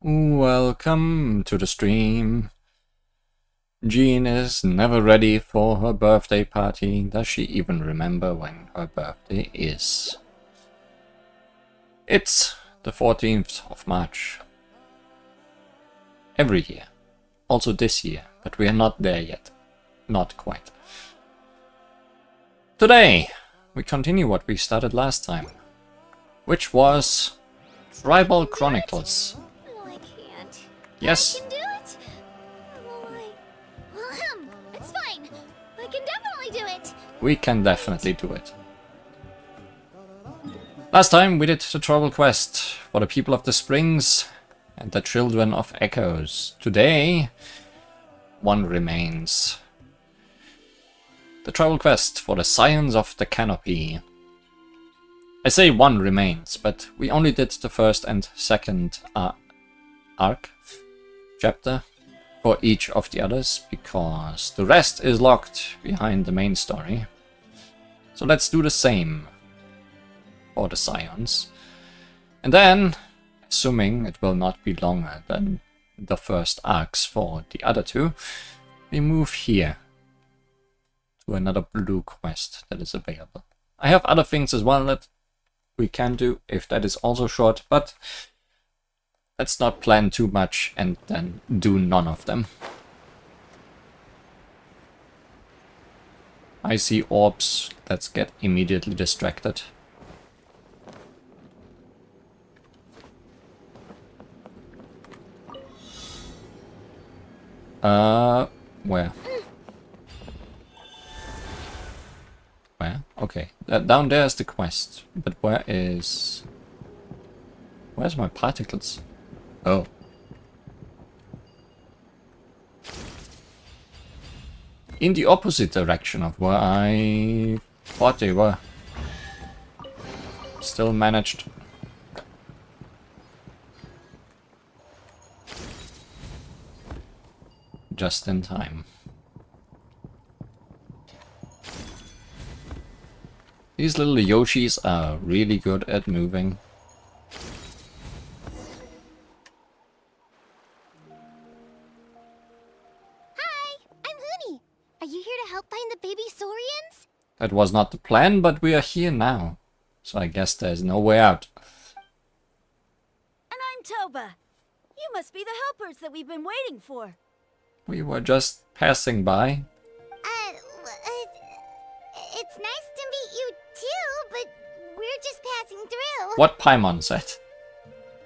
Welcome to the stream. Jean is never ready for her birthday party. Does she even remember when her birthday is? It's the 14th of March. Every year. Also this year, but we are not there yet. Not quite. Today, we continue what we started last time, which was Tribal Chronicles. Yes. I can do it. Well, it's fine. I can definitely do it. We can definitely do it. Last time we did the Tribal Quest for the people of the Springs and the Children of Echoes. Today, one remains. The Tribal Quest for the Scions of the Canopy. I say one remains, but we only did the first and second chapter for each of the others, because the rest is locked behind the main story. So let's do the same for the Scions. And then, assuming it will not be longer than the first arcs for the other two, we move here to another blue quest that is available. I have other things as well that we can do if that is also short, but let's not plan too much and then do none of them. I see orbs. Let's get immediately distracted. Where? Where? Okay. Down there is the quest. But where's my particles? Oh. In the opposite direction of where I thought they were. Still managed. Just in time. These little Yoshis are really good at moving. That was not the plan, but we are here now. So I guess there's no way out. And I'm Toba. You must be the helpers that we've been waiting for. We were just passing by. It's nice to meet you too, but we're just passing through. What Paimon said.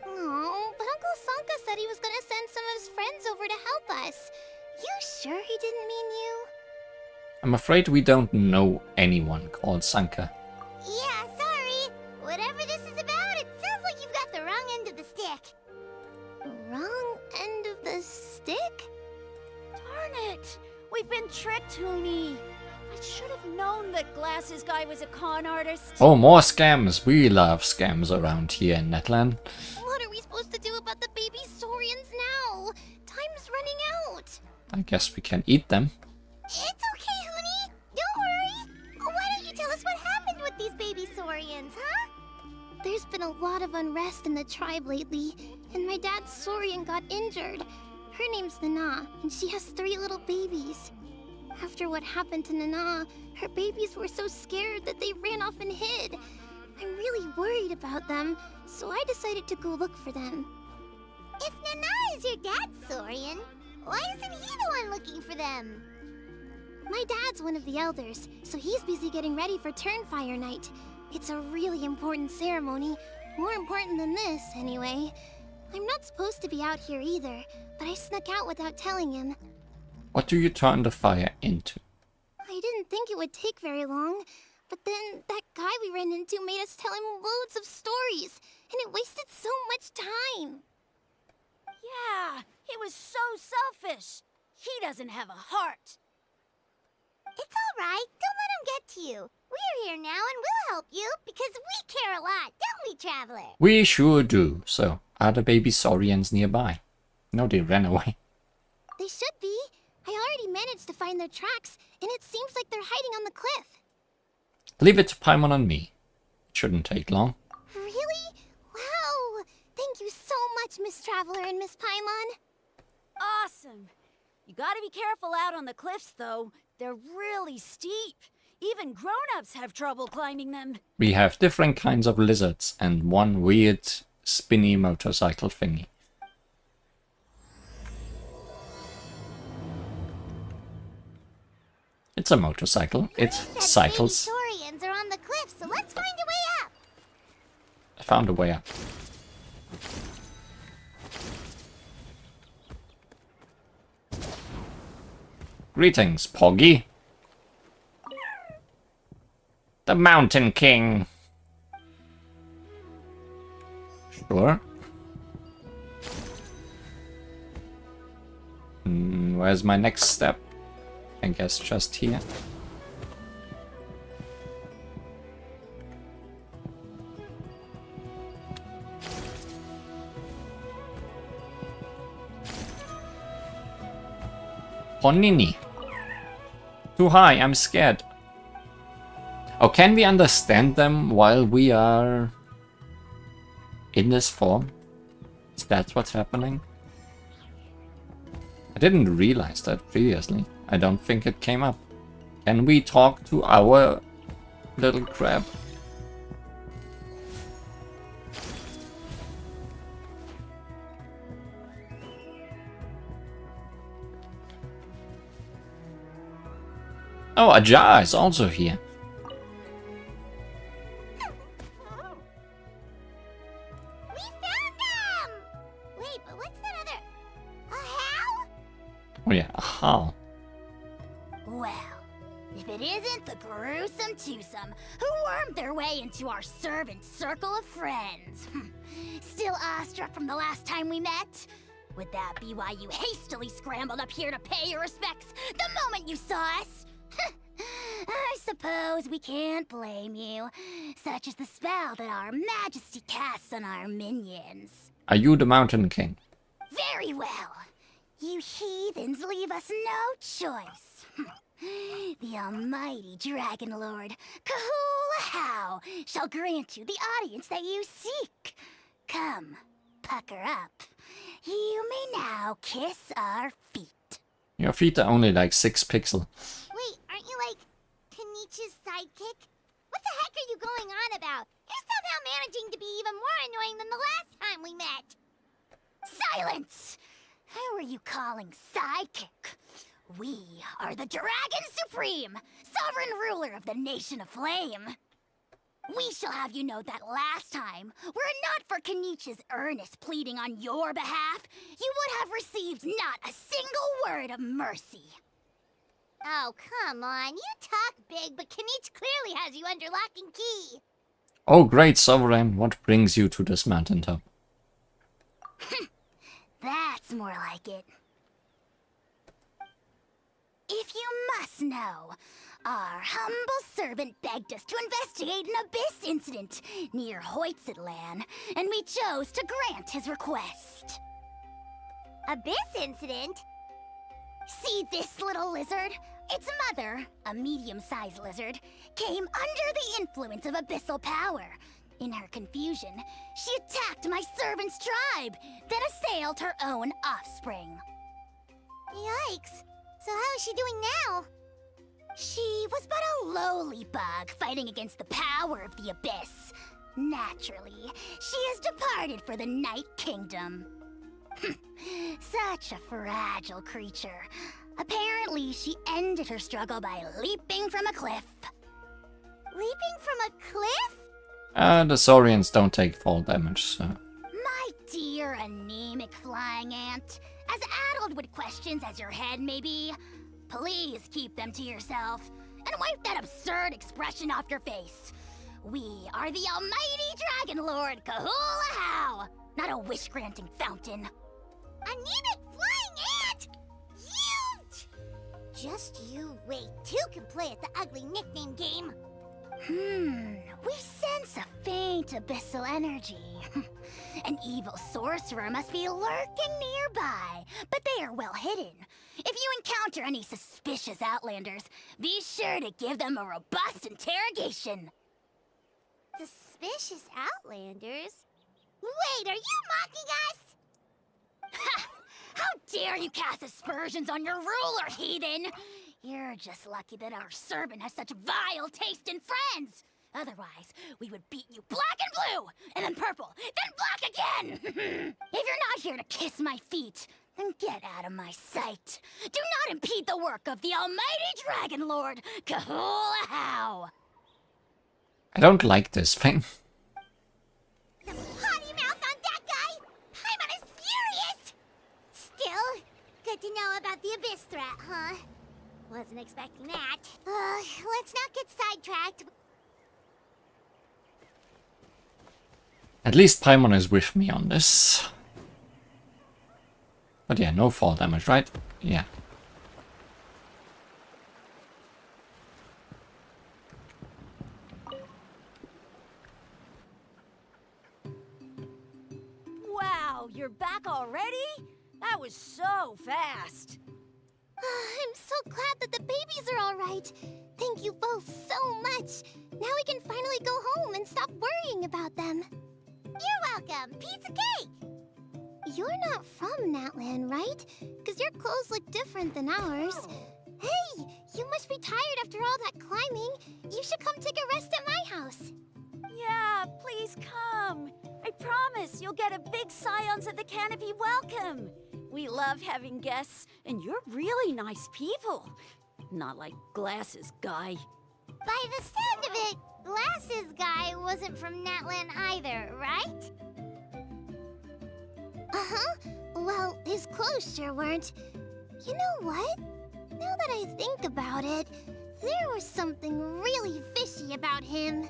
Oh, but Uncle Sanka said he was gonna send some of his friends over to help us. You sure he didn't mean you? I'm afraid we don't know anyone called Sanka. Yeah, sorry. Whatever this is about, it sounds like you've got the wrong end of the stick. Wrong end of the stick? Darn it! We've been tricked, Huni. I should have known that Glasses Guy was a con artist. Oh, more scams. We love scams around here in Natlan. What are we supposed to do about the baby saurians now? Time's running out. I guess we can eat them. It's okay, Huni. Don't worry. Why don't you tell us what happened with these baby saurians, huh? There's been a lot of unrest in the tribe lately, and my dad's saurian got injured. Her name's Nana, and she has 3 little babies. After what happened to Nana, her babies were so scared that they ran off and hid. I'm really worried about them, so I decided to go look for them. If Nana is your dad's saurian, why isn't he the one looking for them? My dad's one of the elders, so he's busy getting ready for Turnfire night. It's a really important ceremony, more important than this, anyway. I'm not supposed to be out here either, but I snuck out without telling him. What do you turn the fire into? I didn't think it would take very long, but then that guy we ran into made us tell him loads of stories, and it wasted so much time. Yeah, he was so selfish. He doesn't have a heart. It's alright, don't let him get to you. We're here now and we'll help you, because we care a lot, don't we, Traveler? We sure do. So, are the baby saurians nearby? No, they ran away. They should be. I already managed to find their tracks, and it seems like they're hiding on the cliff. Leave it to Paimon and me. It shouldn't take long. Really? Wow! Thank you so much, Miss Traveler and Miss Paimon. Awesome. You gotta be careful out on the cliffs, though. They're really steep. Even grown-ups have trouble climbing them. We have different kinds of lizards and one weird spinny motorcycle thingy. It's a motorcycle. It cycles. Baby saurians are on the cliff, so let's find a way up. I found a way up. Greetings, Poggy. The Mountain King. Sure. Where's my next step? I guess just here. Ponini. Too high, I'm scared. Oh, can we understand them while we are in this form? Is that what's happening? I didn't realize that previously. I don't think it came up. Can we talk to our little crab? Oh, Ajar is also here. We found them! Wait, but what's that other... A how? Oh yeah, a how. Well, if it isn't the gruesome twosome who wormed their way into our servant circle of friends. Still awestruck from the last time we met? Would that be why you hastily scrambled up here to pay your respects the moment you saw us? I suppose we can't blame you. Such is the spell that our majesty casts on our minions. Are you the Mountain King? Very well. You heathens leave us no choice. The almighty Dragon Lord, Kahula shall grant you the audience that you seek. Come, pucker up. You may now kiss our feet. Your feet are only like 6 pixels. Wait, aren't you like Kenichi's sidekick? What the heck are you going on about? You're somehow managing to be even more annoying than the last time we met. Silence! Who are you calling sidekick? We are the Dragon Supreme, sovereign ruler of the Nation of Flame. We shall have you know that last time, were it not for Kenichi's earnest pleading on your behalf, you would have received not a single word of mercy. Oh, come on. You talk big, but Kenichi clearly has you under lock and key. Oh, great Sovereign, what brings you to this mountaintop? That's more like it. If you must know, our humble servant begged us to investigate an abyss incident near Hoytzitlan, and we chose to grant his request. Abyss incident? See this little lizard? Its mother, a medium-sized lizard, came under the influence of abyssal power. In her confusion, she attacked my servant's tribe, then assailed her own offspring. Yikes. So how is she doing now? She was but a lowly bug fighting against the power of the abyss. Naturally, she has departed for the Night Kingdom. Such a fragile creature. Apparently, she ended her struggle by leaping from a cliff. Leaping from a cliff? The Saurians don't take fall damage, so... My dear anemic flying ant, as addled with questions as your head may be, please keep them to yourself, and wipe that absurd expression off your face. We are the almighty Dragon Lord Kahula, not a wish-granting fountain. Anemic flying ant? You! Just you wait. Two can play at the ugly nickname game. We sense a faint abyssal energy. An evil sorcerer must be lurking nearby, but they are well hidden. If you encounter any suspicious outlanders, be sure to give them a robust interrogation. Suspicious outlanders? Wait, are you mocking us? dare you cast aspersions on your ruler, heathen? You're just lucky that our servant has such vile taste in friends. Otherwise, we would beat you black and blue, and then purple, then black again! If you're not here to kiss my feet, then get out of my sight. Do not impede the work of the almighty Dragon Lord, Kahulahau! I don't like this thing. The potty mouth on that guy! Paimon is furious! Still, good to know about the Abyss threat, huh? Wasn't expecting that. Let's not get sidetracked. At least Paimon is with me on this. But yeah, no fall damage, right? Yeah. Wow, you're back already? That was so fast. I'm so glad that the babies are all right. Thank you both so much. Now we can finally go home and stop worrying about them. You're welcome. Piece of cake. You're not from Natlan, right? Because your clothes look different than ours. Hey, you must be tired after all that climbing. You should come take a rest at my house. Yeah, please come. I promise you'll get a big Scions at the Canopy welcome. We love having guests, and you're really nice people. Not like Glasses Guy. By the sound of it, Glasses Guy wasn't from Natlan either, right? Uh-huh. Well, his clothes sure weren't. You know what? Now that I think about it, there was something really fishy about him.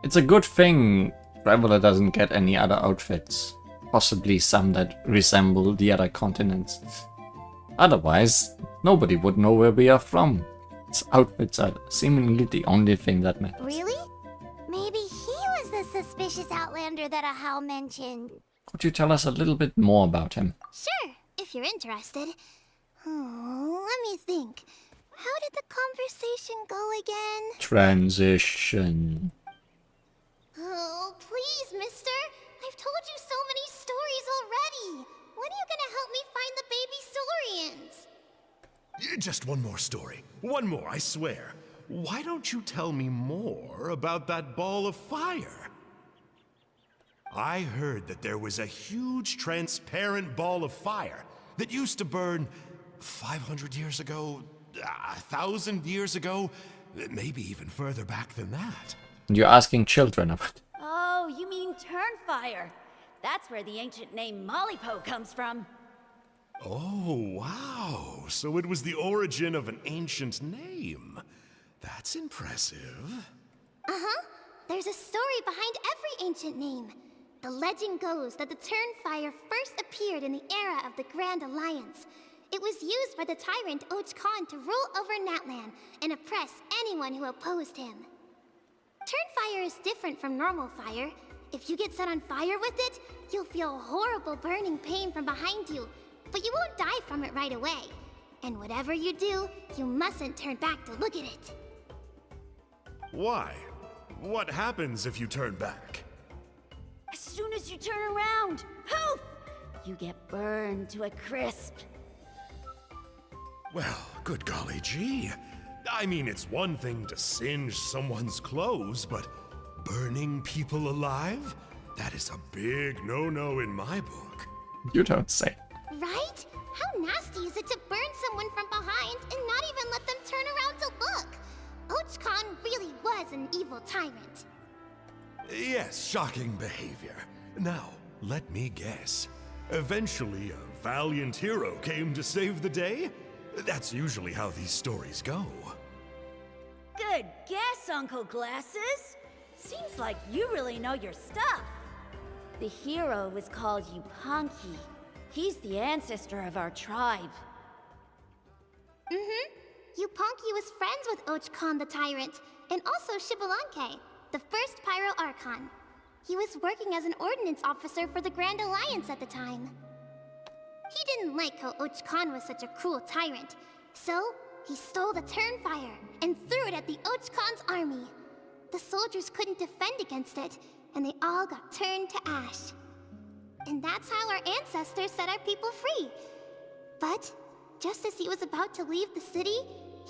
It's a good thing Traveler doesn't get any other outfits. Possibly some that resemble the other continents. Otherwise, nobody would know where we are from. Its outfits are seemingly the only thing that matters. Really? Maybe he was the suspicious outlander that Ahau mentioned. Could you tell us a little bit more about him? Sure, if you're interested. Oh, let me think. How did the conversation go again? Transition. Oh, please, mister. I've told you so many stories already. When are you gonna help me find the baby Saurians? Just one more story. One more, I swear. Why don't you tell me more about that ball of fire? I heard that there was a huge transparent ball of fire that used to burn 500 years ago, 1,000 years ago, maybe even further back than that. And you're asking children about. Oh, you mean Turnfire. That's where the ancient name Mollypo comes from. Oh, wow. So it was the origin of an ancient name. That's impressive. Uh-huh. There's a story behind every ancient name. The legend goes that the Turnfire first appeared in the era of the Grand Alliance. It was used by the tyrant Ochkan to rule over Natlan and oppress anyone who opposed him. Turnfire is different from normal fire. If you get set on fire with it, you'll feel horrible burning pain from behind you, but you won't die from it right away. And whatever you do, you mustn't turn back to look at it. Why? What happens if you turn back? As soon as you turn around, poof! You get burned to a crisp. Well, good golly gee. I mean, it's one thing to singe someone's clothes, but burning people alive? That is a big no-no in my book. You don't say. Right? How nasty is it to burn someone from behind and not even let them turn around to look? Ochkan really was an evil tyrant. Yes, shocking behavior. Now, let me guess. Eventually, a valiant hero came to save the day? That's usually how these stories go. Good guess, Uncle Glasses. Seems like you really know your stuff. The hero was called Yupanqui. He's the ancestor of our tribe. Yupanqui was friends with Ochkan the Tyrant, and also Shibalanke, the first Pyro Archon. He was working as an ordnance officer for the Grand Alliance at the time. He didn't like how Ochkan was such a cruel tyrant, so he stole the Turnfire and threw it at the Ochkan's army. The soldiers couldn't defend against it, and they all got turned to ash. And that's how our ancestors set our people free. But just as he was about to leave the city,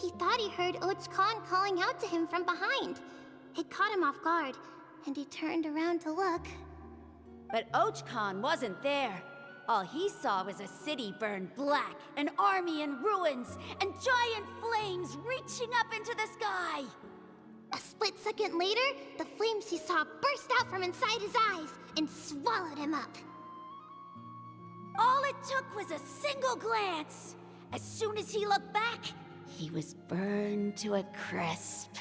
he thought he heard Och Khan calling out to him from behind. It caught him off guard, and he turned around to look. But Och Khan wasn't there. All he saw was a city burned black, an army in ruins, and giant flames reaching up into the sky. A split second later, the flames he saw burst out from inside his eyes and swallowed him up. All it took was a single glance. As soon as he looked back, he was burned to a crisp.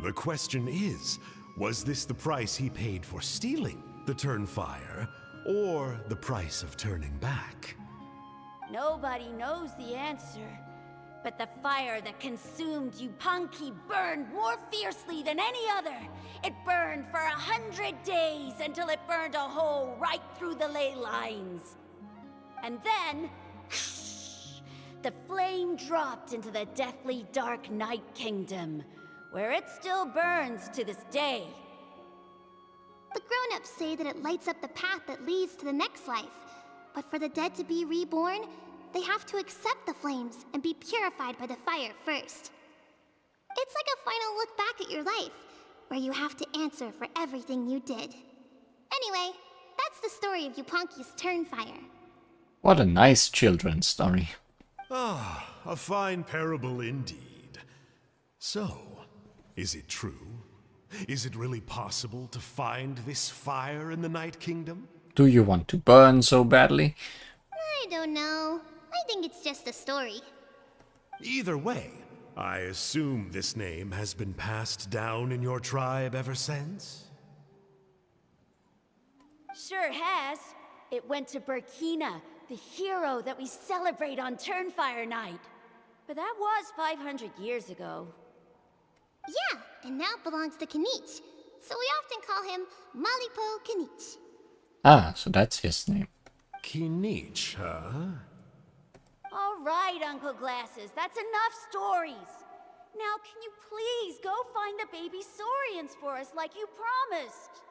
The question is, was this the price he paid for stealing the Turnfire, or the price of turning back? Nobody knows the answer. But the fire that consumed Yupanqui burned more fiercely than any other. It burned for 100 days until it burned a hole right through the ley lines. And then, the flame dropped into the deathly dark Night Kingdom, where it still burns to this day. The grown-ups say that it lights up the path that leads to the next life. But for the dead to be reborn, they have to accept the flames and be purified by the fire first. It's like a final look back at your life, where you have to answer for everything you did. Anyway, that's the story of Yupanqui's Turnfire. What a nice children's story. Ah, a fine parable indeed. So, is it true? Is it really possible to find this fire in the Night Kingdom? Do you want to burn so badly? I don't know. I think it's just a story. Either way, I assume this name has been passed down in your tribe ever since? Sure has. It went to Burkina, the hero that we celebrate on Turnfire Night. But that was 500 years ago. Yeah, and now it belongs to Kanich. So we often call him Malipo Kanich. Ah, so that's his name. Kinich, huh? All right, Uncle Glasses, that's enough stories. Now, can you please go find the baby Saurians for us like you promised?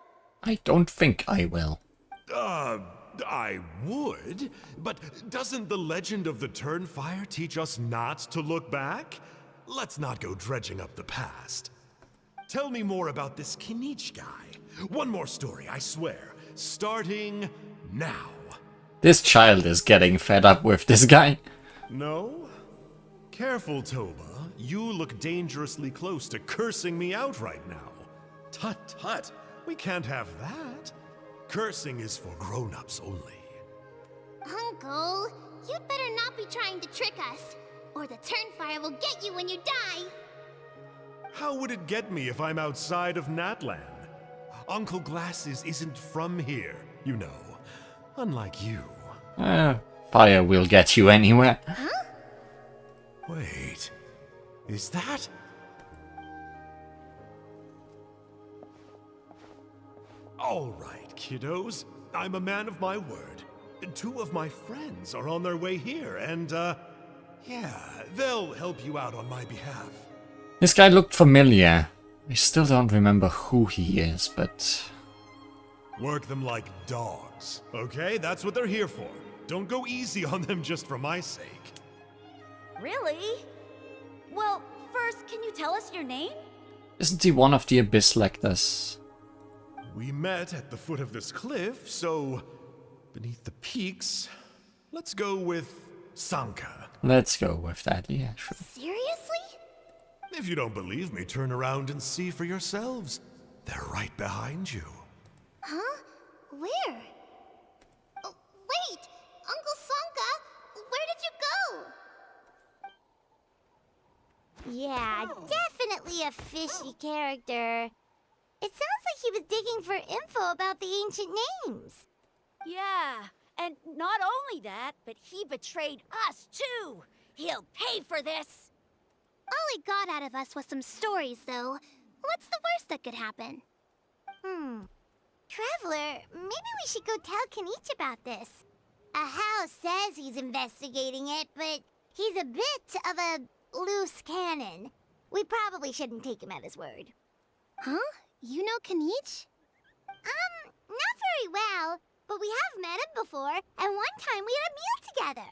I don't think I will. I would, but doesn't the legend of the Turnfire teach us not to look back? Let's not go dredging up the past. Tell me more about this Kinich guy. One more story, I swear. Starting now. This child is getting fed up with this guy. No? Careful, Toba. You look dangerously close to cursing me out right now. Tut tut. We can't have that. Cursing is for grown-ups only. Uncle, you'd better not be trying to trick us, or the Turnfire will get you when you die. How would it get me if I'm outside of Natlan? Uncle Glasses isn't from here, you know. Unlike you. Fire will get you anywhere. Huh? Wait, is that? All right, kiddos. I'm a man of my word. 2 of my friends are on their way here, and, yeah, they'll help you out on my behalf. This guy looked familiar. I still don't remember who he is, but... Work them like dogs, okay? That's what they're here for. Don't go easy on them just for my sake. Really? Well, first, can you tell us your name? Isn't he one of the Abyss Lectors? We met at the foot of this cliff, so beneath the peaks, let's go with Sanka. Let's go with that, yeah, sure. Seriously? If you don't believe me, turn around and see for yourselves. They're right behind you. Huh? Where? Oh, wait! Uncle Sanka, where did you go? Yeah, definitely a fishy character. It sounds like he was digging for info about the ancient names. Yeah, and not only that, but he betrayed us too. He'll pay for this. All he got out of us was some stories, though. What's the worst that could happen? Traveler, maybe we should go tell Kanich about this. Ahau says he's investigating it, but he's a bit of a loose cannon. We probably shouldn't take him at his word. Huh? You know Kanich? Not very well, but we have met him before, and one time we had a meal together.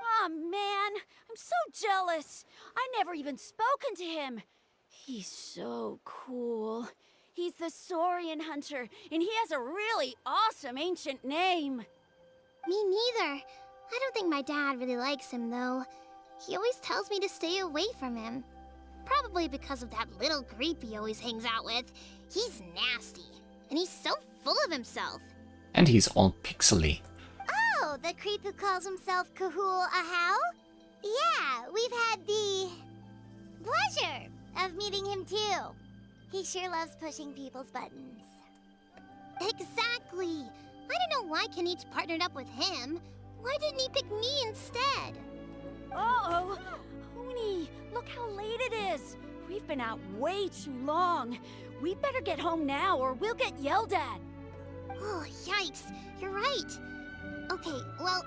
Aw, man, I'm so jealous. I never even spoken to him. He's so cool. He's the Saurian hunter, and he has a really awesome ancient name. Me neither. I don't think my dad really likes him, though. He always tells me to stay away from him. Probably because of that little creep he always hangs out with. He's nasty, and he's so full of himself. And he's all pixely. Oh, the creep who calls himself Kahul Ahau? Yeah, we've had the pleasure of meeting him too. He sure loves pushing people's buttons. Exactly. I don't know why Kenichi partnered up with him. Why didn't he pick me instead? Uh-oh! Huni, look how late it is. We've been out way too long. We better get home now or we'll get yelled at. Oh, yikes. You're right. Okay, well,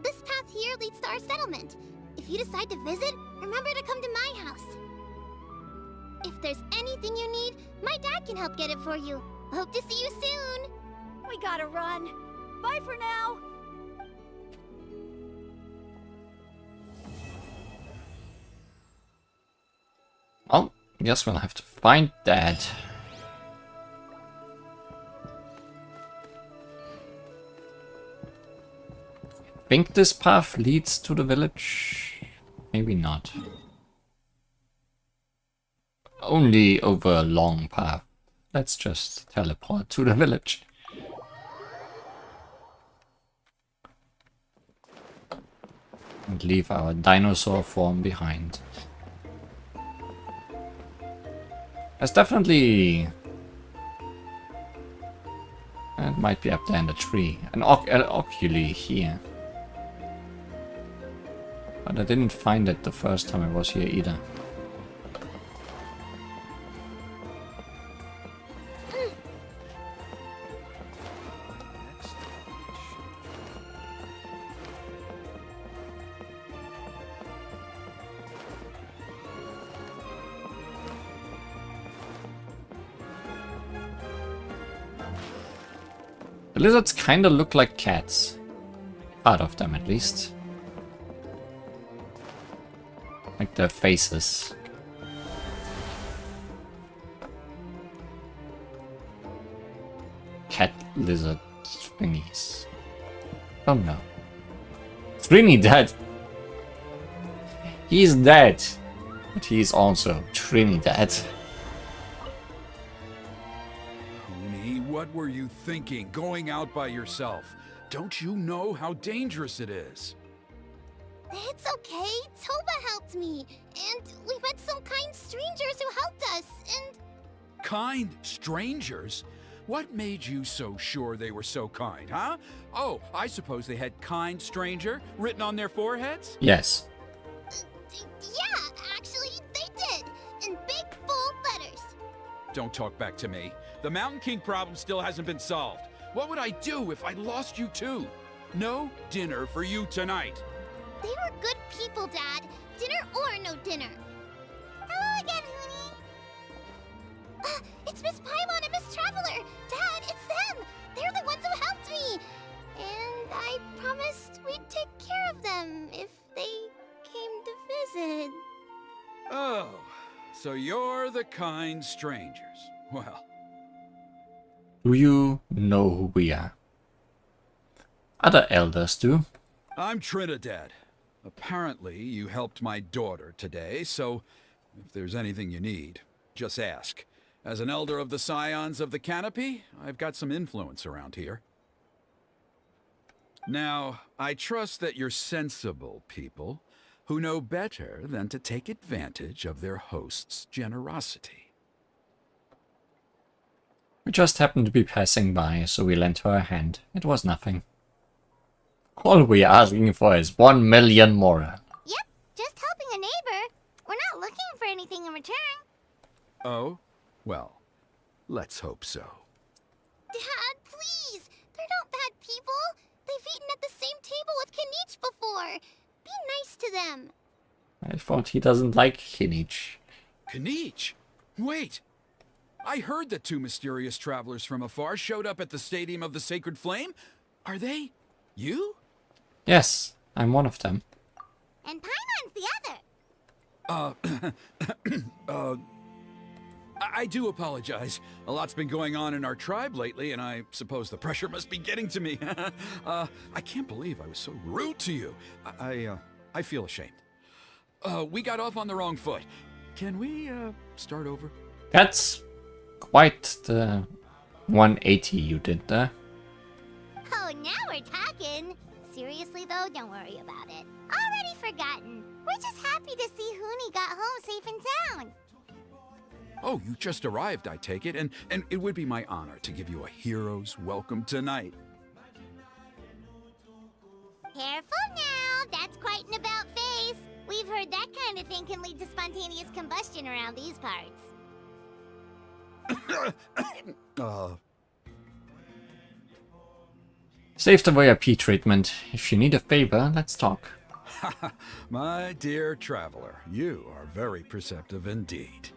this path here leads to our settlement. If you decide to visit, remember to come to my house. If there's anything you need, my dad can help get it for you. Hope to see you soon. We gotta run. Bye for now. Oh, guess we'll have to find Dad. I think this path leads to the village. Maybe not. Only over a long path. Let's just teleport to the village. And leave our dinosaur form behind. There's definitely... It might be up there in the tree. An oculi here. But I didn't find it the first time I was here either. The lizards kinda look like cats. Part of them at least. Like their faces. Cat lizard thingies. Oh no. Trinidad! He's dead. But he's also Trinidad. What were you thinking, going out by yourself? Don't you know how dangerous it is? It's okay. Toba helped me. And we met some kind strangers who helped us. And Kind strangers? What made you so sure they were so kind, huh? Oh, I suppose they had kind stranger written on their foreheads? Yes. yeah, actually, they did. In big, bold letters. Don't talk back to me. The Mountain King problem still hasn't been solved. What would I do if I lost you too? No dinner for you tonight. They were good people, Dad. Dinner or no dinner. Hello again, Huni. It's Miss Paimon and Miss Traveler. Dad, it's them. They're the ones who helped me. And I promised we'd take care of them if they came to visit. Oh, so you're the kind strangers. Well, Do you know who we are? Other elders do. I'm Trinidad. Apparently, you helped my daughter today, so if there's anything you need, just ask. As an elder of the Scions of the Canopy, I've got some influence around here. Now, I trust that you're sensible people who know better than to take advantage of their host's generosity. We just happened to be passing by, so we lent her a hand. It was nothing. All we're asking for is 1 million more. Yep, just helping a neighbor. We're not looking for anything in return. Oh? Well, let's hope so. Dad, please. They're not bad people. They've eaten at the same table with Kenichi before. Be nice to them. I thought he doesn't like Kenichi. Kenichi? Wait! I heard that 2 mysterious travelers from afar showed up at the Stadium of the Sacred Flame. Are they you? Yes, I'm one of them. and Paimon's the other. I do apologize. A lot's been going on in our tribe lately, and I suppose the pressure must be getting to me. I can't believe I was so rude to you. I feel ashamed. We got off on the wrong foot. Can we, start over? That's quite the 180 you did there. Oh, now we're talking. Seriously, though, don't worry about it. Already forgotten. We're just happy to see Huni got home safe and sound. Oh, you just arrived, I take it, and it would be my honor to give you a hero's welcome tonight. Careful now, that's quite an about-face. We've heard that kind of thing can lead to spontaneous combustion around these parts. Save the VIP treatment. If you need a favor, let's talk. My dear traveler, you are very perceptive indeed.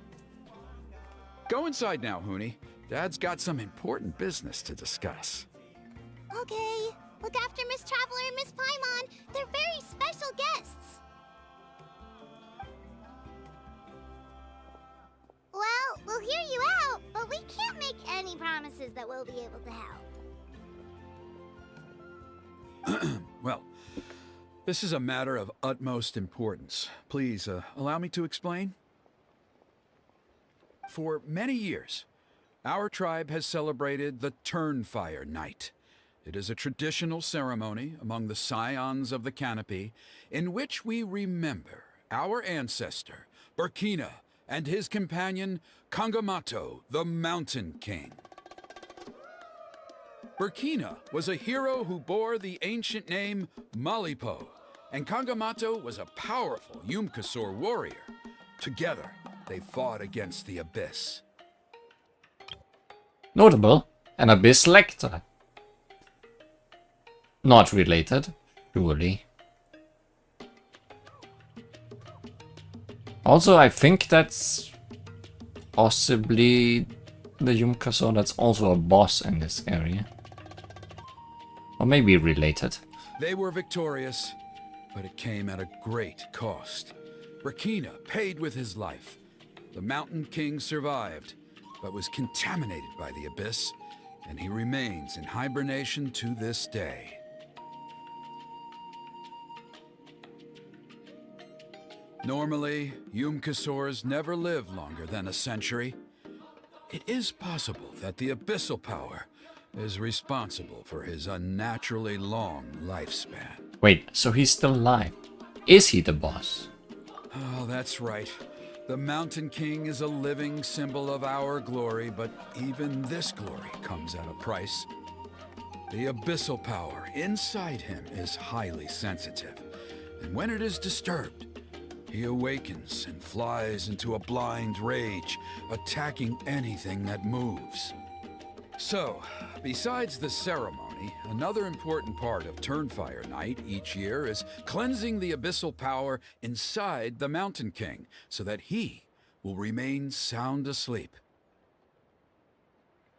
Go inside now, Huni. Dad's got some important business to discuss. Okay, look after Miss Traveler and Miss Paimon. They're very special guests. Well, we'll hear you out, but we can't make any promises that we'll be able to help. Well, this is a matter of utmost importance. Please, allow me to explain. For many years, our tribe has celebrated the Turnfire Night. It is a traditional ceremony among the Scions of the Canopy in which we remember our ancestor, Burkina, and his companion, Kangamato, the Mountain King. Burkina was a hero who bore the ancient name Malipo, and Kangamato was a powerful Yupanqui warrior. Together, they fought against the Abyss. Notable, an Abyss Lecter. Not related, surely. Also, I think that's possibly the Yupanqui that's also a boss in this area. Or maybe related. They were victorious, but it came at a great cost. Burkina paid with his life. The Mountain King survived, but was contaminated by the Abyss, and he remains in hibernation to this day. Normally, Yupanqui never live longer than a century. It is possible that the abyssal power is responsible for his unnaturally long lifespan. Wait, so he's still alive? Is he the boss? Oh, that's right. The Mountain King is a living symbol of our glory, but even this glory comes at a price. The abyssal power inside him is highly sensitive, and when it is disturbed, he awakens and flies into a blind rage, attacking anything that moves. So, besides the ceremony, another important part of Turnfire Night each year is cleansing the abyssal power inside the Mountain King, so that he will remain sound asleep.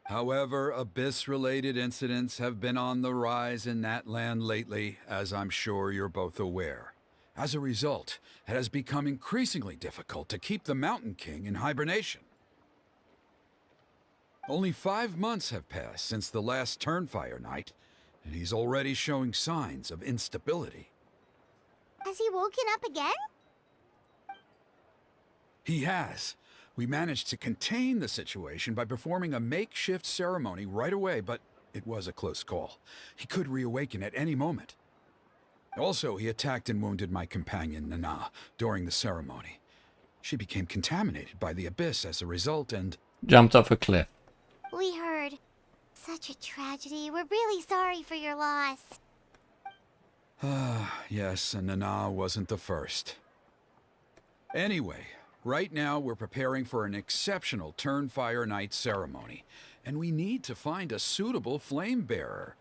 However, Abyss-related incidents have been on the rise in Natlan lately, as I'm sure you're both aware. As a result, it has become increasingly difficult to keep the Mountain King in hibernation. Only 5 months have passed since the last Turnfire Night, and he's already showing signs of instability. Has he woken up again? He has. We managed to contain the situation by performing a makeshift ceremony right away, but it was a close call. He could reawaken at any moment. Also, he attacked and wounded my companion, Nana, during the ceremony. She became contaminated by the Abyss as a result and... Jumped off a cliff. We heard. Such a tragedy. We're really sorry for your loss. Yes, and Nana wasn't the first. Anyway, right now we're preparing for an exceptional Turnfire Night ceremony, and we need to find a suitable flame bearer.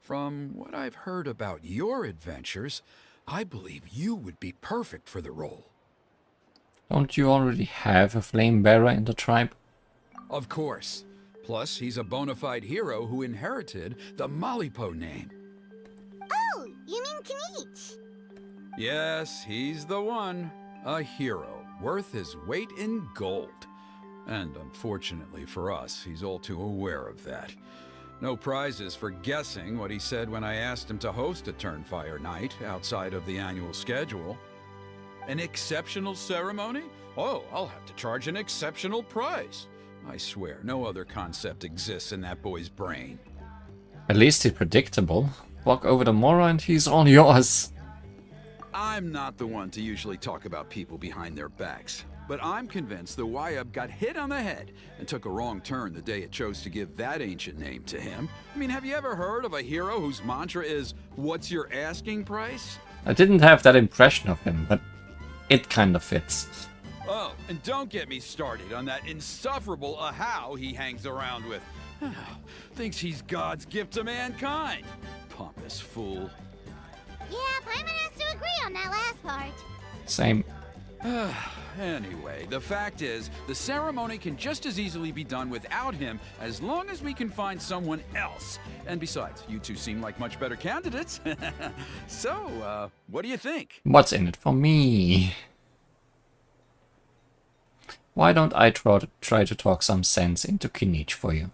From what I've heard about your adventures, I believe you would be perfect for the role. Don't you already have a flame bearer in the tribe? Of course. Plus, he's a bona fide hero who inherited the Malipo name. Oh, you mean Kanich? Yes, he's the one. A hero, worth his weight in gold. And unfortunately for us, he's all too aware of that. No prizes for guessing what he said when I asked him to host a Turnfire night outside of the annual schedule. An exceptional ceremony? Oh, I'll have to charge an exceptional price. I swear, no other concept exists in that boy's brain. At least he's predictable. Walk over to Mora and he's all yours. I'm not the one to usually talk about people behind their backs, but I'm convinced the Wyub got hit on the head and took a wrong turn the day it chose to give that ancient name to him. I mean, have you ever heard of a hero whose mantra is, "What's your asking price?" I didn't have that impression of him, but it kind of fits. Oh, and don't get me started on that insufferable Ahau he hangs around with. Thinks he's God's gift to mankind. Pompous fool. Yeah, Paimon has to agree on that last part. Same. Anyway, the fact is, the ceremony can just as easily be done without him as long as we can find someone else. And besides, you two seem like much better candidates. So, what do you think? What's in it for me? Why don't I try to talk some sense into Kinich for you?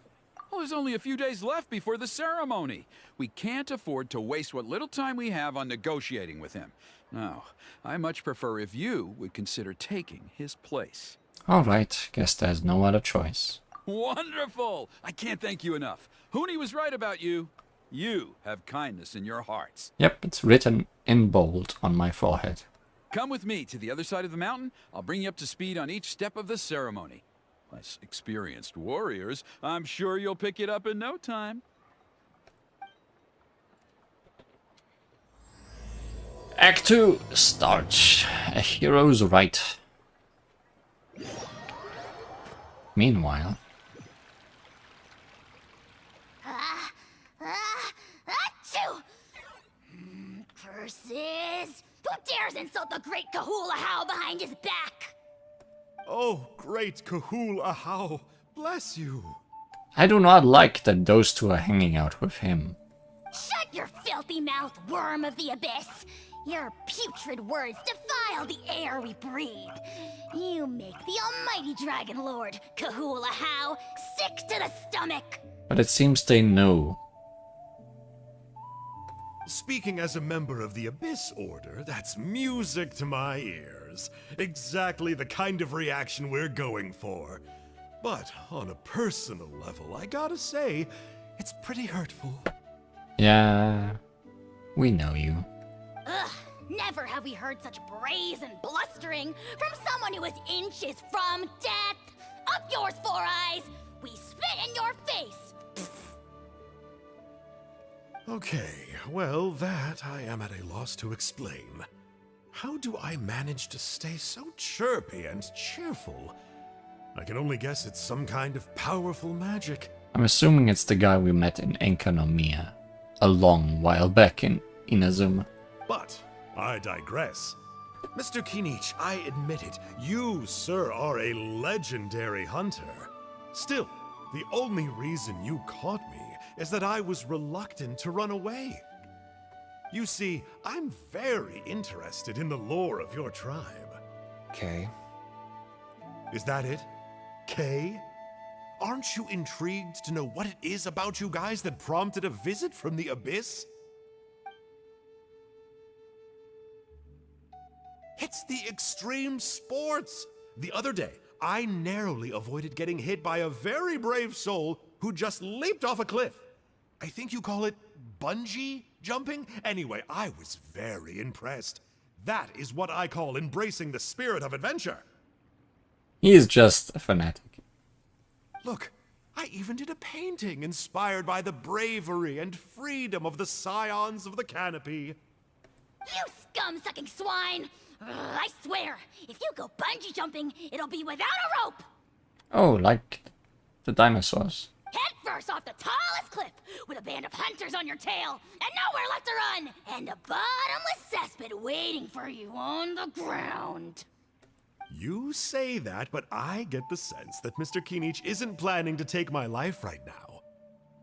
Well, there's only a few days left before the ceremony. We can't afford to waste what little time we have on negotiating with him. No, I much prefer if you would consider taking his place. Alright, guess there's no other choice. Wonderful! I can't thank you enough. Huni was right about you. You have kindness in your hearts. Yep, it's written in bold on my forehead. Come with me to the other side of the mountain. I'll bring you up to speed on each step of the ceremony. Less experienced warriors, I'm sure you'll pick it up in no time. Act 2 starts. A hero's right. Meanwhile, Achoo! Curses! Who dares insult the great Kahul Ahau behind his back? Oh, great Kahul Ahau, bless you. I do not like that those two are hanging out with him. Shut your filthy mouth, worm of the abyss! Your putrid words defile the air we breathe. You make the almighty Dragon Lord, Kahul Ahau, sick to the stomach. But it seems they know. Speaking as a member of the Abyss Order, that's music to my ears. Exactly the kind of reaction we're going for. But on a personal level, I gotta say, it's pretty hurtful. Yeah, we know you. Ugh, never have we heard such brazen blustering from someone who is inches from death. Up yours, Four Eyes! We spit in your face! Okay, well, that I am at a loss to explain. How do I manage to stay so chirpy and cheerful? I can only guess it's some kind of powerful magic. I'm assuming it's the guy we met in Enkanomiya a long while back in Inazuma. But I digress. Mr. Kinich, I admit it, you, sir, are a legendary hunter. Still, the only reason you caught me is that I was reluctant to run away. You see, I'm very interested in the lore of your tribe. Okay. Is that it? Kay? Aren't you intrigued to know what it is about you guys that prompted a visit from the Abyss? It's the extreme sports! The other day, I narrowly avoided getting hit by a very brave soul who just leaped off a cliff. I think you call it bungee jumping? Anyway, I was very impressed. That is what I call embracing the spirit of adventure. He is just a fanatic. Look, I even did a painting inspired by the bravery and freedom of the Scions of the Canopy. You scum-sucking swine! Ugh, I swear, if you go bungee jumping, it'll be without a rope! Oh, like the dinosaurs. Head first off the tallest cliff, with a band of hunters on your tail, and nowhere left to run, and a bottomless cesspit waiting for you on the ground. You say that, but I get the sense that Mr. Kinich isn't planning to take my life right now.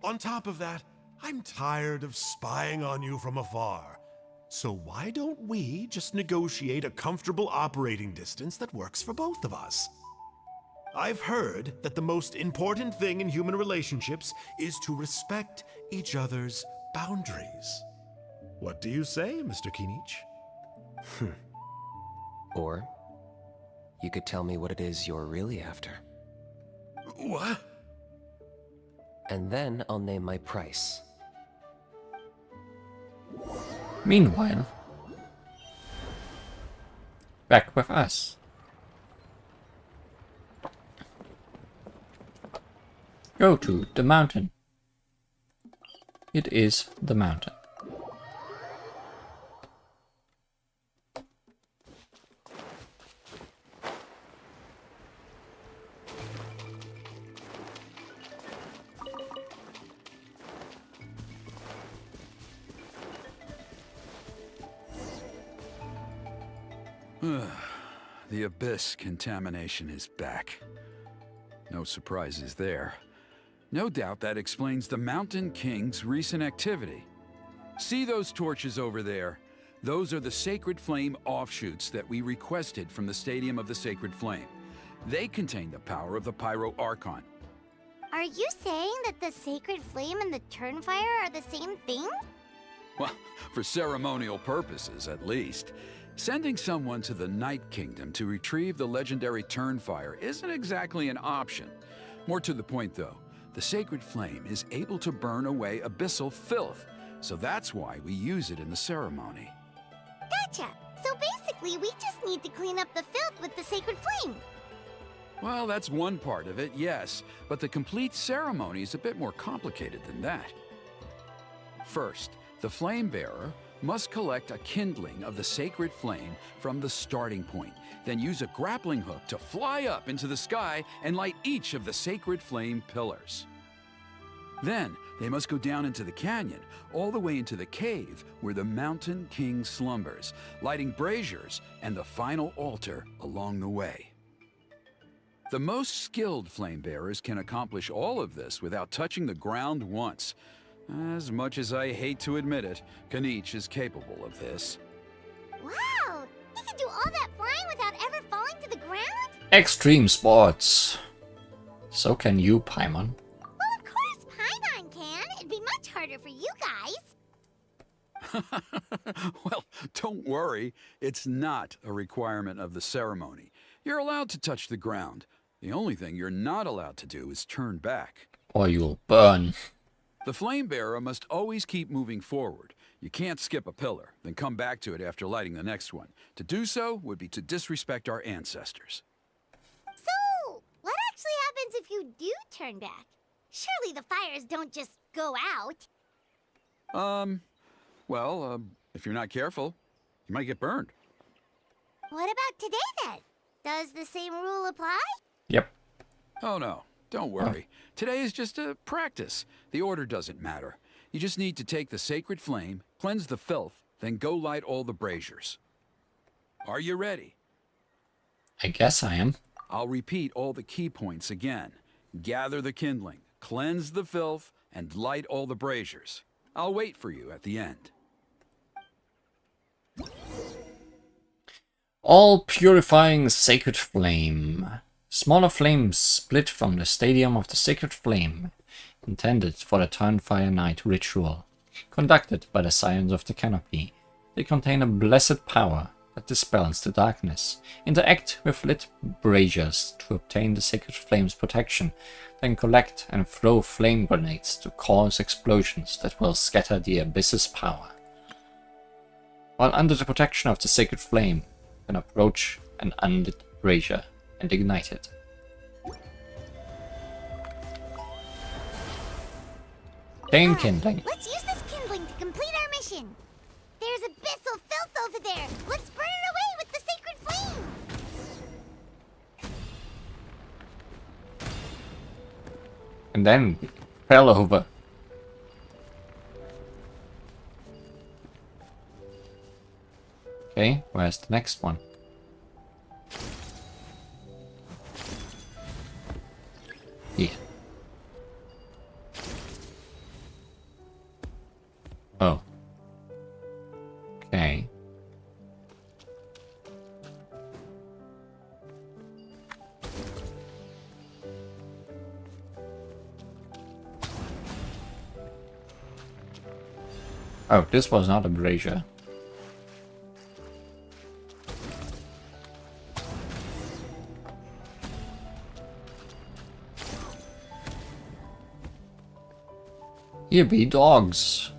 On top of that, I'm tired of spying on you from afar. So why don't we just negotiate a comfortable operating distance that works for both of us? I've heard that the most important thing in human relationships is to respect each other's boundaries. What do you say, Mr. Kinich? Or you could tell me what it is you're really after. What? And then I'll name my price. Meanwhile, back with us. Go to the mountain. It is the mountain. The abyss contamination is back. No surprises there. No doubt that explains the Mountain King's recent activity. See those torches over there? Those are the Sacred Flame offshoots that we requested from the Stadium of the Sacred Flame. They contain the power of the Pyro Archon. Are you saying that the Sacred Flame and the Turnfire are the same thing? Well, for ceremonial purposes, at least. Sending someone to the Night Kingdom to retrieve the legendary Turnfire isn't exactly an option. More to the point, though, the Sacred Flame is able to burn away abyssal filth, so that's why we use it in the ceremony. Gotcha! So basically, we just need to clean up the filth with the Sacred Flame. Well, that's one part of it, yes, but the complete ceremony is a bit more complicated than that. First, the Flame Bearer must collect a kindling of the sacred flame from the starting point, then use a grappling hook to fly up into the sky and light each of the sacred flame pillars. Then they must go down into the canyon, all the way into the cave where the Mountain King slumbers, lighting braziers and the final altar along the way. The most skilled flame bearers can accomplish all of this without touching the ground once. As much as I hate to admit it, Kinich is capable of this. Wow! He can do all that flying without ever falling to the ground? Extreme sports. So can you, Paimon. Well, of course Paimon can. It'd be much harder for you guys. Well, don't worry. It's not a requirement of the ceremony. You're allowed to touch the ground. The only thing you're not allowed to do is turn back. Or you'll burn. The flame bearer must always keep moving forward. You can't skip a pillar, then come back to it after lighting the next one. To do so would be to disrespect our ancestors. So, what actually happens if you do turn back? Surely the fires don't just go out. If you're not careful, you might get burned. What about today then? Does the same rule apply? Yep. Oh no, don't worry. Today is just a practice. The order doesn't matter. You just need to take the sacred flame, cleanse the filth, then go light all the braziers. Are you ready? I guess I am. I'll repeat all the key points again. Gather the kindling, cleanse the filth, and light all the braziers. I'll wait for you at the end. All purifying sacred flame. Smaller flames split from the Stadium of the Sacred Flame, intended for the Turnfire Night ritual, conducted by the Scions of the Canopy. They contain a blessed power that dispels the darkness. Interact with lit braziers to obtain the sacred flame's protection, then collect and throw flame grenades to cause explosions that will scatter the abyss's power. While under the protection of the sacred flame, you can approach an unlit brazier and ignite it. Obtain kindling. Let's use this kindling to complete our mission. There's abyssal filth over there. Let's burn it away with the sacred flame. And then fell over. Okay, where's the next one? Here. Oh. Okay. Oh, this was not a brazier. Here be dogs.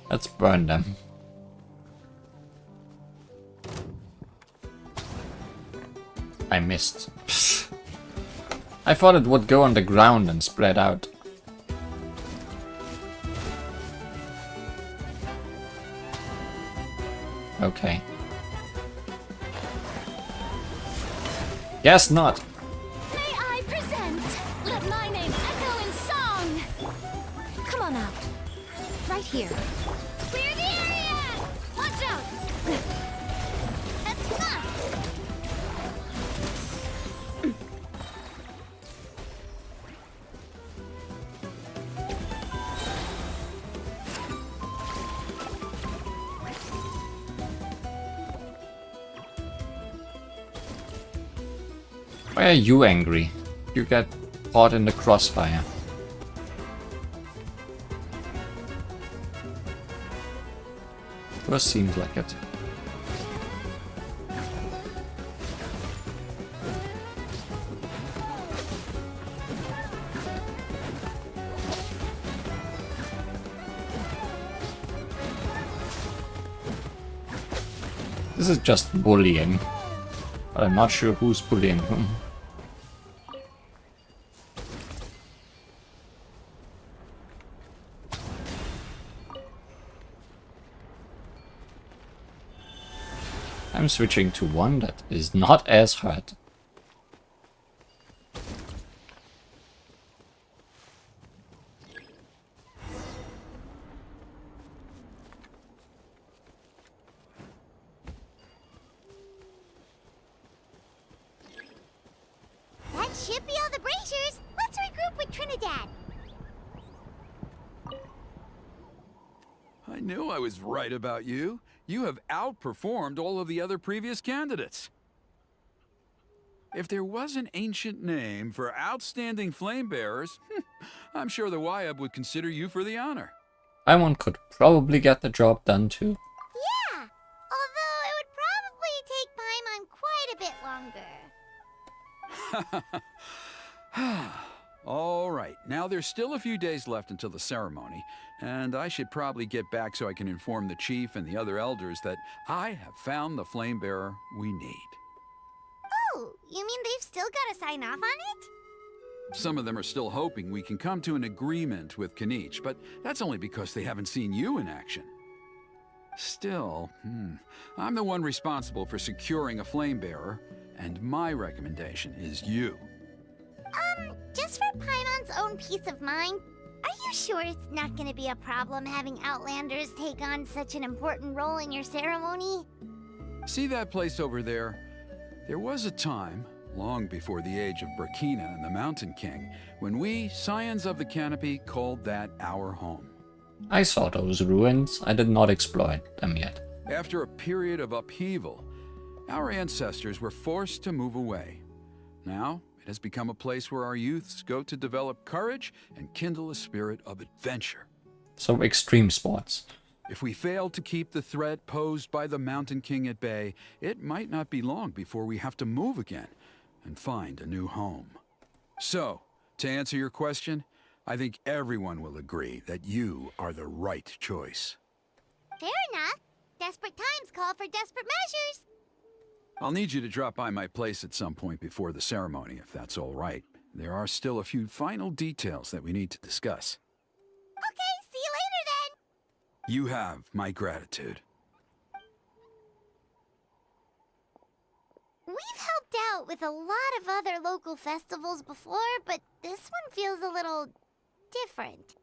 Let's burn them. I missed. I thought it would go on the ground and spread out. Okay. Guess not. May I present? Let my name echo in song. Come on out. Right here. Clear the area! Watch out! That's enough! Why are you angry? You get caught in the crossfire. First seems like it. This is just bullying. But I'm not sure who's bullying whom. I'm switching to one that is not as hurt. That should be all the braziers. Let's regroup with Trinidad. I knew I was right about you. You have outperformed all of the other previous candidates. If there was an ancient name for outstanding flame bearers, I'm sure the Wyab would consider you for the honor. Paimon could probably get the job done too. Yeah, although it would probably take Paimon quite a bit longer. All right, now there's still a few days left until the ceremony, and I should probably get back so I can inform the chief and the other elders that I have found the flame bearer we need. Oh, you mean they've still got to sign off on it? Some of them are still hoping we can come to an agreement with Kinich, but that's only because they haven't seen you in action. Still, I'm the one responsible for securing a flame bearer, and my recommendation is you. Just for Paimon's own peace of mind, are you sure it's not going to be a problem having Outlanders take on such an important role in your ceremony? See that place over there? There was a time, long before the age of Burkina and the Mountain King, when we, Scions of the Canopy, called that our home. I saw those ruins. I did not exploit them yet. After a period of upheaval, our ancestors were forced to move away. Now, it has become a place where our youths go to develop courage and kindle a spirit of adventure. So extreme sports. If we fail to keep the threat posed by the Mountain King at bay, it might not be long before we have to move again and find a new home. So, to answer your question, I think everyone will agree that you are the right choice. Fair enough. Desperate times call for desperate measures. I'll need you to drop by my place at some point before the ceremony, if that's all right. There are still a few final details that we need to discuss. Okay, see you later then. You have my gratitude. We've helped out with a lot of other local festivals before, but this one feels a little different.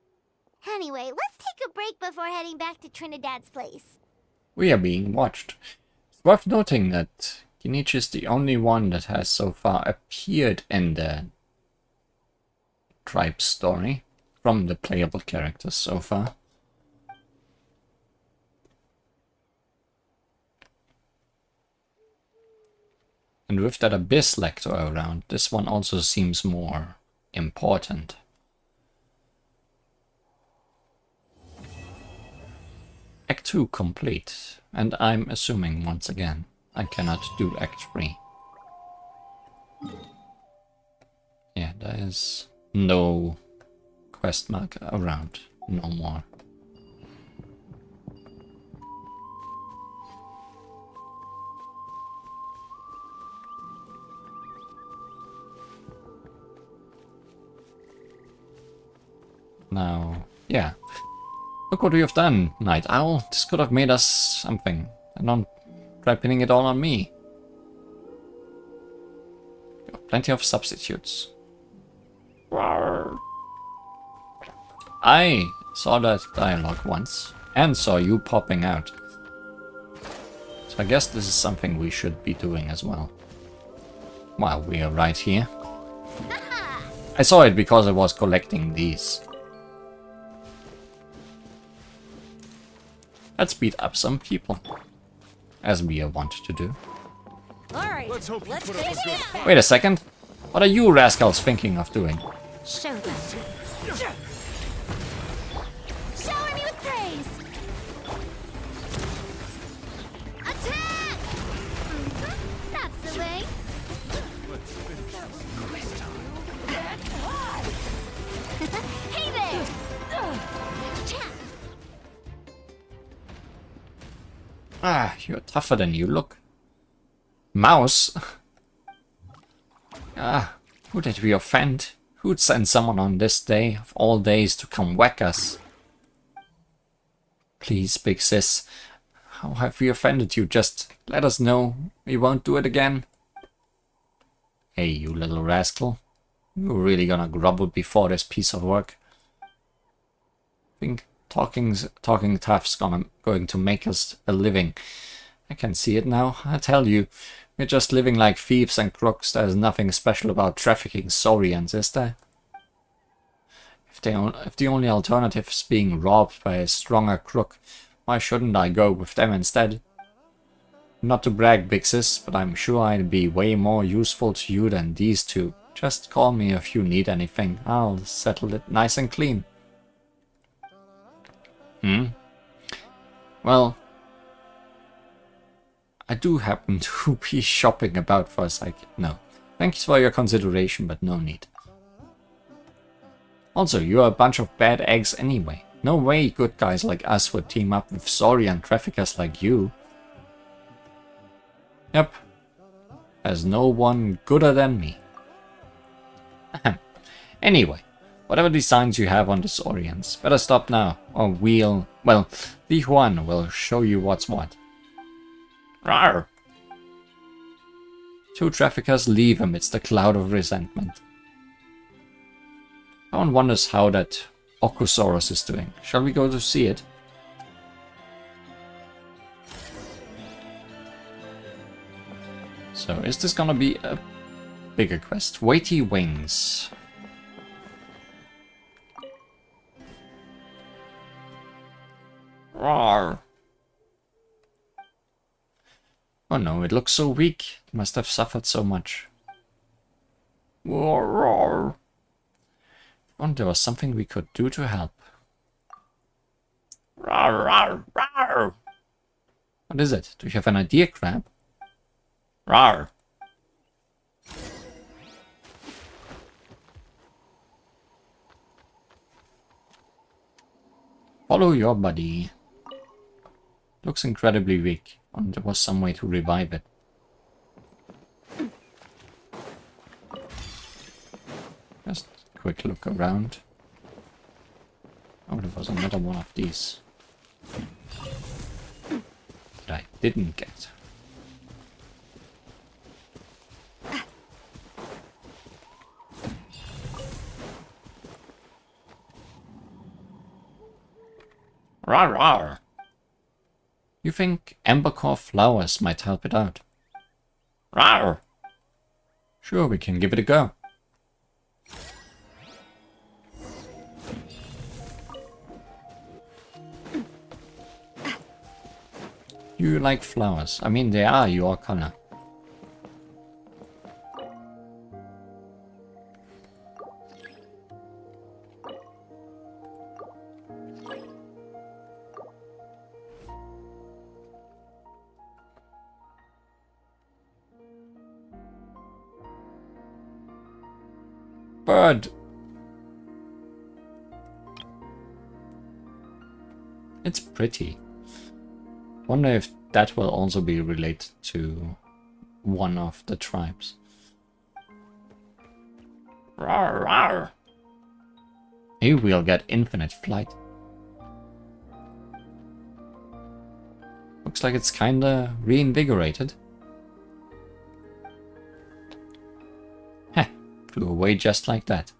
Anyway, let's take a break before heading back to Trinidad's place. We are being watched. It's worth noting that Kinich is the only one that has so far appeared in the tribe story. from the playable characters so far. And with that Abyss Lector around, this one also seems more important. Act 2 complete, and I'm assuming once again I cannot do Act 3. Yeah, there is no quest mark around, no more. Now, yeah. Look what we have done, Night Owl. This could have made us something. And don't try pinning it all on me. Got plenty of substitutes. Rawr. I saw that dialogue once. And saw you popping out. So I guess this is something we should be doing as well. While we are right here. I saw it because I was collecting these. Let's beat up some people, as we want to do. Alright, Let's hope you let's put up a finish good it. fight. Wait a second. What are you rascals thinking of doing? Show them. Shower me with praise! Attack! That's the way. Hey there! Ah, you're tougher than you look. Mouse? Ah, who did we offend? Who'd send someone on this day of all days to come whack us? Please, big sis. How have we offended you? Just let us know. We won't do it again. Hey, you little rascal. You're really gonna grovel before this piece of work? Think talking tough's going to make us a living. I can see it now. I tell you, we're just living like thieves and crooks. There's nothing special about trafficking Saurians, is there? If the only alternative is being robbed by a stronger crook, why shouldn't I go with them instead? Not to brag, big sis, but I'm sure I'd be way more useful to you than these two. Just call me if you need anything. I'll settle it nice and clean. Well, I do happen to be shopping about for a second. No. Thanks for your consideration, but no need. Also, you're a bunch of bad eggs anyway. No way good guys like us would team up with Saurian traffickers like you. Yep. There's no one gooder than me. Anyway. Whatever designs you have on the Saurians, better stop now, or well, the Juan will show you what's what. Rawr! Two traffickers leave amidst a cloud of resentment. One wonders how that Okusaurus is doing. Shall we go to see it? So, is this gonna be a bigger quest? Weighty Wings. Roar. Oh no, it looks so weak. It must have suffered so much. Roar. Oh, there was something we could do to help. Roar, roar, roar. What is it? Do you have an idea, Crab? Roar. Follow your buddy. Looks incredibly weak, and there was some way to revive it. Just a quick look around. Oh, there was another one of these that I didn't get. Rawr, rawr. You think Ambercore flowers might help it out? Rawr. Sure, we can give it a go. You like flowers. I mean, they are your color. Bird. It's pretty. Wonder if that will also be related to one of the tribes. Rawr, rawr. Maybe we'll get infinite flight. Looks like it's kinda reinvigorated. Heh, flew away just like that.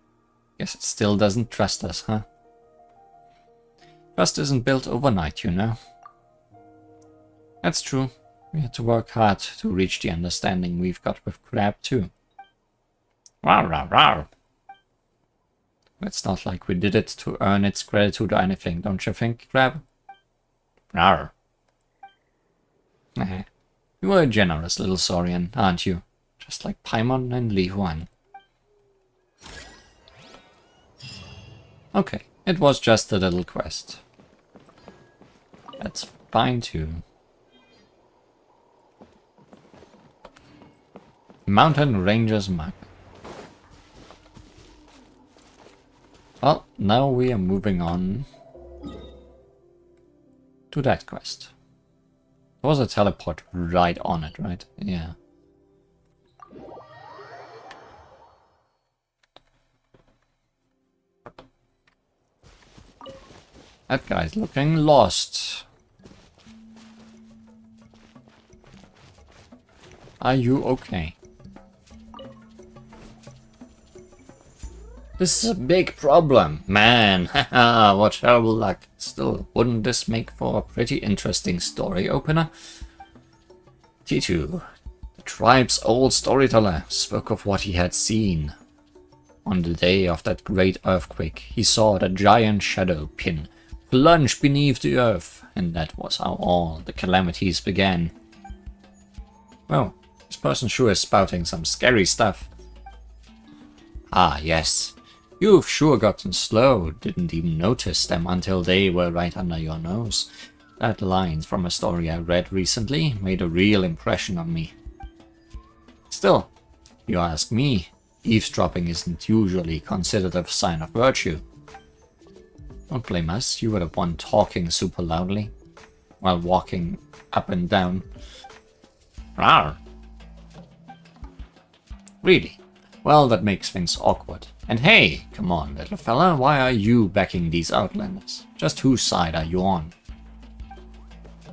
Guess it still doesn't trust us, huh? Trust isn't built overnight, you know. That's true. We had to work hard to reach the understanding we've got with Crab too. Rawr, rawr, rawr. It's not like we did it to earn its gratitude or anything, don't you think, Crab? Rawr. You are a generous little Saurian, aren't you? Just like Paimon and Li Huan. Okay, it was just a little quest. That's fine too. Mountain Ranger's Map. Well, now we are moving on to that quest. There was a teleport right on it, right? Yeah. That guy's looking lost. Are you okay? This is a big problem, man. Haha, what terrible luck. Still, wouldn't this make for a pretty interesting story opener? T2, the tribe's old storyteller, spoke of what he had seen. On the day of that great earthquake, he saw the giant shadow pin plunge beneath the earth, and that was how all the calamities began. Well, this person sure is spouting some scary stuff. Ah, yes. You've sure gotten slow, didn't even notice them until they were right under your nose. That line from a story I read recently made a real impression on me. Still, you ask me, eavesdropping isn't usually considered a sign of virtue. Don't blame us, you were the one talking super loudly, while walking up and down. Rawr! Really? Well, that makes things awkward. And hey, come on, little fella, why are you backing these Outlanders? Just whose side are you on?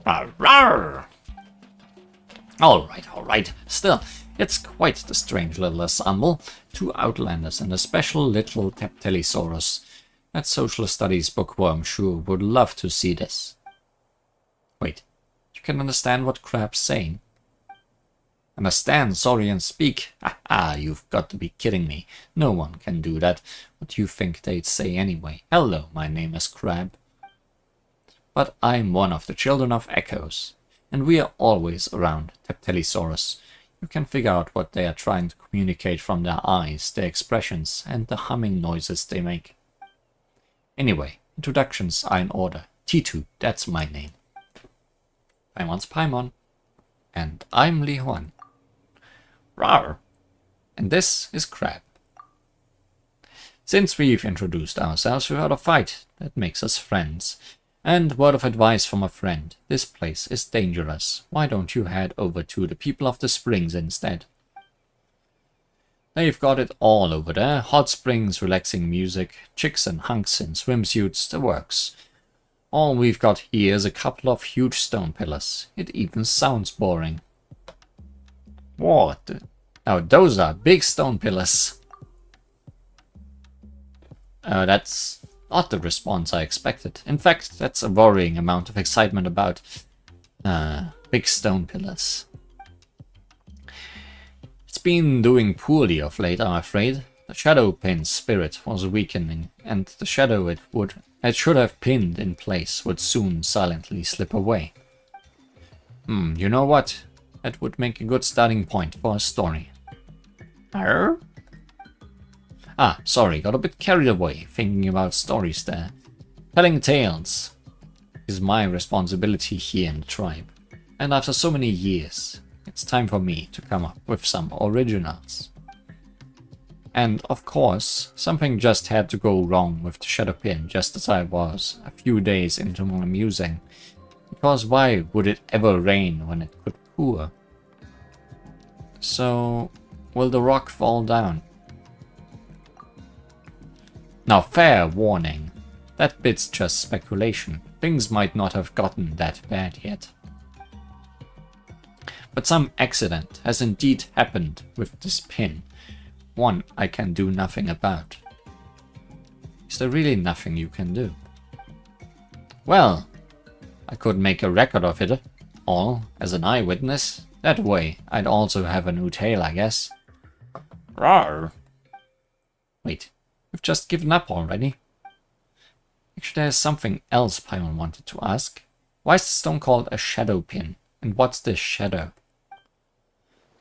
Rawr, rawr! Alright. Still, it's quite the strange little ensemble. 2 Outlanders and a special little Teptelisaurus. That social studies bookworm sure would love to see this. Wait, you can understand what Crab's saying? Understand Saurian speak? Ah, you've got to be kidding me. No one can do that. What do you think they'd say anyway? Hello, my name is Crab. But I'm one of the children of Echoes, and we are always around Teptelisaurus. You can figure out what they are trying to communicate from their eyes, their expressions, and the humming noises they make. Anyway, introductions are in order. T2, that's my name. Paimon's Paimon. And I'm Li Huan. Rawr! And this is Crab. Since we've introduced ourselves without a fight, that makes us friends. And word of advice from a friend, this place is dangerous. Why don't you head over to the People of the Springs instead? They've got it all over there. Hot springs, relaxing music, chicks and hunks in swimsuits, the works. All we've got here is a couple of huge stone pillars. It even sounds boring. What? Now those are big stone pillars. That's not the response I expected. In fact, that's a worrying amount of excitement about big stone pillars. It's been doing poorly of late, I'm afraid. The shadow pin's spirit was weakening, and the shadow it should have pinned in place would soon silently slip away. You know what? That would make a good starting point for a story. Arr? Ah, sorry, got a bit carried away thinking about stories there. Telling tales is my responsibility here in the tribe. And after so many years, it's time for me to come up with some originals. And of course, something just had to go wrong with the shadow pin just as I was a few days into my musing. Because why would it ever rain when it could pour? So, will the rock fall down? Now, fair warning. That bit's just speculation. Things might not have gotten that bad yet. But some accident has indeed happened with this pin. One I can do nothing about. Is there really nothing you can do? Well, I could make a record of it all as an eyewitness. That way, I'd also have a new tale, I guess. Rawr. Wait, we've just given up already? Actually, there's something else Paimon wanted to ask. Why is the stone called a shadow pin? And what's this shadow?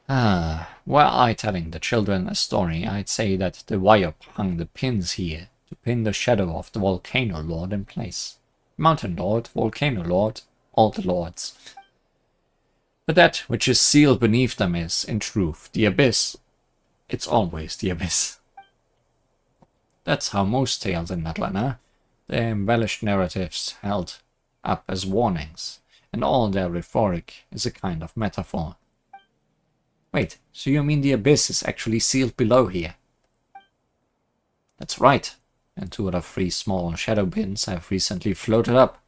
Were I telling the children a story, I'd say that the Wayop hung the pins here to pin the shadow of the Volcano Lord in place. Mountain Lord, Volcano Lord, all the lords. But that which is sealed beneath them is, in truth, the abyss. It's always the abyss. That's how most tales in Natlan are. Their embellished narratives held up as warnings, and all their rhetoric is a kind of metaphor. Wait, so you mean the abyss is actually sealed below here? That's right, and 2 out of 3 small shadow pins have recently floated up.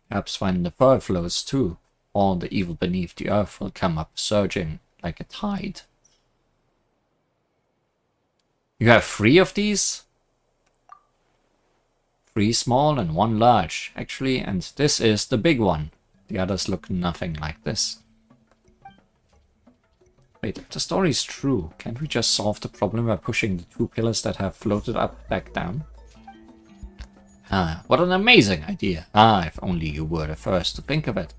Perhaps when the fur flows too, all the evil beneath the earth will come up surging like a tide. You have 3 of these? 3 small and 1 large, actually, and this is the big one. The others look nothing like this. Wait, if the story's true, can't we just solve the problem by pushing the 2 pillars that have floated up back down? Ah, what an amazing idea. Ah, if only you were the first to think of it.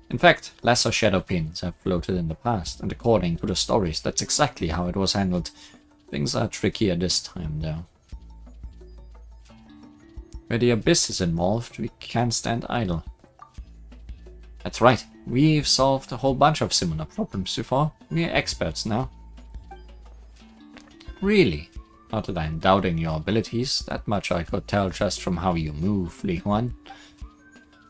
In fact, lesser shadow pins have floated in the past, and according to the stories, that's exactly how it was handled. Things are trickier this time, though. Where the abyss is involved, we can't stand idle. That's right, we've solved a whole bunch of similar problems before. We're experts now. Really? Not that I'm doubting your abilities, that much I could tell just from how you move, Li Huan.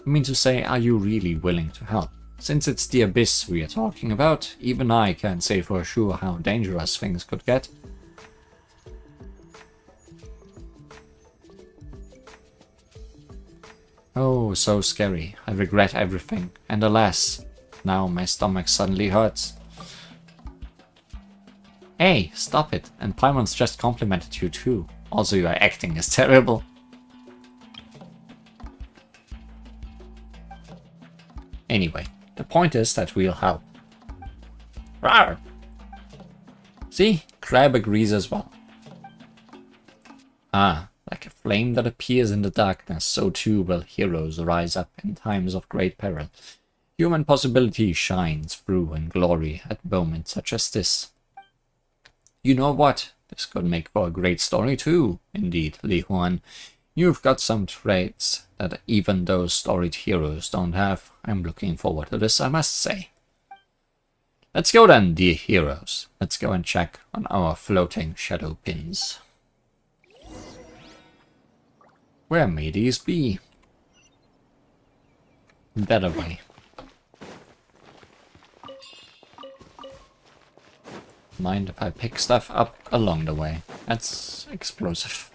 I mean to say, are you really willing to help? Since it's the abyss we are talking about, even I can't say for sure how dangerous things could get. Oh, so scary. I regret everything. And alas, now my stomach suddenly hurts. Hey, stop it. And Paimon's just complimented you too. Also, your acting is terrible. Anyway, the point is that we'll help. Rawr! See? Crab agrees as well. Ah, like a flame that appears in the darkness, so too will heroes rise up in times of great peril. Human possibility shines through in glory at moments such as this. You know what? This could make for a great story too, indeed, Li Huan. You've got some traits that even those storied heroes don't have. I'm looking forward to this, I must say. Let's go then, dear heroes. Let's go and check on our floating shadow pins. Where may these be? That away. Mind if I pick stuff up along the way? That's explosive.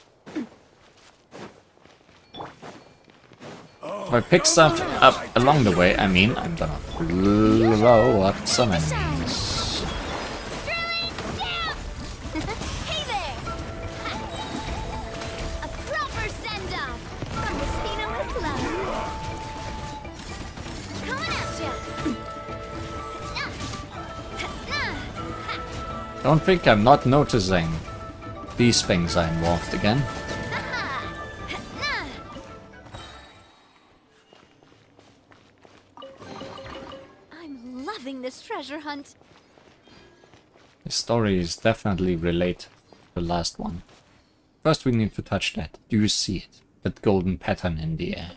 If I pick stuff up along the way, I mean I'm gonna blow up some enemies. Hey there! A proper send-off from Despina with love. Coming at ya! Don't think I'm not noticing. These things are involved again. this treasure hunt. The story is definitely related to the last one. First we need to touch that. Do you see it? That golden pattern in the air.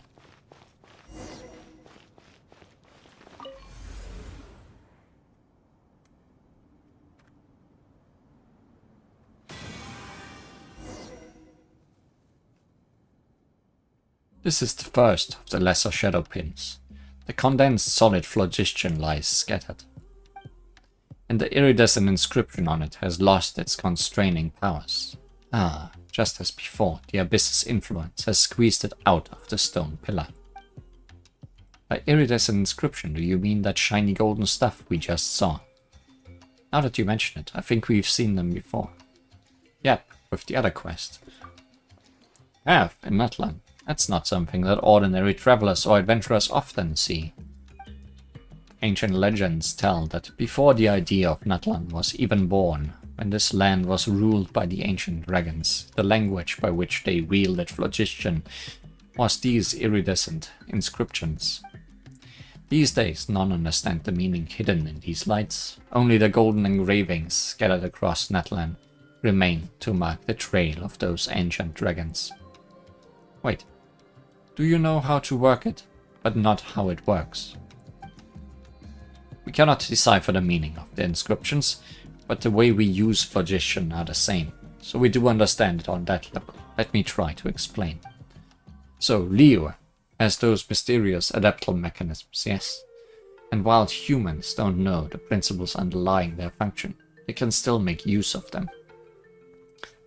This is the first of the lesser shadow pins. The condensed solid phlogiston lies scattered, and the iridescent inscription on it has lost its constraining powers. Ah, just as before, the abyss's influence has squeezed it out of the stone pillar. By iridescent inscription, do you mean that shiny golden stuff we just saw? Now that you mention it, I think we've seen them before. Yep, with the other quest. Have, in Natlan. That's not something that ordinary travelers or adventurers often see. Ancient legends tell that before the idea of Natlan was even born, when this land was ruled by the ancient dragons, the language by which they wielded phlogiston was these iridescent inscriptions. These days none understand the meaning hidden in these lights. Only the golden engravings scattered across Natlan remain to mark the trail of those ancient dragons. Wait. Do you know how to work it, but not how it works? We cannot decipher the meaning of the inscriptions, but the way we use phlogiston are the same, so we do understand it on that level. Let me try to explain. So, Liyue has those mysterious adaptable mechanisms, yes? And while humans don't know the principles underlying their function, they can still make use of them.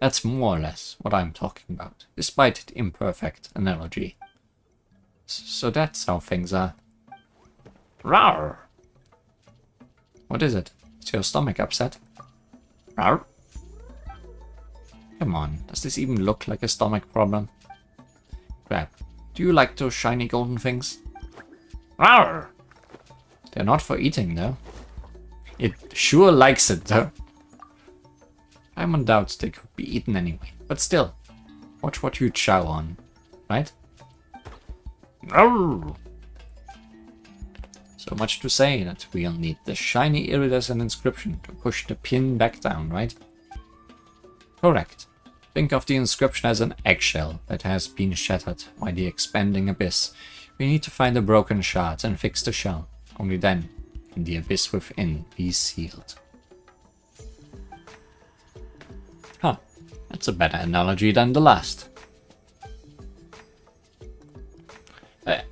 That's more or less what I'm talking about, despite the imperfect analogy. So that's how things are. Rawr! What is it? Is your stomach upset? Rawr! Come on, does this even look like a stomach problem? Crap, do you like those shiny golden things? Rawr! They're not for eating though. It sure likes it though. I'm on doubts they could be eaten anyway, but still, watch what you chow on, right? So much to say that we'll need the shiny iridescent inscription to push the pin back down, right? Correct. Think of the inscription as an eggshell that has been shattered by the expanding abyss. We need to find the broken shards and fix the shell. Only then can the abyss within be sealed. Huh, that's a better analogy than the last.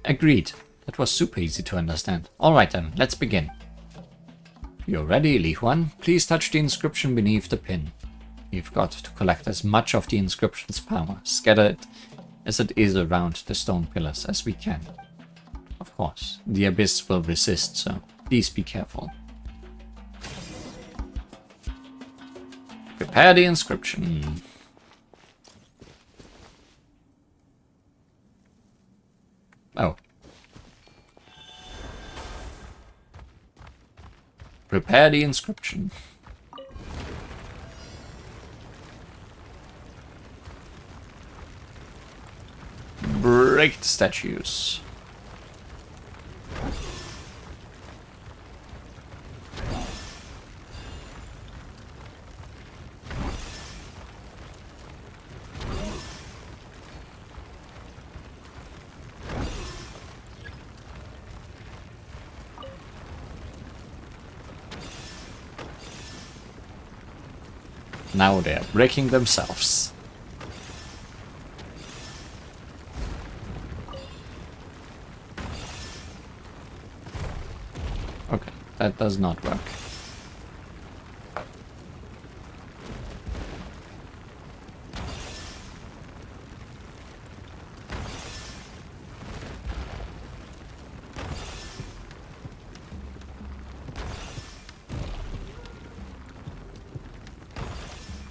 Agreed. That was super easy to understand. Alright then, let's begin. You're ready, Li Huan. Please touch the inscription beneath the pin. We've got to collect as much of the inscription's power, scattered as it is around the stone pillars, as we can. Of course, the abyss will resist, so please be careful. Prepare the inscription. Oh. Prepare the inscription. Break the statues. Now they're breaking themselves. Okay, that does not work.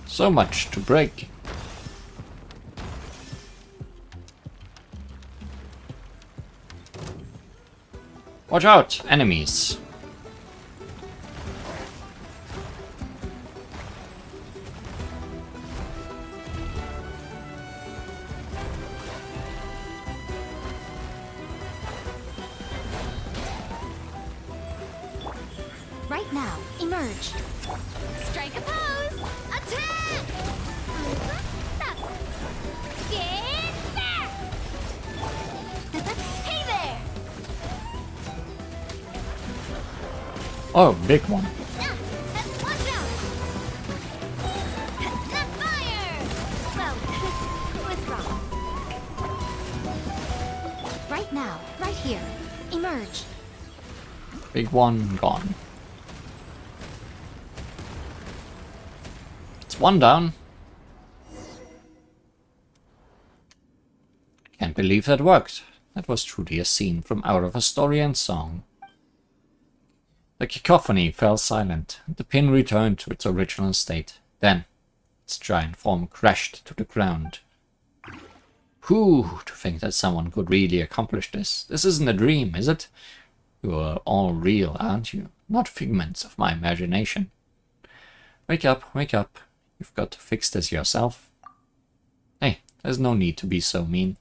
So much to break. Watch out, enemies. Right now, emerge. Strike a pose! Attack! That's it. Get back! Hey there! Oh, big one. Watch out! Not fire! Well, withdraw. Right now, right here. Emerge. Big one gone. It's one down. Can't believe that worked. That was truly a scene from out of a story and song. The cacophony fell silent, and the pin returned to its original state. Then, its giant form crashed to the ground. Whew, to think that someone could really accomplish this. This isn't a dream, is it? You are all real, aren't you? Not figments of my imagination. Wake up, wake up. You've got to fix this yourself. Hey, there's no need to be so mean.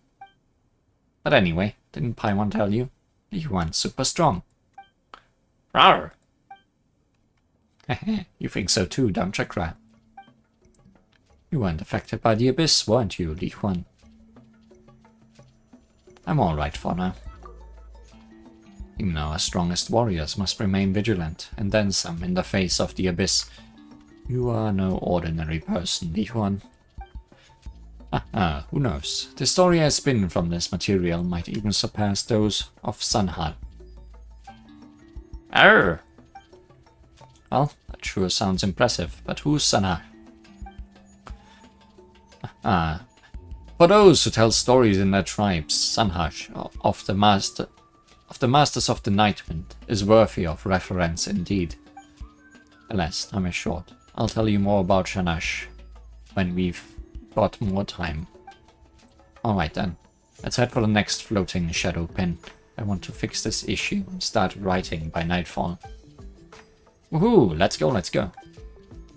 But anyway, didn't Paimon tell you? You weren't super strong. Rawr! You think so too, don't you, Crab? You weren't affected by the abyss, weren't you, Li Huan? I'm alright for now. Even our strongest warriors must remain vigilant, and then some in the face of the abyss. You are no ordinary person, Li Huan. Who knows? The story I spin from this material might even surpass those of Sanhal. Arr! Well, that sure sounds impressive, but who's Sanhal? For those who tell stories in their tribes, Sanhash, of the Masters of the Nightwind, is worthy of reference indeed. Alas, time is short. I'll tell you more about Shanash when we've got more time. Alright then, let's head for the next floating shadow pin. I want to fix this issue and start writing by nightfall. Woohoo! Let's go, let's go.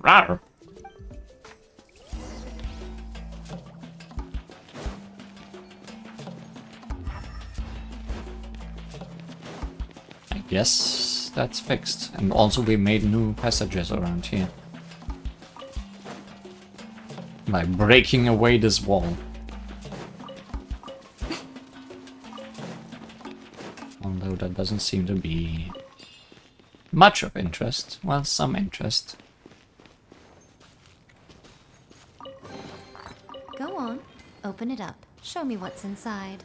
Rawr! I guess that's fixed. And also we made new passages around here. By breaking away this wall. Although that doesn't seem to be much of interest. Well, some interest. Go on. Open it up. Show me what's inside.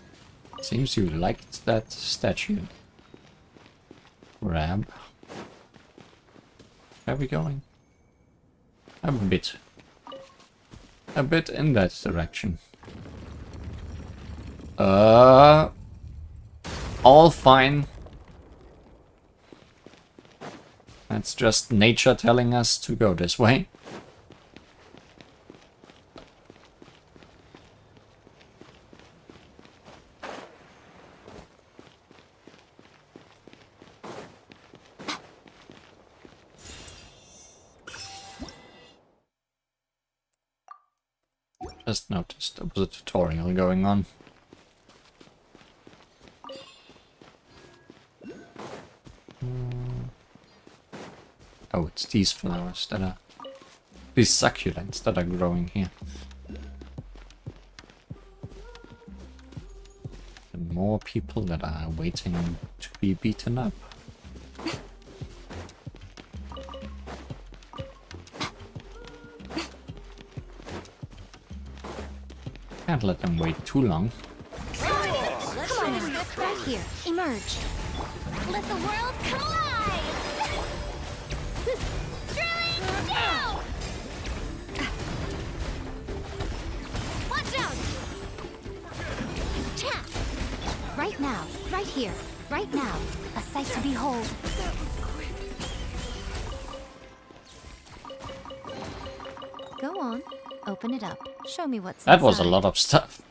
Seems you liked that statue. Grab. Where are we going? A bit in that direction. All fine. That's just nature telling us to go this way. Just noticed there was a tutorial going on. Oh, it's these flowers that are... these succulents that are growing here. And more people that are waiting to be beaten up. Can't let them wait too long. Come on, right here. Emerge. Let the world collide! Drilling down! Watch out! Tap. Right now, right here, right now. A sight to behold. Go on. Open it up. Show me what's That was a inside. lot of stuff.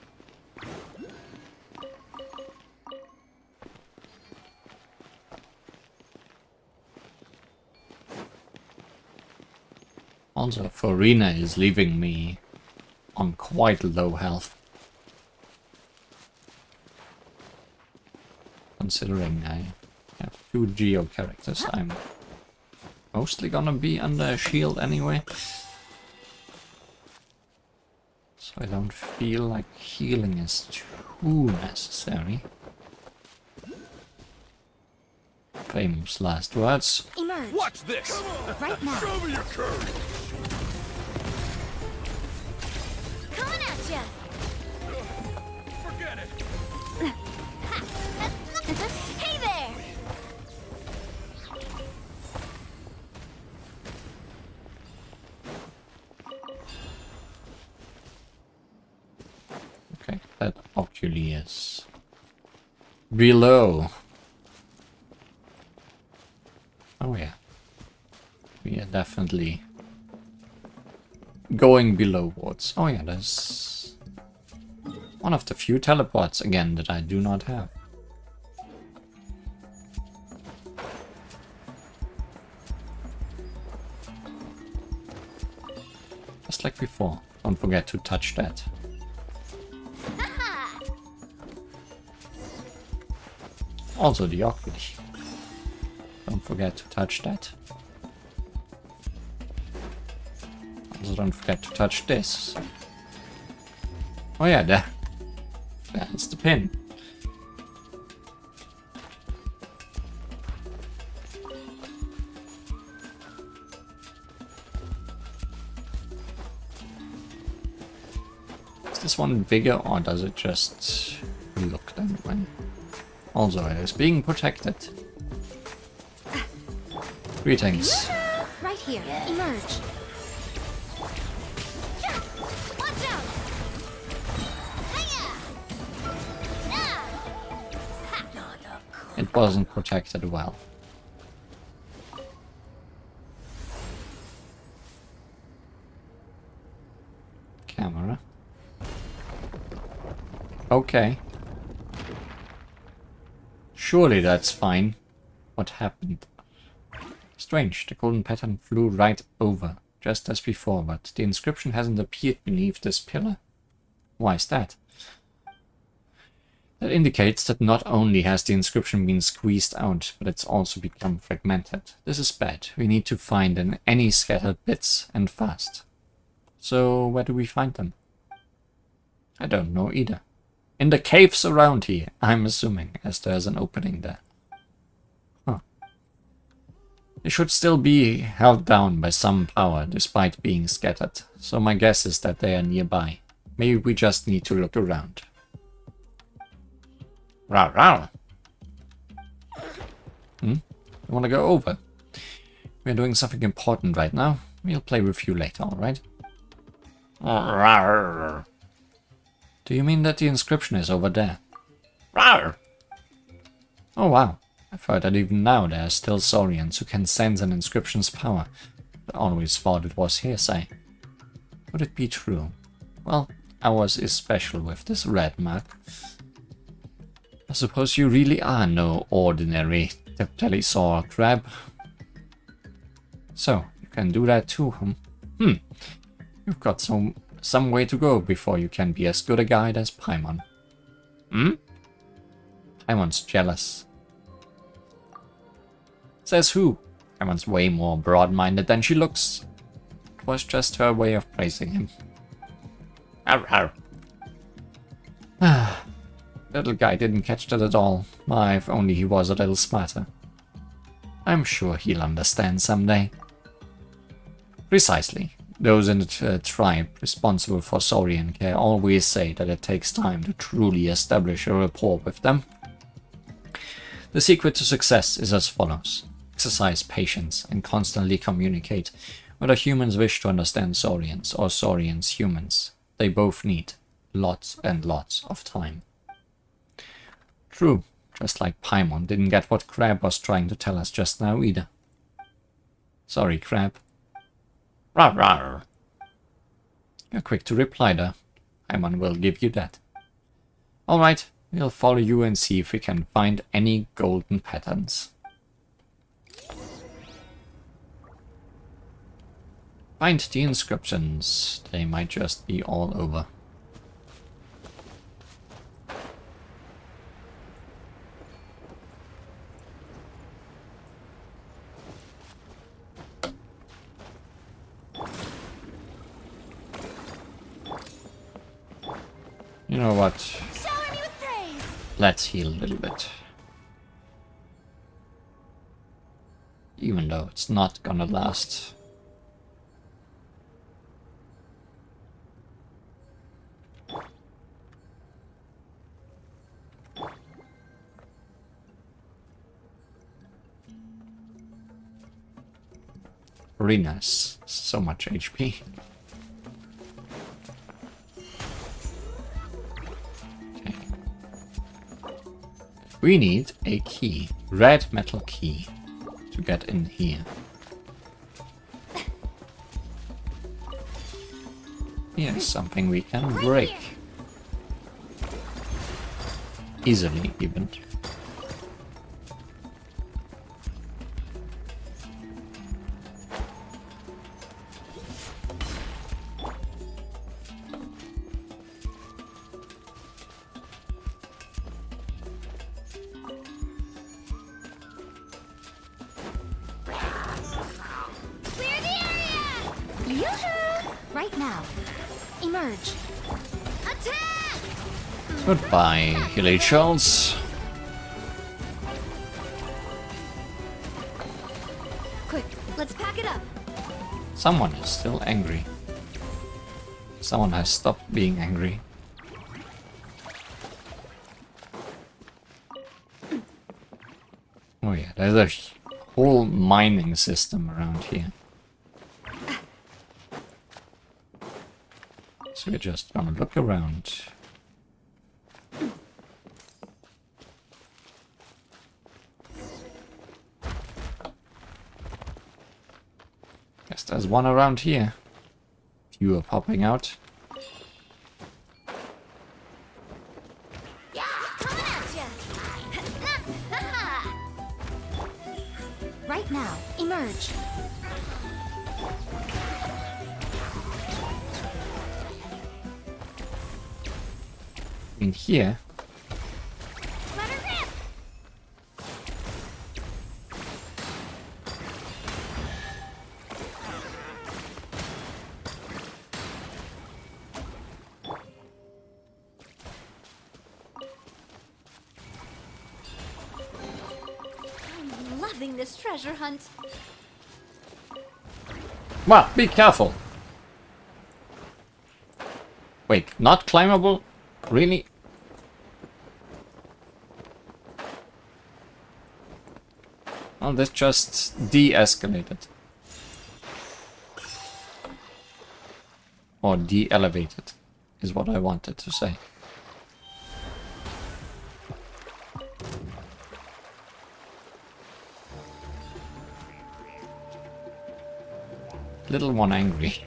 Also, Farina is leaving me on quite low health. Considering I have 2 Geo characters, I'm mostly gonna be under a shield anyway. So I don't feel like healing is too necessary. Famous last words. Emerge. Watch this! Right now. Show me your courage! Coming at ya! Forget it! Hey there! Okay, that actually is below. Oh yeah. We are definitely going below-wards. Oh yeah, there's one of the few teleports again that I do not have. Just like before. Don't forget to touch that. Also the Oculus. Don't forget to touch that. Also don't forget to touch this. Oh yeah, that's the pin. Is this one bigger or does it just look that way? Also, it is being protected. Greetings. Right here. Emerge. Watch out! It wasn't protected well. Camera. Okay. Surely that's fine. What happened? Strange, the golden pattern flew right over, just as before, but the inscription hasn't appeared beneath this pillar. Why is that? That indicates that not only has the inscription been squeezed out, but it's also become fragmented. This is bad. We need to find any scattered bits, and fast. So, where do we find them? I don't know either. In the caves around here, I'm assuming, as there's an opening there. Huh. They should still be held down by some power, despite being scattered, so my guess is that they are nearby. Maybe we just need to look around. Rawr, rawr. You wanna go over? We're doing something important right now. We'll play with you later, alright? Rawr. Do you mean that the inscription is over there? Rawr. Oh wow. I've heard that even now there are still Saurians who can sense an inscription's power. I always thought it was hearsay. Could it be true? Well, ours is special with this red mark. I suppose you really are no ordinary Teptelisaur crab. So, you can do that too, huh? You've got some way to go before you can be as good a guide as Paimon. Paimon's jealous. Says who? Paimon's way more broad-minded than she looks. It was just her way of praising him. Arr, arr. Little guy didn't catch that at all. If only he was a little smarter. I'm sure he'll understand someday. Precisely. Those in the tribe responsible for Saurian care always say that it takes time to truly establish a rapport with them. The secret to success is as follows. Exercise patience and constantly communicate. Whether humans wish to understand Saurians or Saurians humans, they both need lots and lots of time. True, just like Paimon didn't get what Crab was trying to tell us just now either. Sorry, Crab. Rawr, rawr. You're quick to reply there. Paimon will give you that. Alright, we'll follow you and see if we can find any golden patterns. Find the inscriptions. They might just be all over. You know what? Shower me with praise. Let's heal a little bit. Even though it's not gonna last. Really nice. So much HP. Okay. We need a key. Red metal key. To get in here. Here's something we can break. Easily, even. Right now. Emerge. Attack! Goodbye, Hilly Charles. Quick, let's pack it up. Someone is still angry. Someone has stopped being angry. Oh yeah, there's a whole mining system around here. So we're just gonna look around. Guess there's one around here. Few are popping out. Yeah, coming at ya. Right now, emerge. In here. Let her rip. I'm loving this treasure hunt. Well, be careful. Wait, not climbable? Really? Well, this just de-escalated. Or de-elevated, is what I wanted to say. Little one angry.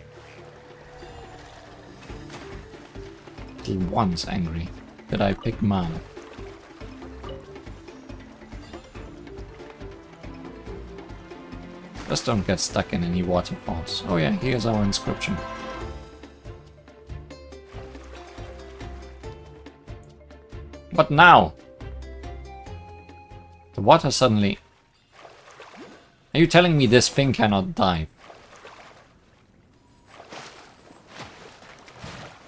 Little one's angry. Did I pick mom? Just don't get stuck in any waterfalls. Oh yeah, here's our inscription. What now? The water suddenly... Are you telling me this thing cannot dive?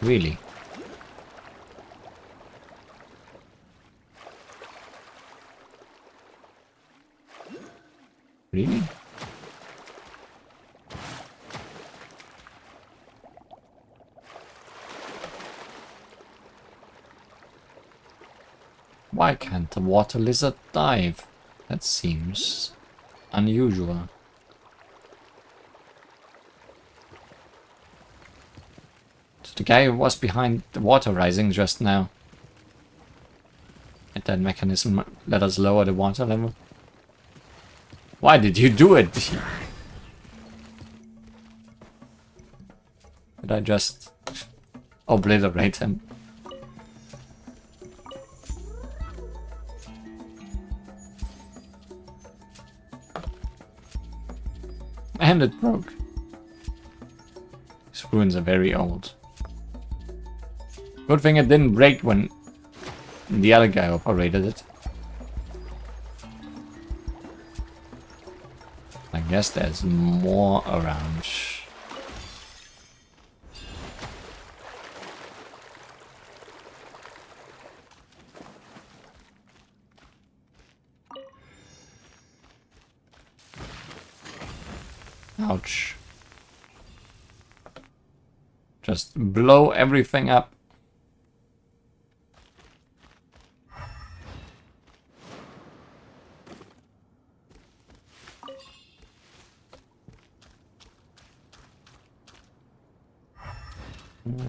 Really? Really? Why can't the water lizard dive? That seems unusual. So the guy who was behind the water rising just now. And that mechanism let us lower the water level. Why did you do it? Did I just obliterate him? And it broke. These ruins are very old. Good thing it didn't break when the other guy operated it. I guess there's more around. Ouch. Just blow everything up.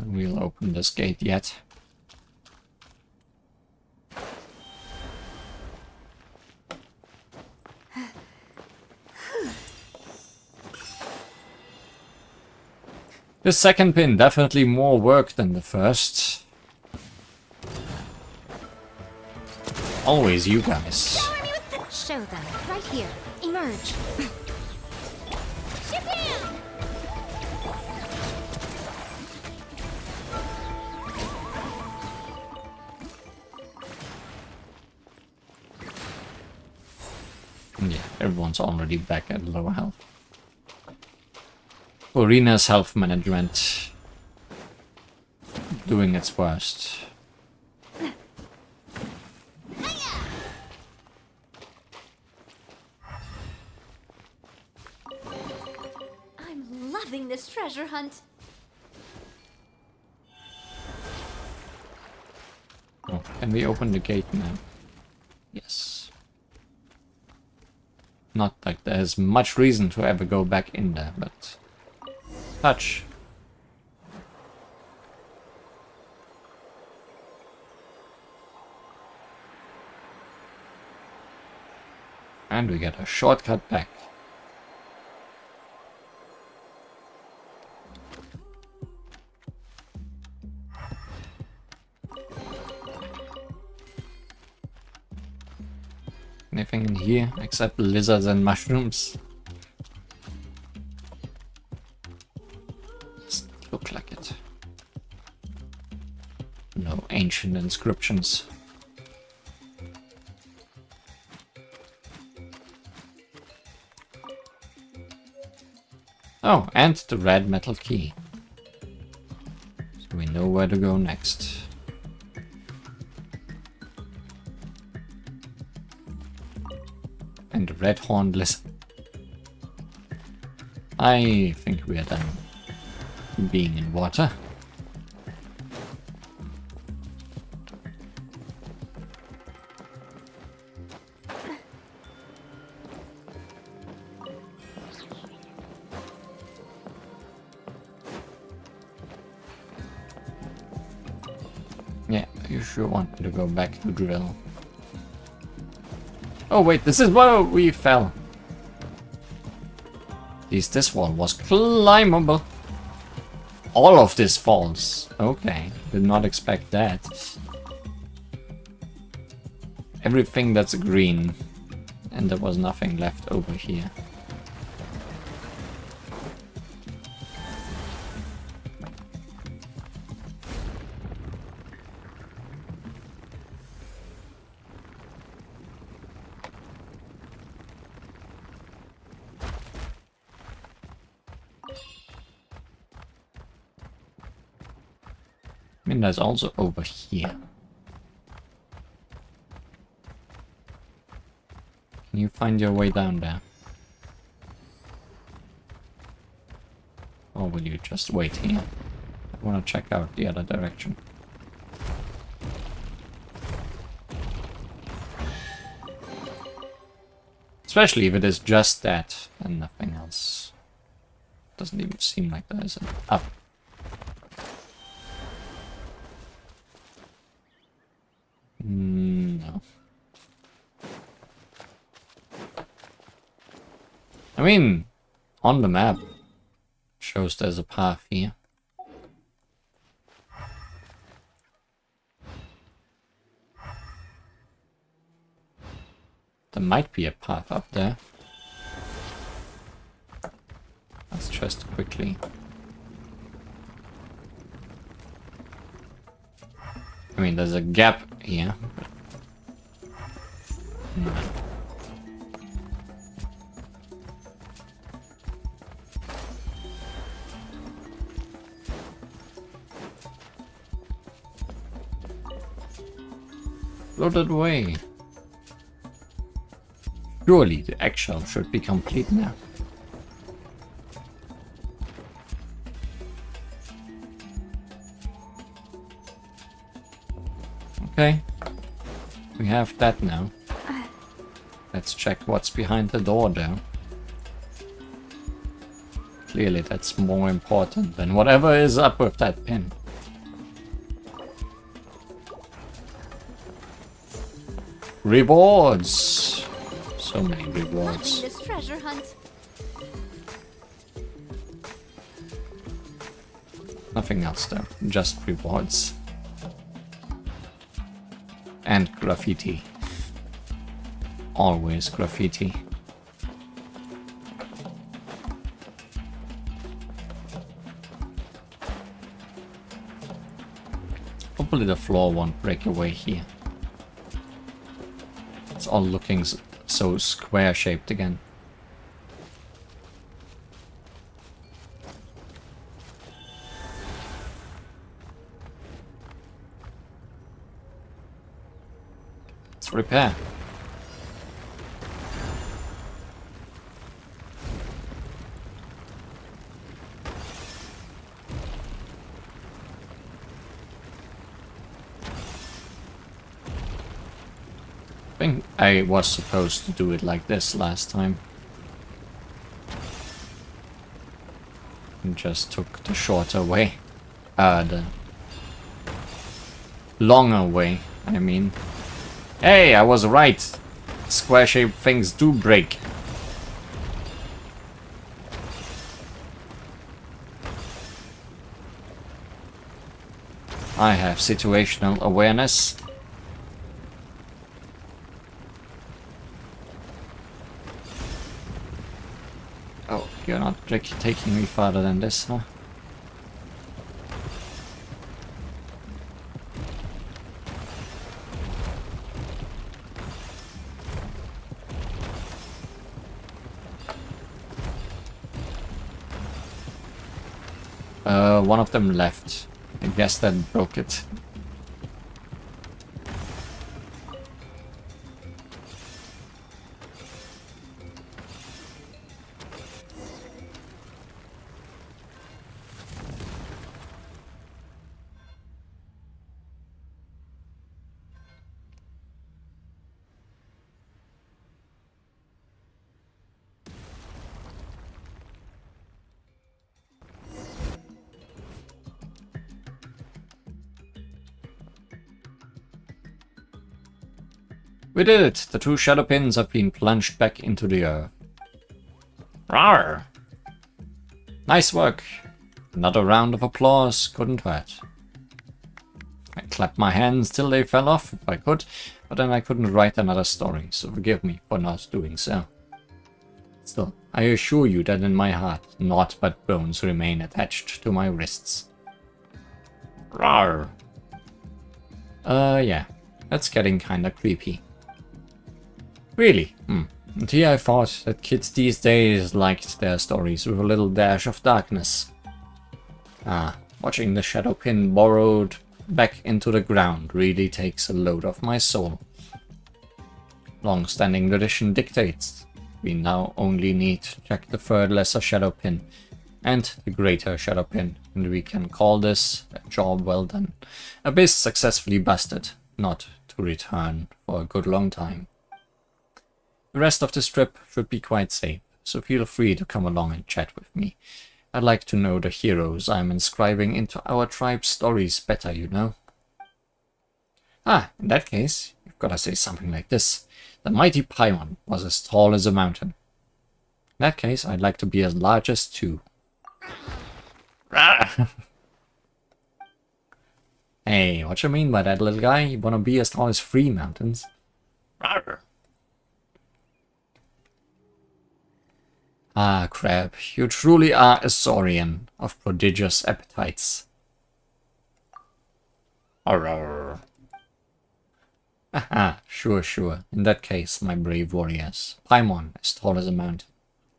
We'll open this gate yet. The second pin, definitely more work than the first. Always you guys. Show them. Right here. Emerge. Yeah, everyone's already back at lower health. Arena's health management doing its worst. I'm loving this treasure hunt. Oh, can we open the gate now? Yes. Not like there's much reason to ever go back in there, but... touch. And we get a shortcut back. Anything in here except lizards and mushrooms? Doesn't look like it. No ancient inscriptions. Oh, and the red metal key. So we know where to go next. And the red horned lizard. I think we are done being in water. Yeah, you sure want me to go back to drill. Oh wait, this is where we fell. At least this wall was climbable. All of this falls. Okay, did not expect that. Everything that's green. And there was nothing left over here. I mean, there's also over here. Can you find your way down there? Or will you just wait here? I want to check out the other direction. Especially if it is just that and nothing else. Doesn't even seem like there is an up. No. I mean, on the map, shows there's a path here. There might be a path up there. Let's just quickly... I mean, there's a gap here. No. Loaded away. Surely the eggshell should be complete now. Okay. We have that now. Let's check what's behind the door though. Clearly that's more important than whatever is up with that pin. Rewards! So many rewards. Loving this treasure hunt. Nothing else though, just rewards. And graffiti. Always graffiti. Hopefully the floor won't break away here. It's all looking so square-shaped again. Let's repair. I think I was supposed to do it like this last time. And just took the shorter way. The longer way, I mean. Hey, I was right. Square-shaped things do break. I have situational awareness. Oh, you're not taking me farther than this, huh? One of them left. I guess that broke it. We did it! The 2 shadow pins have been plunged back into the earth. Rawr! Nice work! Another round of applause couldn't hurt. I clapped my hands till they fell off if I could, but then I couldn't write another story, so forgive me for not doing so. Still, I assure you that in my heart, naught but bones remain attached to my wrists. Rawr! Yeah, that's getting kinda creepy. Really? And here I thought that kids these days liked their stories with a little dash of darkness. Watching the shadow pin burrowed back into the ground really takes a load off my soul. Long-standing tradition dictates we now only need to check the 3rd lesser shadow pin and the greater shadow pin, and we can call this a job well done. Abyss successfully busted, not to return for a good long time. The rest of this trip should be quite safe, so feel free to come along and chat with me. I'd like to know the heroes I'm inscribing into our tribe's stories better, you know. In that case, you've gotta say something like this. The mighty Paimon was as tall as a mountain. In that case, I'd like to be as large as 2. Hey, what you mean by that, little guy? You wanna be as tall as 3 mountains? Ah, Crab, you truly are a saurian of prodigious appetites. Arrgh. Sure. In that case, my brave warriors. Paimon, as tall as a mountain.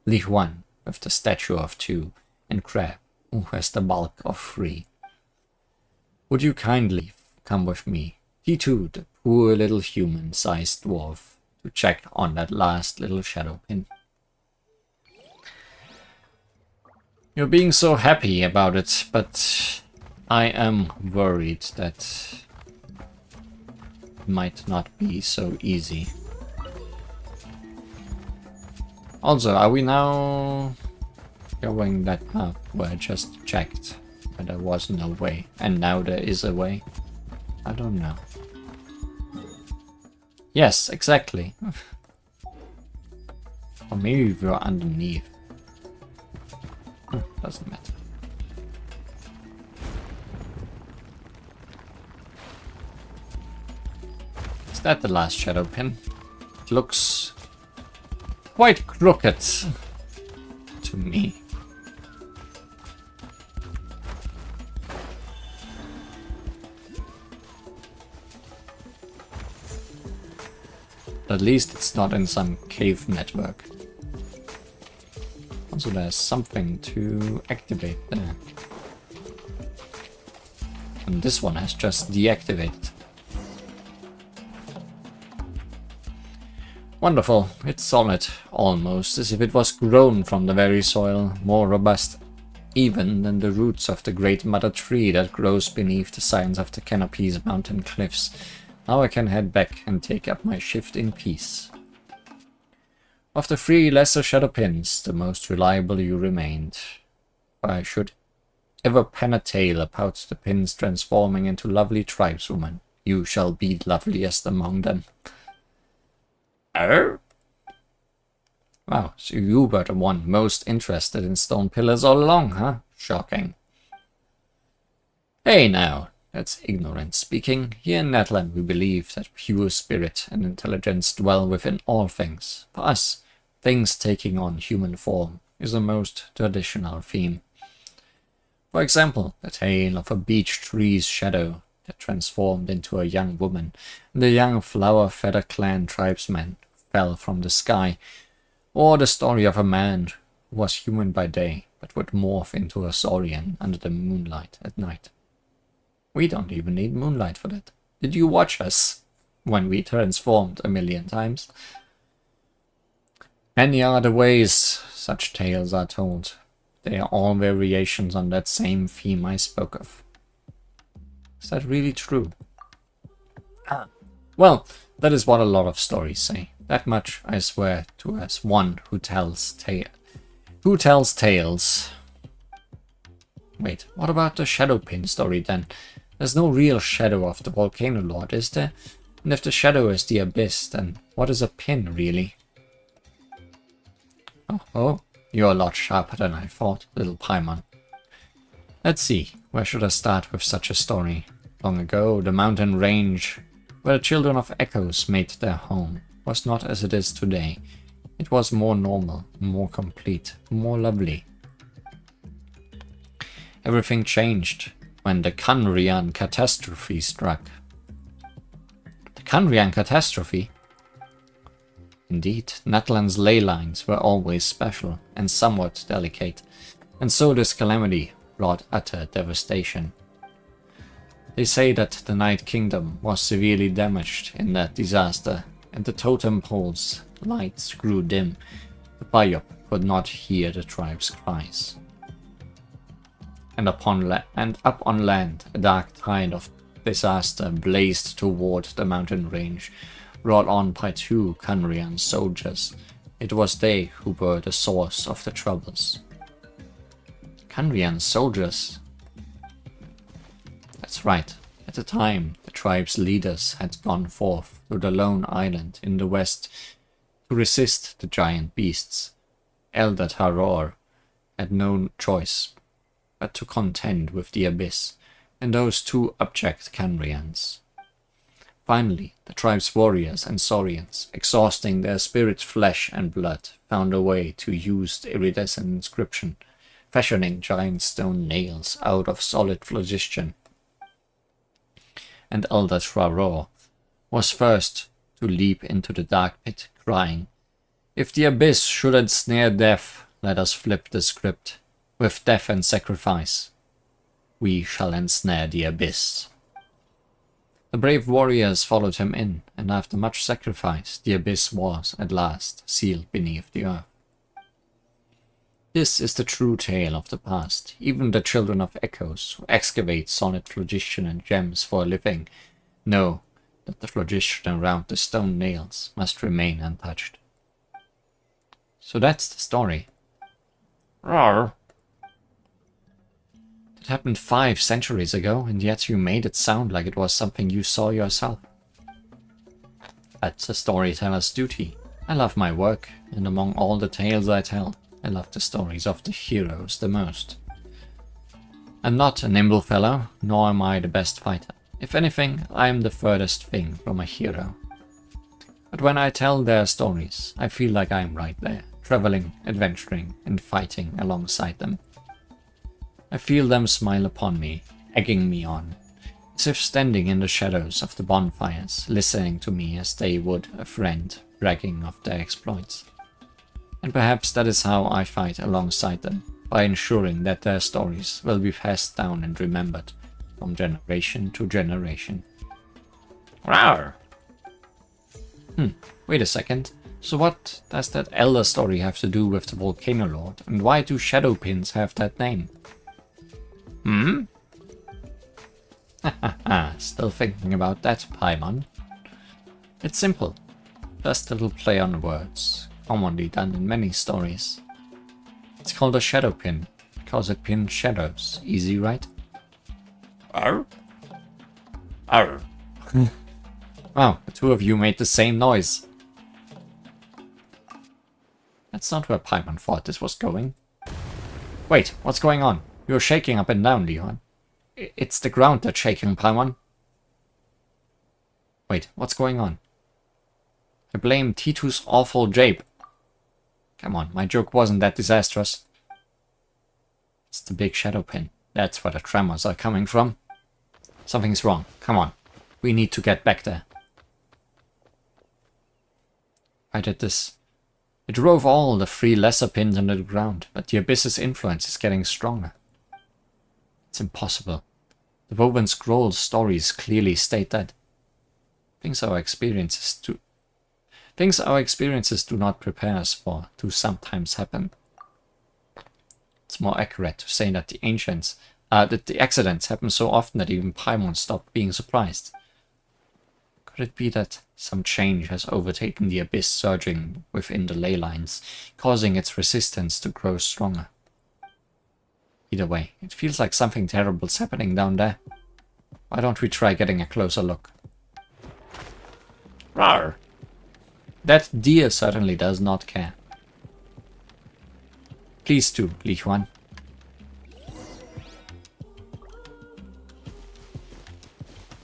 Li Huan, with the stature of 2. And Crab, who has the bulk of 3. Would you kindly come with me, T2, the poor little human-sized dwarf, to check on that last little shadow pin? You're being so happy about it, but I am worried that might not be so easy. Also, are we now going that path where I just checked but there was no way, and now there is a way? I don't know. Yes, exactly. Or maybe we're underneath. Doesn't matter. Is that the last shadow pin? It looks quite crooked to me. At least it's not in some cave network. Also, there's something to activate there. And this one has just deactivated. Wonderful. It's solid, almost as if it was grown from the very soil, more robust even than the roots of the great mother tree that grows beneath the sides of the Canopy's mountain cliffs. Now I can head back and take up my shift in peace. Of the 3 lesser shadow pins, the most reliable you remained. If I should ever pen a tale about the pins transforming into lovely tribeswomen, you shall be loveliest among them. Oh? Wow, so you were the one most interested in stone pillars all along, huh? Shocking. Hey now. That's ignorant speaking. Here in Natlan we believe that pure spirit and intelligence dwell within all things. For us, things taking on human form is a most traditional theme. For example, the tale of a beech tree's shadow that transformed into a young woman, and the young Flower Feather Clan tribesman fell from the sky, or the story of a man who was human by day but would morph into a saurian under the moonlight at night. We don't even need moonlight for that. Did you watch us when we transformed a million times? Many are the ways such tales are told. They are all variations on that same theme I spoke of. Is that really true? Well, that is what a lot of stories say. That much I swear to as one who tells tales. Wait, what about the shadow pin story then? There's no real shadow of the Volcano Lord, is there? And if the shadow is the abyss, then what is a pin, really? Oh, you're a lot sharper than I thought, little Paimon. Let's see, where should I start with such a story? Long ago, the mountain range, where the children of Echoes made their home, was not as it is today. It was more normal, more complete, more lovely. Everything changed when the Canrian catastrophe struck. The Canrian catastrophe? Indeed, Natlan's ley lines were always special and somewhat delicate, and so this calamity brought utter devastation. They say that the Night Kingdom was severely damaged in that disaster, and the totem pole's lights grew dim. The Bayop could not hear the tribe's cries. And up on land, a dark tide of disaster blazed toward the mountain range, brought on by 2 Canrian soldiers. It was they who were the source of the troubles. Canrian soldiers? That's right. At the time, the tribe's leaders had gone forth to the lone island in the west to resist the giant beasts. Elder Taror had no choice but to contend with the abyss and those 2 abject Canrians. Finally, the tribe's warriors and saurians, exhausting their spirit, flesh and blood, found a way to use the iridescent inscription, fashioning giant stone nails out of solid phlogiston. And Elder Taror was first to leap into the dark pit, crying, "If the abyss should ensnare death, let us flip the script. With death and sacrifice, we shall ensnare the abyss." The brave warriors followed him in, and after much sacrifice, the abyss was, at last, sealed beneath the earth. This is the true tale of the past. Even the children of Echoes, who excavate solid phlogiston and gems for a living, know that the phlogiston around the stone nails must remain untouched. So that's the story. Rawr. It happened 5 centuries ago, and yet you made it sound like it was something you saw yourself. That's a storyteller's duty. I love my work, and among all the tales I tell, I love the stories of the heroes the most. I'm not a nimble fellow, nor am I the best fighter. If anything, I am the furthest thing from a hero. But when I tell their stories, I feel like I am right there, traveling, adventuring, and fighting alongside them. I feel them smile upon me, egging me on, as if standing in the shadows of the bonfires, listening to me as they would a friend bragging of their exploits. And perhaps that is how I fight alongside them, by ensuring that their stories will be passed down and remembered from generation to generation. Rawr! Wait a second. So what does that elder story have to do with the Volcano Lord, and why do shadow pins have that name? Still thinking about that, Paimon. It's simple. Just a little play on words, commonly done in many stories. It's called a shadow pin, because it pins shadows. Easy, right? Arr? Arr. Wow, the two of you made the same noise. That's not where Paimon thought this was going. Wait, what's going on? You're shaking up and down, Leon. It's the ground that's shaking, Paimon. Wait, what's going on? I blame T2's awful jape. Come on, my joke wasn't that disastrous. It's the big shadow pin. That's where the tremors are coming from. Something's wrong. Come on. We need to get back there. I did this. It drove all the 3 lesser pins into the ground, but the Abyss's influence is getting stronger. It's impossible. The woven scroll stories clearly state that. Things our experiences do not prepare us for do sometimes happen. It's more accurate to say that the accidents happen so often that even Paimon stopped being surprised. Could it be that some change has overtaken the Abyss surging within the ley lines, causing its resistance to grow stronger? Either way, it feels like something terrible's happening down there. Why don't we try getting a closer look? Rawr! That deer certainly does not care. Please do, Li Huan.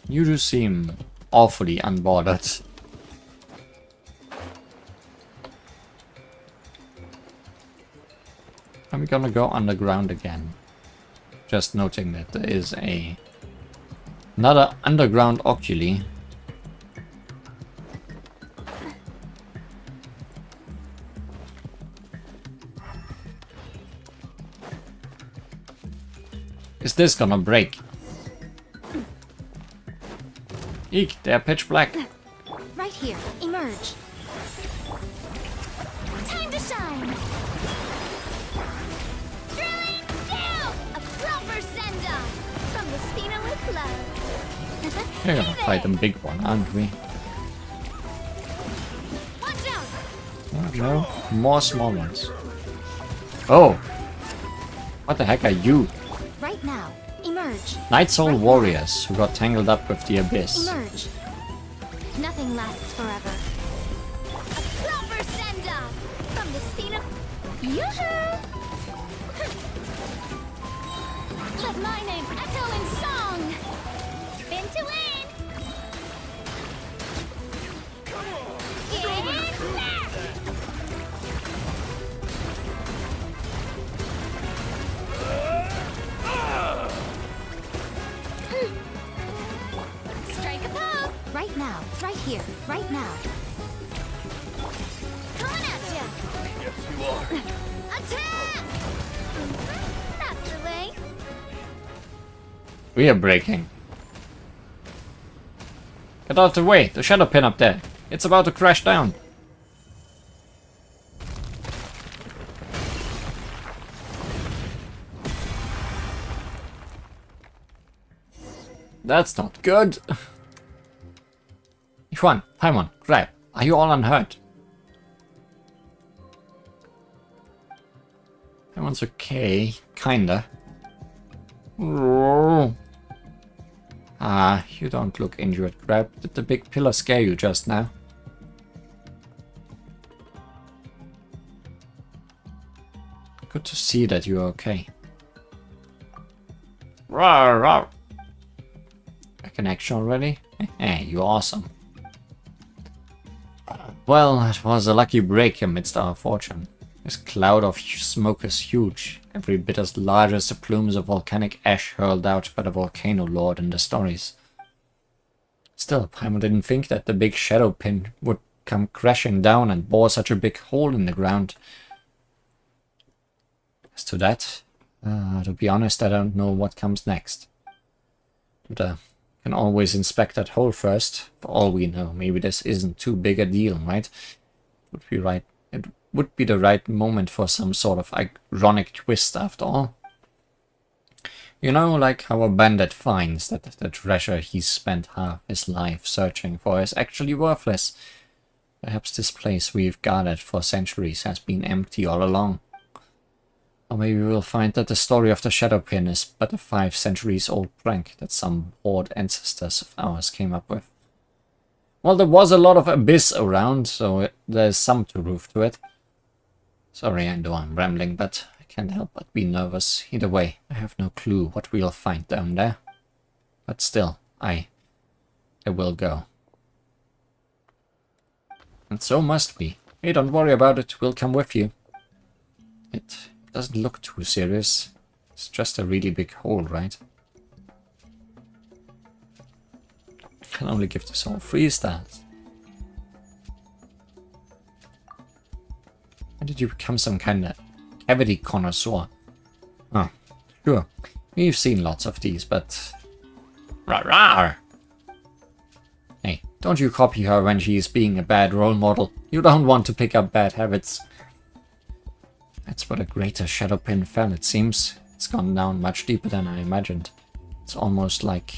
You do seem awfully unbothered. I'm gonna go underground again. Just noting that there is another underground oculi. Is this gonna break? Eek, they're pitch black. Right here. Emerge. Time to shine! Drilling down! A proper send-off from the Spina with love. We're gonna fight a big one, aren't we? Watch out! Oh, no, more small ones. Oh! What the heck are you? Right now. Emerge. Night Soul warriors who got tangled up with the Abyss. Emerge. Nothing lasts forever. A proper send-off from the Spina... Yoo-hoo! Let my name echo in song! Spin to win! In there! Strike a pose! Right now. Right here. Right now. Coming at ya! Yes, you are. Attack! That's the way. We are breaking. Get out of the way, the shadow pin up there. It's about to crash down. That's not good. Yuan, Paimon, grab. Are you all unhurt? Paimon's okay. Kinda. Ah, you don't look injured, Grab. Did the big pillar scare you just now? Good to see that you're okay. Rawr, rawr. Back in action already? Hey, you're awesome. Well, it was a lucky break amidst our fortune. This cloud of smoke is huge, every bit as large as the plumes of volcanic ash hurled out by the volcano lord in the stories. Still, Paimon didn't think that the big shadow pin would come crashing down and bore such a big hole in the ground. As to that, to be honest, I don't know what comes next. But can always inspect that hole first, for all we know. Maybe this isn't too big a deal, right? It would be the right moment for some sort of ironic twist after all. You know, like how a bandit finds that the treasure he's spent half his life searching for is actually worthless. Perhaps this place we've guarded for centuries has been empty all along. Or maybe we'll find that the story of the Shadow Pin is but a 5 centuries old prank that some bored ancestors of ours came up with. Well, there was a lot of abyss around, so there's some truth to it. Sorry, I know I'm rambling, but I can't help but be nervous. Either way, I have no clue what we'll find down there. But still, I will go. And so must we. Hey, don't worry about it, we'll come with you. It doesn't look too serious. It's just a really big hole, right? Can only give this all 3 stars. When did you become some kind of cavity connoisseur? Oh, sure. We've seen lots of these, but... Rawr! Hey, don't you copy her when she is being a bad role model. You don't want to pick up bad habits. That's where the greater shadow pin fell, it seems. It's gone down much deeper than I imagined. It's almost like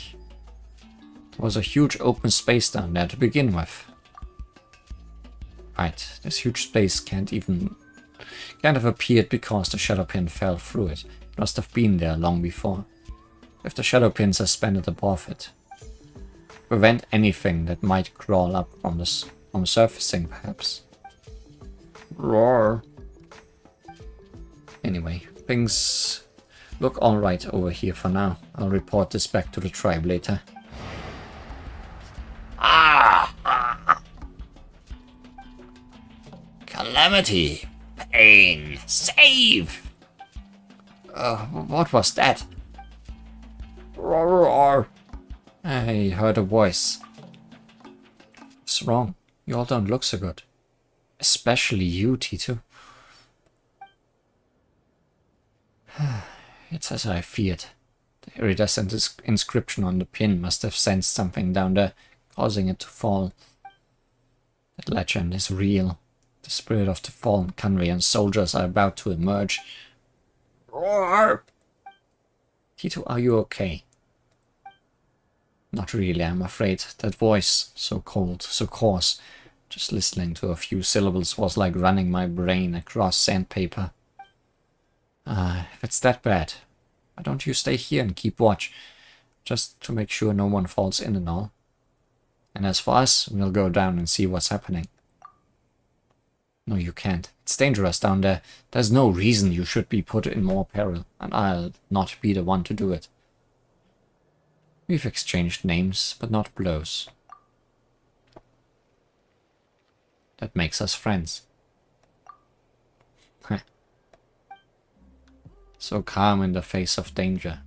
there was a huge open space down there to begin with. Right, this huge space can't have appeared because the shadow pin fell through it. It must have been there long before. If the shadow pin suspended above it, prevent anything that might crawl up from surfacing, perhaps. Roar. Anyway, things look alright over here for now. I'll report this back to the tribe later. Calamity! Pain! Save! What was that? Roar! I heard a voice. What's wrong? You all don't look so good. Especially you, Tito. It's as I feared. The iridescent inscription on the pin must have sensed something down there, causing it to fall. That legend is real. The spirit of the fallen Canrian soldiers are about to emerge. Roar! Tito, are you okay? Not really, I'm afraid. That voice, so cold, so coarse. Just listening to a few syllables was like running my brain across sandpaper. If it's that bad, why don't you stay here and keep watch? Just to make sure no one falls in and all. And as for us, we'll go down and see what's happening. No, you can't. It's dangerous down there. There's no reason you should be put in more peril, and I'll not be the one to do it. We've exchanged names, but not blows. That makes us friends. So calm in the face of danger.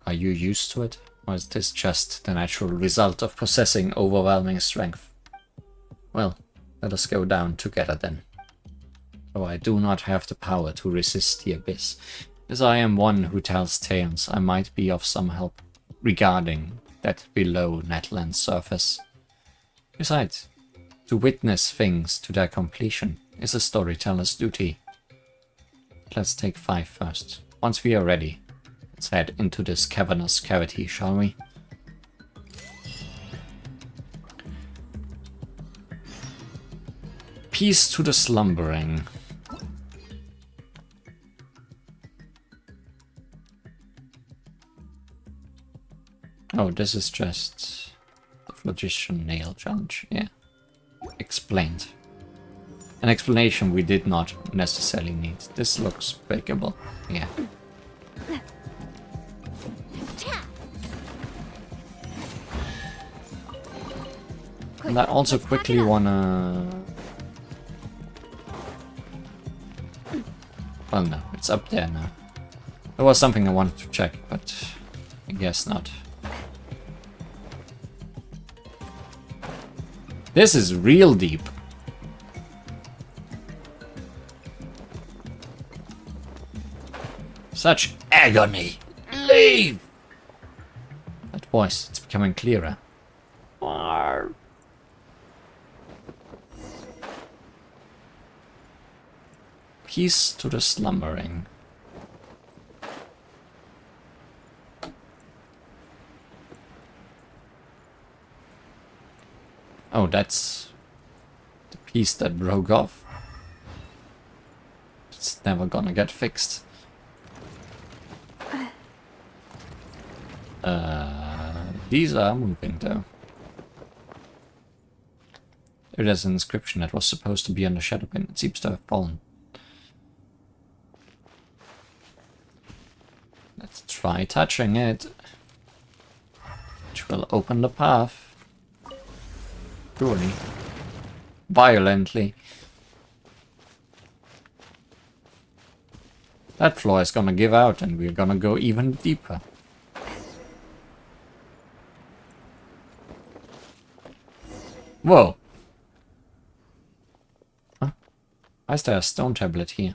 Are you used to it, or is this just the natural result of possessing overwhelming strength? Well, let us go down together then. Though I do not have the power to resist the abyss, as I am one who tells tales, I might be of some help regarding that below Natlan's surface. Besides, to witness things to their completion is a storyteller's duty. Let's take 5 first. Once we are ready, let's head into this cavernous cavity, shall we? Peace to the slumbering. Oh, this is just the Phlogistian Nail Challenge. Yeah. Explained. An explanation we did not necessarily need. This looks breakable. Yeah. And I also quickly wanna... Well, no, it's up there now. There was something I wanted to check, but I guess not. This is real deep. Such agony. Leave! That voice, it's becoming clearer. Peace to the slumbering. Oh, that's the piece that broke off. It's never gonna get fixed. These are moving though. There's an inscription that was supposed to be on the shadow pin. It seems to have fallen. Let's try touching it, which will open the path. Surely. Violently. That floor is gonna give out and we're gonna go even deeper. Whoa! Huh? Why is there a stone tablet here?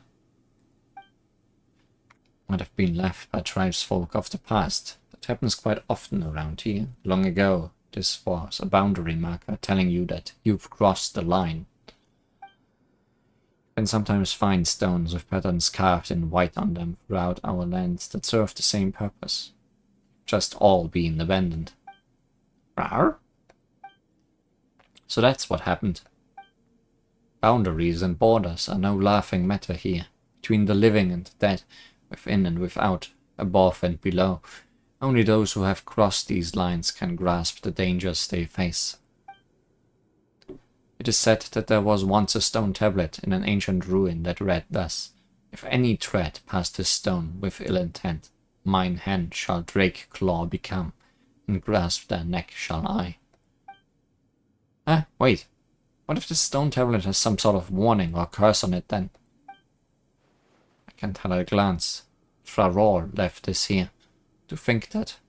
Might have been left by tribesfolk of the past. That happens quite often around here. Long ago, this was a boundary marker telling you that you've crossed the line. You can sometimes find stones with patterns carved in white on them throughout our lands that serve the same purpose. Just all being abandoned. Rawr? So that's what happened. Boundaries and borders are no laughing matter here. Between the living and the dead, within and without, above and below. Only those who have crossed these lines can grasp the dangers they face. It is said that there was once a stone tablet in an ancient ruin that read thus: "If any tread past this stone with ill intent, mine hand shall drake claw become, and grasp their neck shall I." Wait. What if this stone tablet has some sort of warning or curse on it then? I can tell at a glance. Thraror left this here. To think that...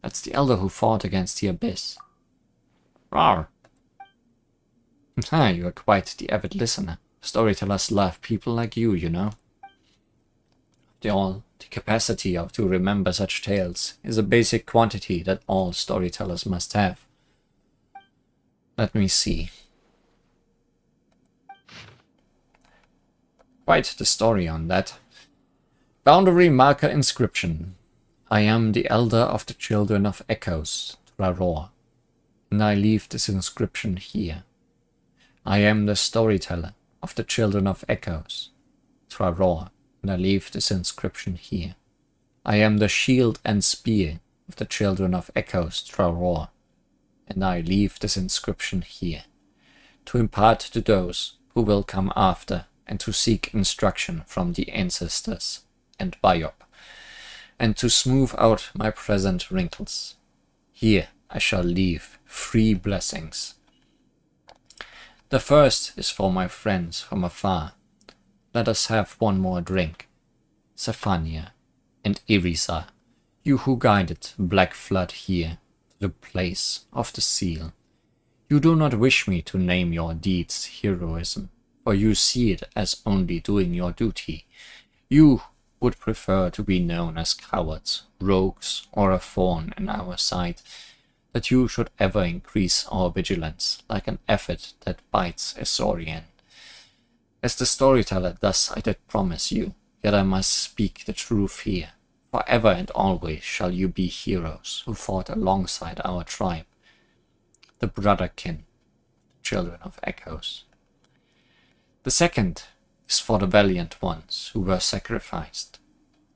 that's the elder who fought against the abyss. Rawr! You are quite the avid listener. Storytellers love people like you know. After all, the capacity to remember such tales is a basic quantity that all storytellers must have. Let me see. Quite the story on that. Boundary marker inscription. I am the elder of the children of Echoes, Thraror, and I leave this inscription here. I am the storyteller of the children of Echoes, Thraror, and I leave this inscription here. I am the shield and spear of the children of Echoes, Thraror, and I leave this inscription here, to impart to those who will come after and to seek instruction from the ancestors and Biop, and to smooth out my present wrinkles. Here I shall leave 3 blessings. The first is for my friends from afar. Let us have one more drink. Zephania and Irisa, you who guided Black Flood here, to the place of the seal. You do not wish me to name your deeds heroism, for you see it as only doing your duty. You would prefer to be known as cowards, rogues, or a thorn in our side, that you should ever increase our vigilance like an aphid that bites a saurian. As the storyteller, thus I did promise you, yet I must speak the truth here. Forever and always shall you be heroes who fought alongside our tribe, the brotherkin, children of echoes. The second is for the valiant ones who were sacrificed.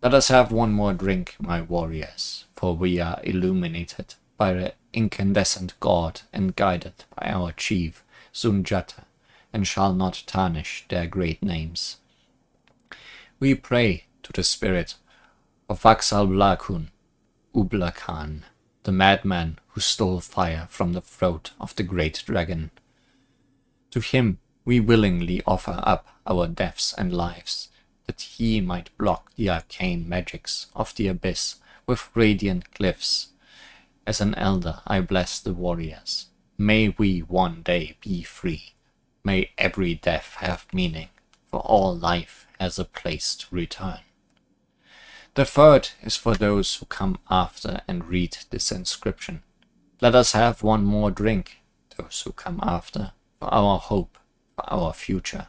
Let us have one more drink, my warriors, for we are illuminated by the incandescent god and guided by our chief, Sunjata, and shall not tarnish their great names. We pray to the spirit of Vaxal Blakun, Ubla Khan, the madman who stole fire from the throat of the great dragon. To him we willingly offer up our deaths and lives, that he might block the arcane magics of the abyss with radiant glyphs. As an elder I bless the warriors. May we one day be free. May every death have meaning, for all life has a place to return. The third is for those who come after and read this inscription. Let us have one more drink, those who come after, for our hope, for our future.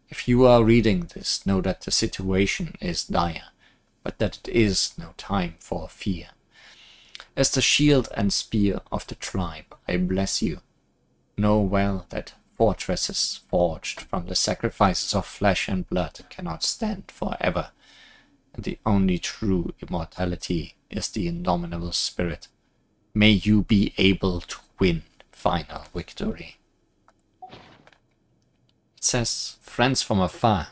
If you are reading this, know that the situation is dire, but that it is no time for fear. As the shield and spear of the tribe, I bless you. Know well that fortresses forged from the sacrifices of flesh and blood cannot stand forever, and the only true immortality is the indomitable spirit. May you be able to win final victory. It says, friends from afar,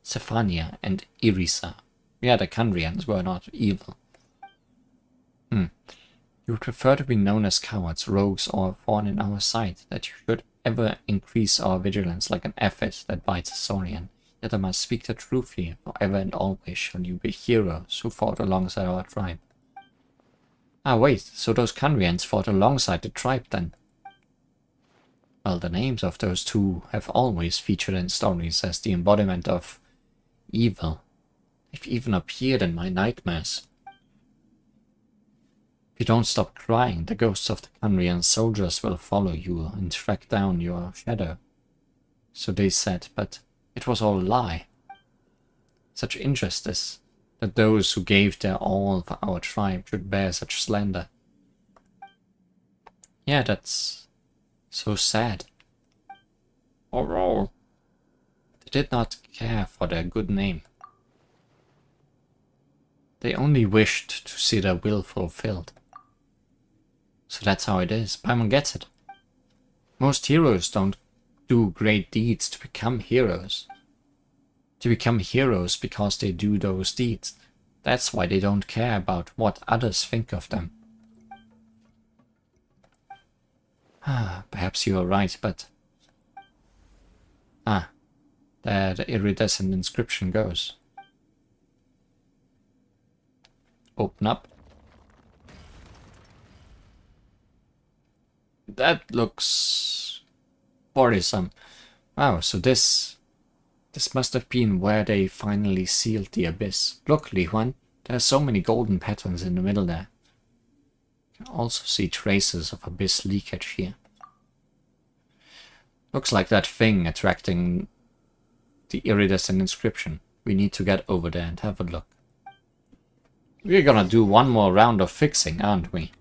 Zephania and Irisa. Yeah, the Kandrians were not evil. You would prefer to be known as cowards, rogues, or a thorn in our side, that you should ever increase our vigilance like an aphid that bites a saurian. Yet I must speak the truth here, forever and always shall you be heroes who fought alongside our tribe. Ah wait, so those Kandrians fought alongside the tribe then? Well, the names of those two have always featured in stories as the embodiment of evil. They've even appeared in my nightmares. If you don't stop crying, the ghosts of the Kandrian soldiers will follow you and track down your shadow. So they said, but it was all a lie. Such injustice, that those who gave their all for our tribe should bear such slander. Yeah, that's so sad. Overall, they did not care for their good name. They only wished to see their will fulfilled. So that's how it is. Paimon gets it. Most heroes don't do great deeds to become heroes. To become heroes because they do those deeds. That's why they don't care about what others think of them. Perhaps you are right, but... there the iridescent inscription goes. Open up. That looks worrisome. Wow, so this must have been where they finally sealed the abyss. Look, Li Huan, there are so many golden patterns in the middle there. You can also see traces of abyss leakage here. Looks like that thing attracting the iridescent inscription. We need to get over there and have a look. We're gonna do one more round of fixing, aren't we?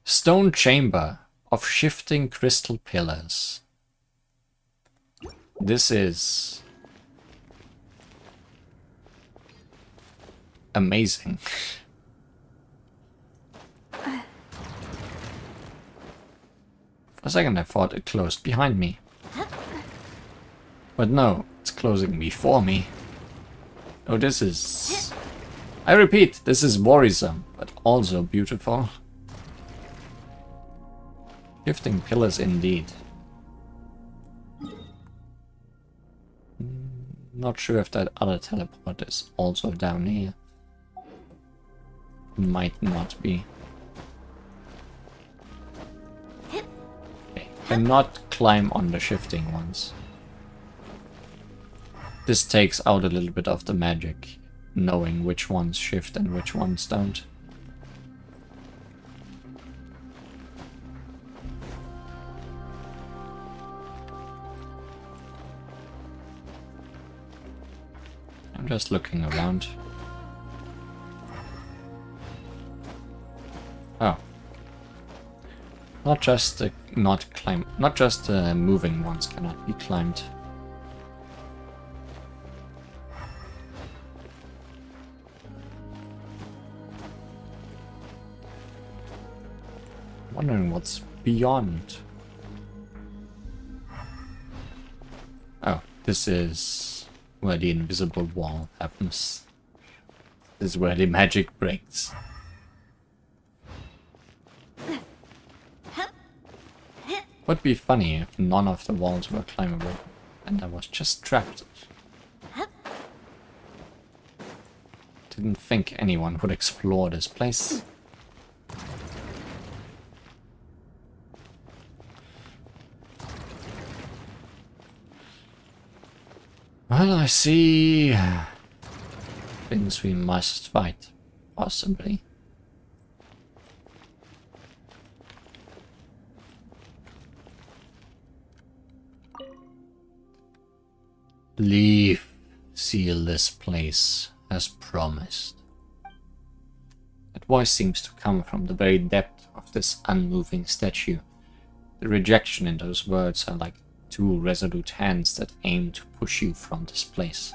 Stone chamber of shifting crystal pillars. This is amazing. For a second I thought it closed behind me. But no, it's closing before me. Oh, this is... I repeat, this is worrisome, but also beautiful. Shifting pillars indeed. Not sure if that other teleport is also down here. Might not be. Okay, cannot climb on the shifting ones. This takes out a little bit of the magic, knowing which ones shift and which ones don't. I'm just looking around. Oh. Not just the moving ones cannot be climbed. Wondering what's beyond. Oh, this is where the invisible wall happens. This is where the magic breaks. Would be funny if none of the walls were climbable and I was just trapped. Didn't think anyone would explore this place. Well, I see things we must fight, possibly. Leave, seal this place as promised. That voice seems to come from the very depth of this unmoving statue. The rejection in those words are like two resolute hands that aim to push you from this place.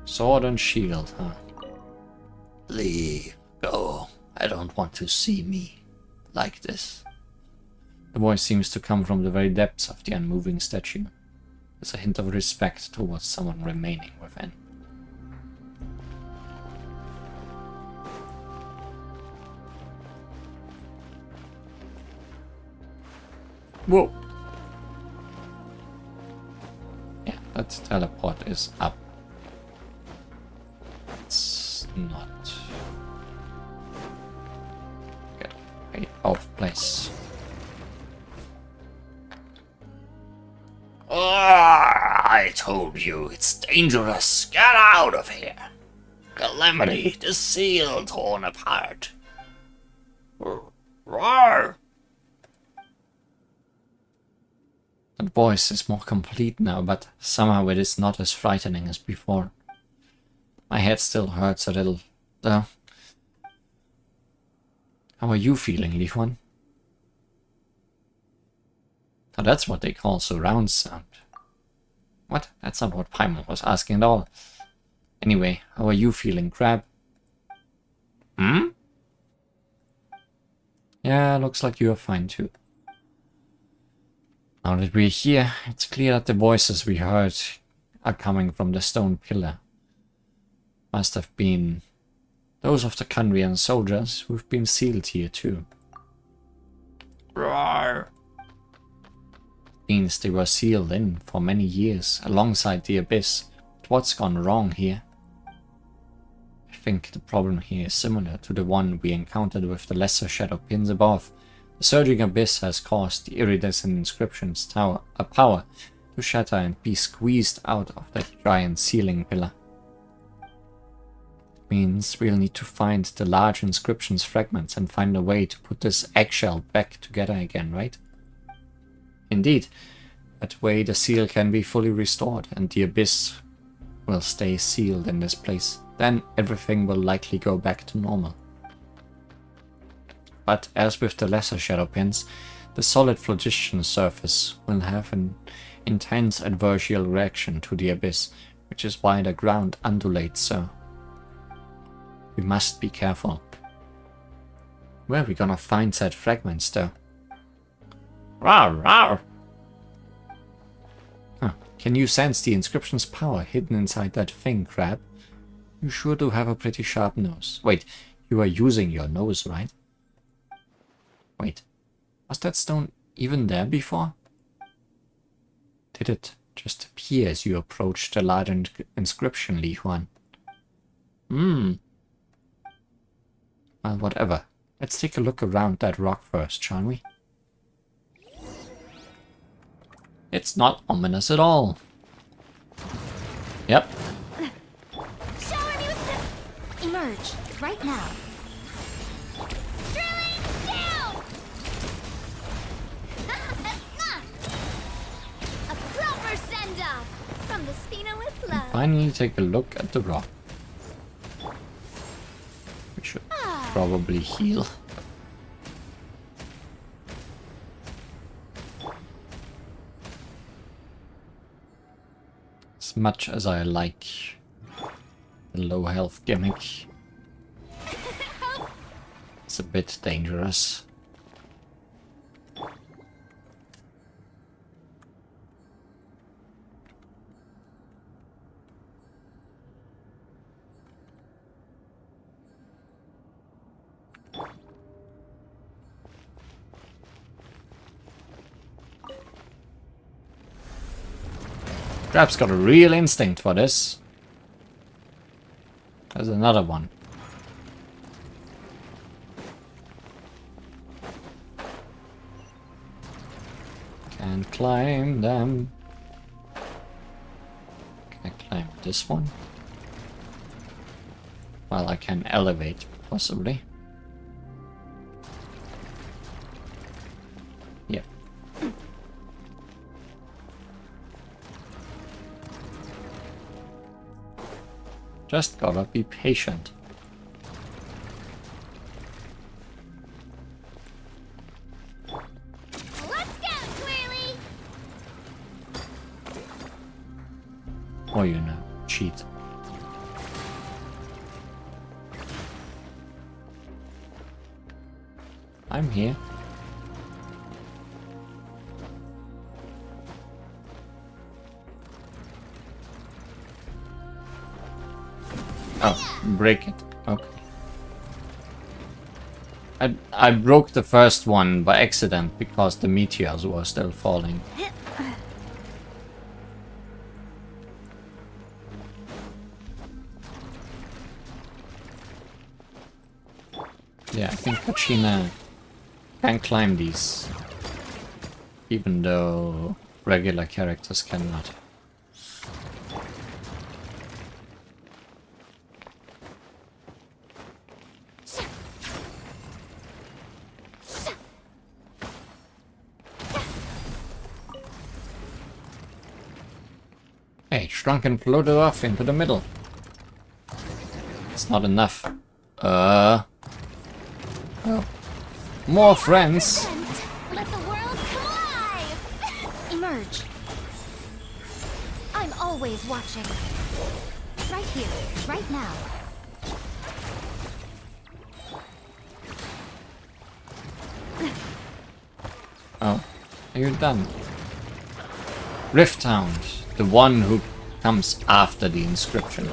Sword and shield, huh? Leave, go. I don't want to see me like this. The voice seems to come from the very depths of the unmoving statue. There's a hint of respect towards someone remaining within. Whoa! Yeah, that teleport is up. It's not... Get way off place. I told you, it's dangerous. Get out of here. Calamity, the seal torn apart. Roar! That voice is more complete now, but somehow it is not as frightening as before. My head still hurts a little, though. How are you feeling, Lifwan? Oh, that's what they call surround sound. What? That's not what Paimon was asking at all. Anyway, how are you feeling, Crab? Hmm? Yeah, looks like you are fine too. Now that we're here, it's clear that the voices we heard are coming from the stone pillar. Must have been those of the Kandrian soldiers who've been sealed here too. Roar! Means they were sealed in for many years alongside the Abyss. But what's gone wrong here? I think the problem here is similar to the one we encountered with the lesser shadow pins above. The surging Abyss has caused the iridescent inscription's power to shatter and be squeezed out of that giant sealing pillar. It means we'll need to find the large inscription's fragments and find a way to put this eggshell back together again, right? Indeed, that way the seal can be fully restored and the Abyss will stay sealed in this place. Then everything will likely go back to normal. But as with the lesser shadow pins, the solid phlogiston surface will have an intense adversarial reaction to the Abyss, which is why the ground undulates so. We must be careful. Where are we gonna find said fragments though? Rawr, rawr. Huh. Can you sense the inscription's power hidden inside that thing, Crab? You sure do have a pretty sharp nose. Wait, you are using your nose, right? Wait, was that stone even there before? Did it just appear as you approached the large inscription, Li Huan? Well, whatever. Let's take a look around that rock first, shall we? It's not ominous at all. Yep. Shower me with the... Emerge, right now. Drilling down! finally take a look at the rock. We should probably heal. As much as I like the low health gimmick, it's a bit dangerous. Crab's got a real instinct for this. There's another one. Can't climb them. Can I climb this one? Well, I can elevate, possibly. Yep. Just gotta be patient. Let's go, Twirly! Or you know, cheat. I'm here. Oh, break it. Okay. I broke the first one by accident because the meteors were still falling. Yeah, I think Kachina can climb these, even though regular characters cannot. Hey, shrunk and floated off into the middle. It's not enough. Oh. More friends. Let the world come alive! Emerge. I'm always watching. Right here, right now. Oh, are you done? Rift Hound, the one who comes after the inscription.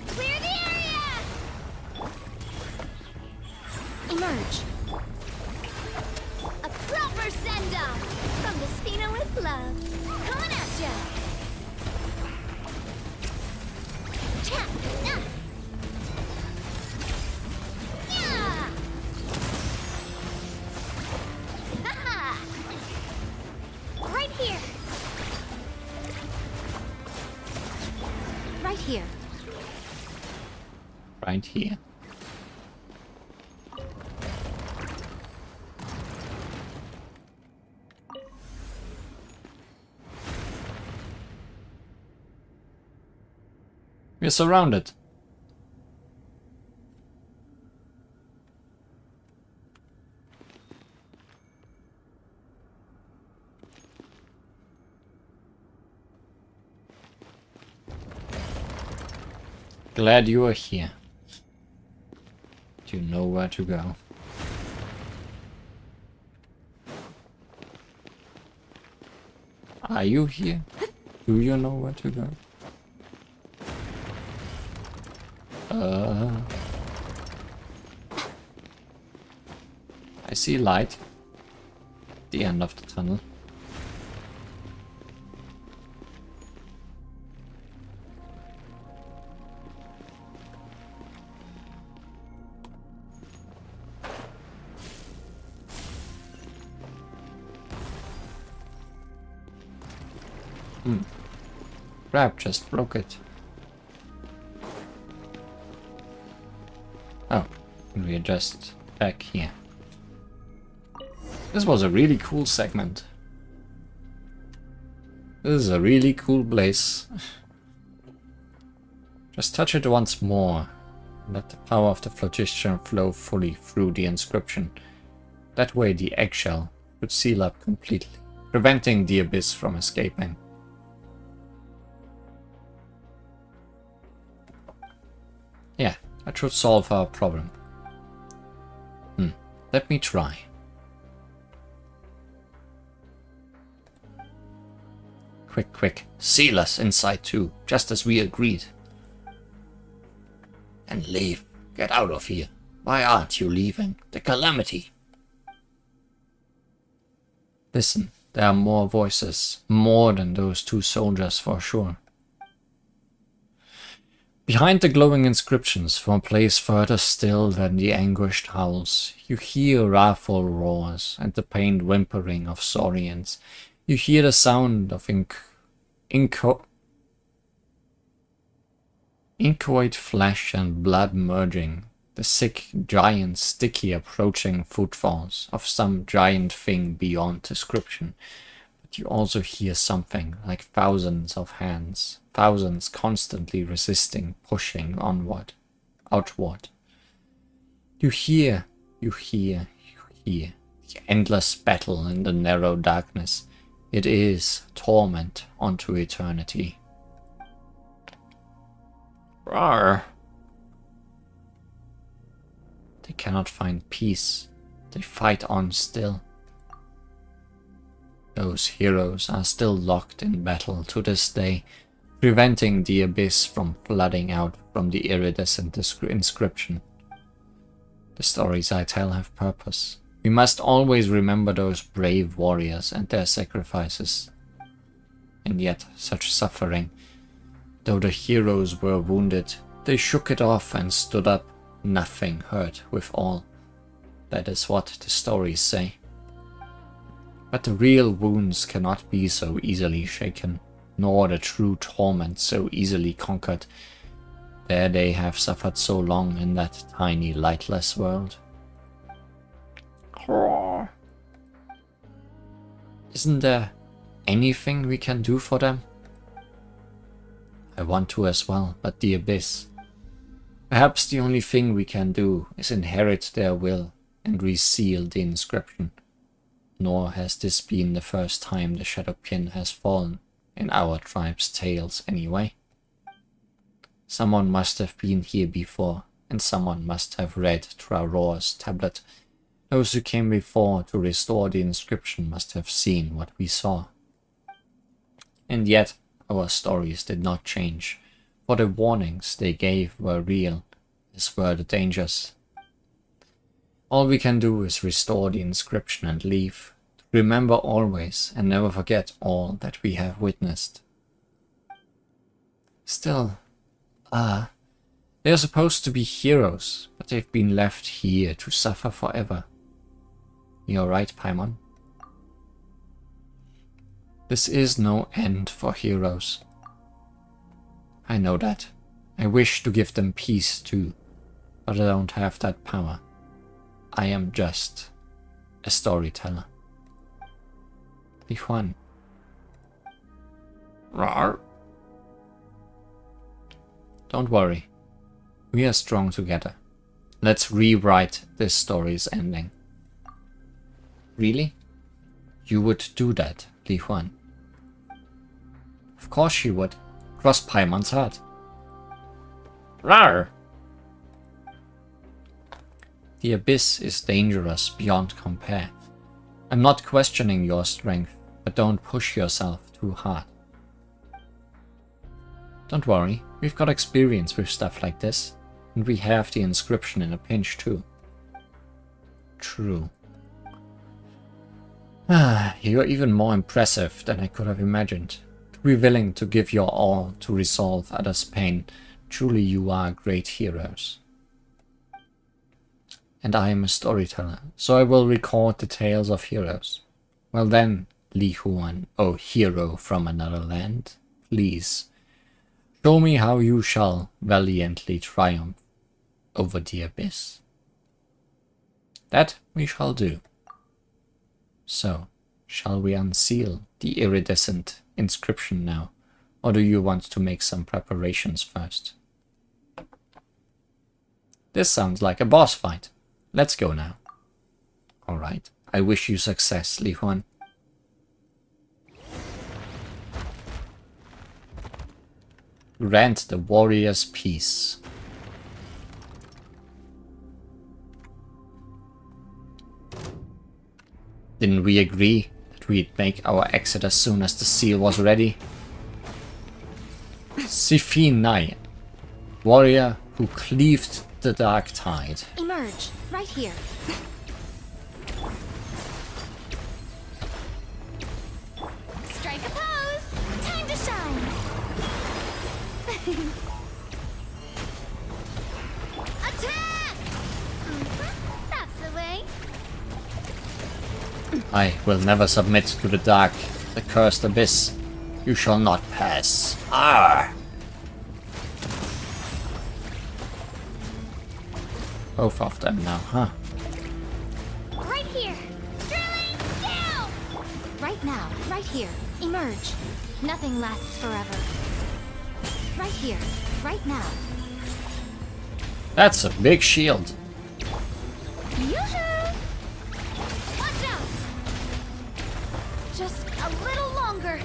Clear the area! Emerge. A proper send-off from the Spina with love. Coming at ya! Tap! Yeah! Ha-ha! Right here! Right here. Right here. We're surrounded. Glad you are here. Do you know where to go? Are you here? Do you know where to go? I see light at the end of the tunnel. Crap just broke it. Oh, and we are just back here. This was a really cool segment. This is a really cool place. Just touch it once more. Let the power of the phlogiston flow fully through the inscription. That way the eggshell should seal up completely, preventing the abyss from escaping. Yeah, that should solve our problem. Let me try. Quick, quick. Seal us inside too, just as we agreed. And leave. Get out of here. Why aren't you leaving? The calamity. Listen, there are more voices. More than those 2 soldiers for sure. Behind the glowing inscriptions, from a place further still than the anguished howls, you hear wrathful roars and the pained whimpering of saurians. You hear the sound of inchoate flesh and blood merging, the sick, giant, sticky approaching footfalls of some giant thing beyond description. But you also hear something like thousands of hands, thousands constantly resisting, pushing onward, outward. You hear the endless battle in the narrow darkness. It is torment unto eternity. Rawr. They cannot find peace. They fight on still. Those heroes are still locked in battle to this day, preventing the abyss from flooding out from the iridescent inscription. The stories I tell have purpose. We must always remember those brave warriors and their sacrifices. And yet, such suffering. Though the heroes were wounded, they shook it off and stood up, nothing hurt withal. That is what the stories say. But the real wounds cannot be so easily shaken, nor the true torment so easily conquered. There they have suffered so long in that tiny, lightless world. Isn't there anything we can do for them? I want to as well, but the abyss. Perhaps the only thing we can do is inherit their will and reseal the inscription. Nor has this been the first time the shadow pin has fallen, in our tribe's tales anyway. Someone must have been here before, and someone must have read Traor's tablet. Those who came before to restore the inscription must have seen what we saw. And yet, our stories did not change, for the warnings they gave were real, as were the dangers. All we can do is restore the inscription and leave, to remember always and never forget all that we have witnessed. Still, they are supposed to be heroes, but they've been left here to suffer forever. You're right, Paimon. This is no end for heroes. I know that. I wish to give them peace too, but I don't have that power. I am just a storyteller. Li Huan. Rawr. Don't worry. We are strong together. Let's rewrite this story's ending. Really? You would do that, Li Huan? Of course she would. Cross Paimon's heart. Rawr! The abyss is dangerous beyond compare. I'm not questioning your strength, but don't push yourself too hard. Don't worry, we've got experience with stuff like this, and we have the inscription in a pinch too. True. You're even more impressive than I could have imagined. To be willing to give your all to resolve others' pain, truly you are great heroes. And I am a storyteller, so I will record the tales of heroes. Well then, Li Huan, O hero from another land, please, show me how you shall valiantly triumph over the abyss. That we shall do. So, shall we unseal the iridescent inscription now, or do you want to make some preparations first? This sounds like a boss fight. Let's go now. Alright. I wish you success, Li Huan. Grant the warriors peace. Didn't we agree that we'd make our exit as soon as the seal was ready? Sifin Nai, warrior who cleaved the dark tide. Emerge, right here. Strike a pose! Time to shine! Attack! That's the way. I will never submit to the dark, the cursed abyss. You shall not pass. Arr! Both of them now, huh? Right here. Drilling down! Right now, right here. Emerge. Nothing lasts forever. Right here, right now. That's a big shield. Yoo-hoo! Watch out! Just a little longer.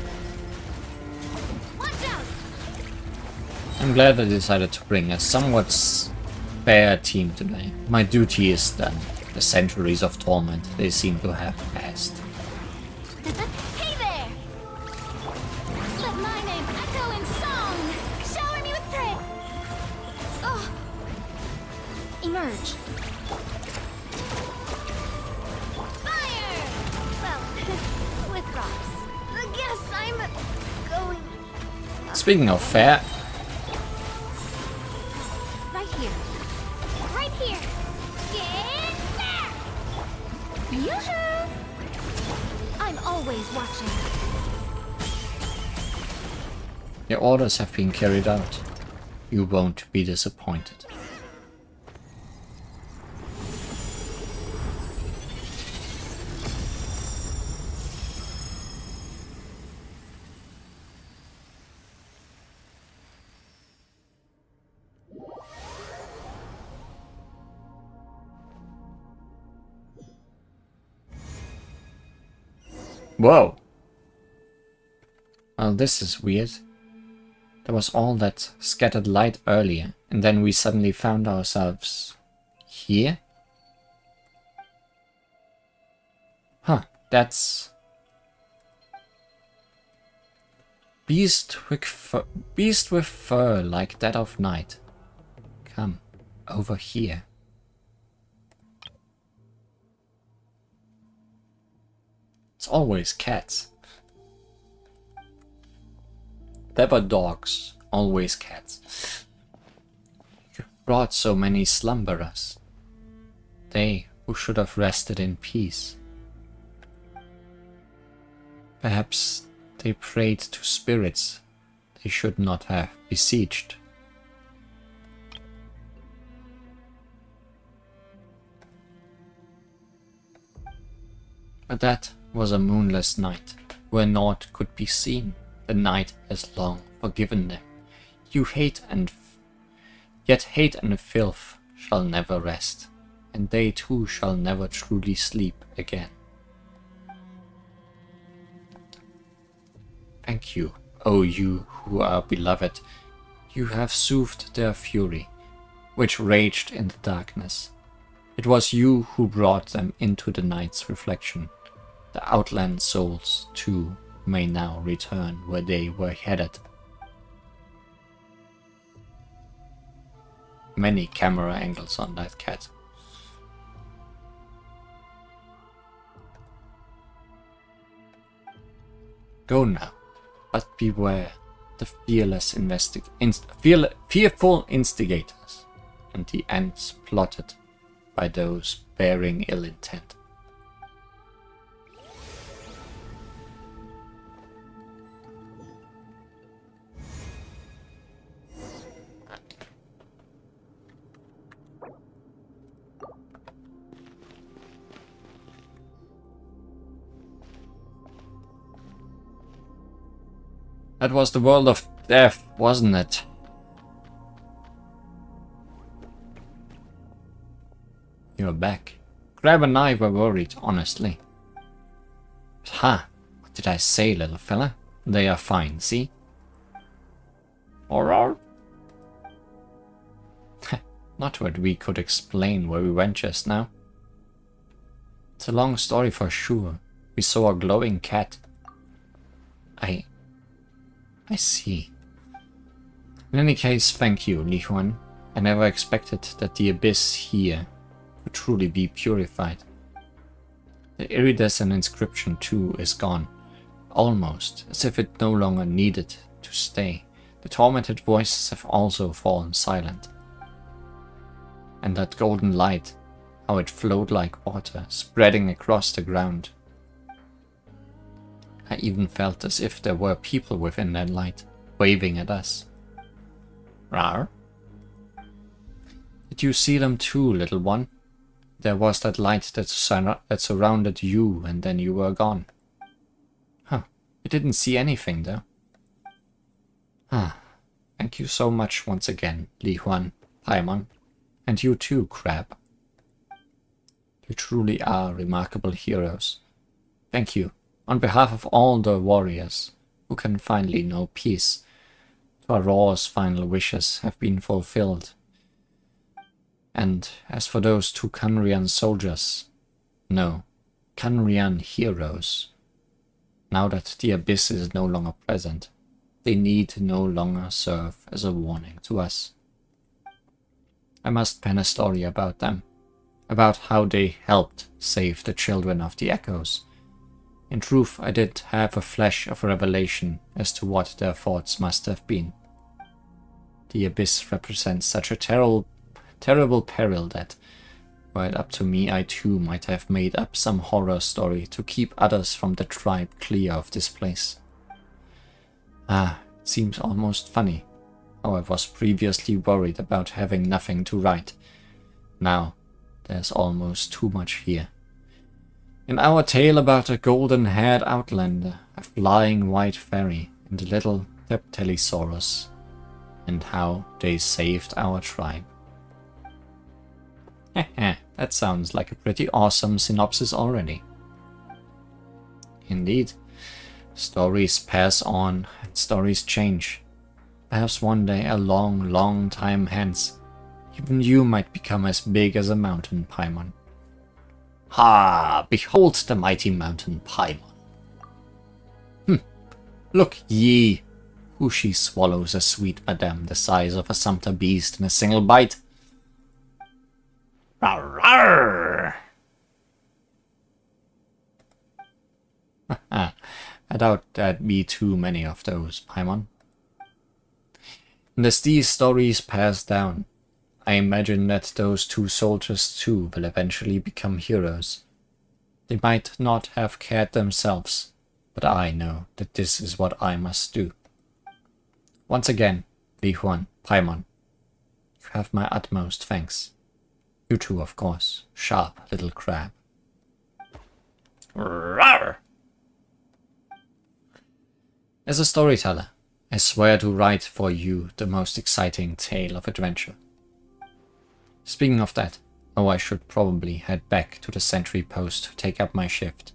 Watch out! I'm glad I decided to bring a somewhat spare team today. My duty is done. The centuries of torment they seem to have passed. Hey there! Let my name echo in song! Shower me with praise! Oh, Emerge. fire! Well, with rocks. I guess I'm going... Speaking of fair, Right here. Right here! Get back! Yoo-hoo! I'm always watching. your orders have been carried out. You won't be disappointed. Whoa! Well, this is weird. There was all that scattered light earlier, and then we suddenly found ourselves here? Huh, that's... Beast with fur like that of night. Come, over here. It's always cats. Never dogs, always cats. You brought so many slumberers. They who should have rested in peace. Perhaps they prayed to spirits they should not have besieged. But that was a moonless night, where naught could be seen. The night has long forgiven them. You hate and yet hate and filth shall never rest, and they too shall never truly sleep again. Thank you, O you who are beloved. You have soothed their fury, which raged in the darkness. It was you who brought them into the night's reflection. The outland souls, too, may now return where they were headed. Many camera angles on that cat. Go now, but beware the fearful instigators and the ends plotted by those bearing ill intent. That was the world of death, wasn't it? You're back. Crab and I were worried, honestly. But ha! What did I say, little fella? They are fine, see? Or not that we could explain where we went just now. It's a long story for sure. We saw a glowing cat. I see. In any case, thank you, Li Huan. I never expected that the abyss here could truly be purified. The iridescent inscription too is gone. Almost, as if it no longer needed to stay. The tormented voices have also fallen silent. And that golden light, how it flowed like water, spreading across the ground. I even felt as if there were people within that light, waving at us. Rar? Did you see them too, little one? There was that light that surrounded you, and then you were gone. Huh, I didn't see anything though. Ah, thank you so much once again, Li Huan, Paimon. And you too, Crab. You truly are remarkable heroes. Thank you, on behalf of all the warriors who can finally know peace. Aurora's final wishes have been fulfilled. And as for those two Canrian soldiers, no, Canrian heroes. Now that the abyss is no longer present, they need no longer serve as a warning to us. I must pen a story about them, about how they helped save the children of the Echoes. In truth, I did have a flash of revelation as to what their thoughts must have been. The abyss represents such a terrible peril that, were it up to me, I too might have made up some horror story to keep others from the tribe clear of this place. Ah, it seems almost funny how I was previously worried about having nothing to write. Now, there's almost too much here. In our tale about a golden-haired outlander, a flying white fairy, and a little Deptelisaurus, and how they saved our tribe. That sounds like a pretty awesome synopsis already. Indeed, stories pass on and stories change. Perhaps one day, a long, long time hence, even you might become as big as a mountain, Paimon. Ha! Behold the mighty mountain Paimon. Look ye, who she swallows a sweet madam the size of a sumpter beast in a single bite. Rawr, rawr. I doubt there'd be too many of those, Paimon. And as these stories pass down, I imagine that those two soldiers too will eventually become heroes. They might not have cared themselves, but I know that this is what I must do. Once again, Li Huan, Paimon, you have my utmost thanks. You too, of course, sharp little crab. Rawr! As a storyteller, I swear to write for you the most exciting tale of adventure. Speaking of that, I should probably head back to the sentry post to take up my shift.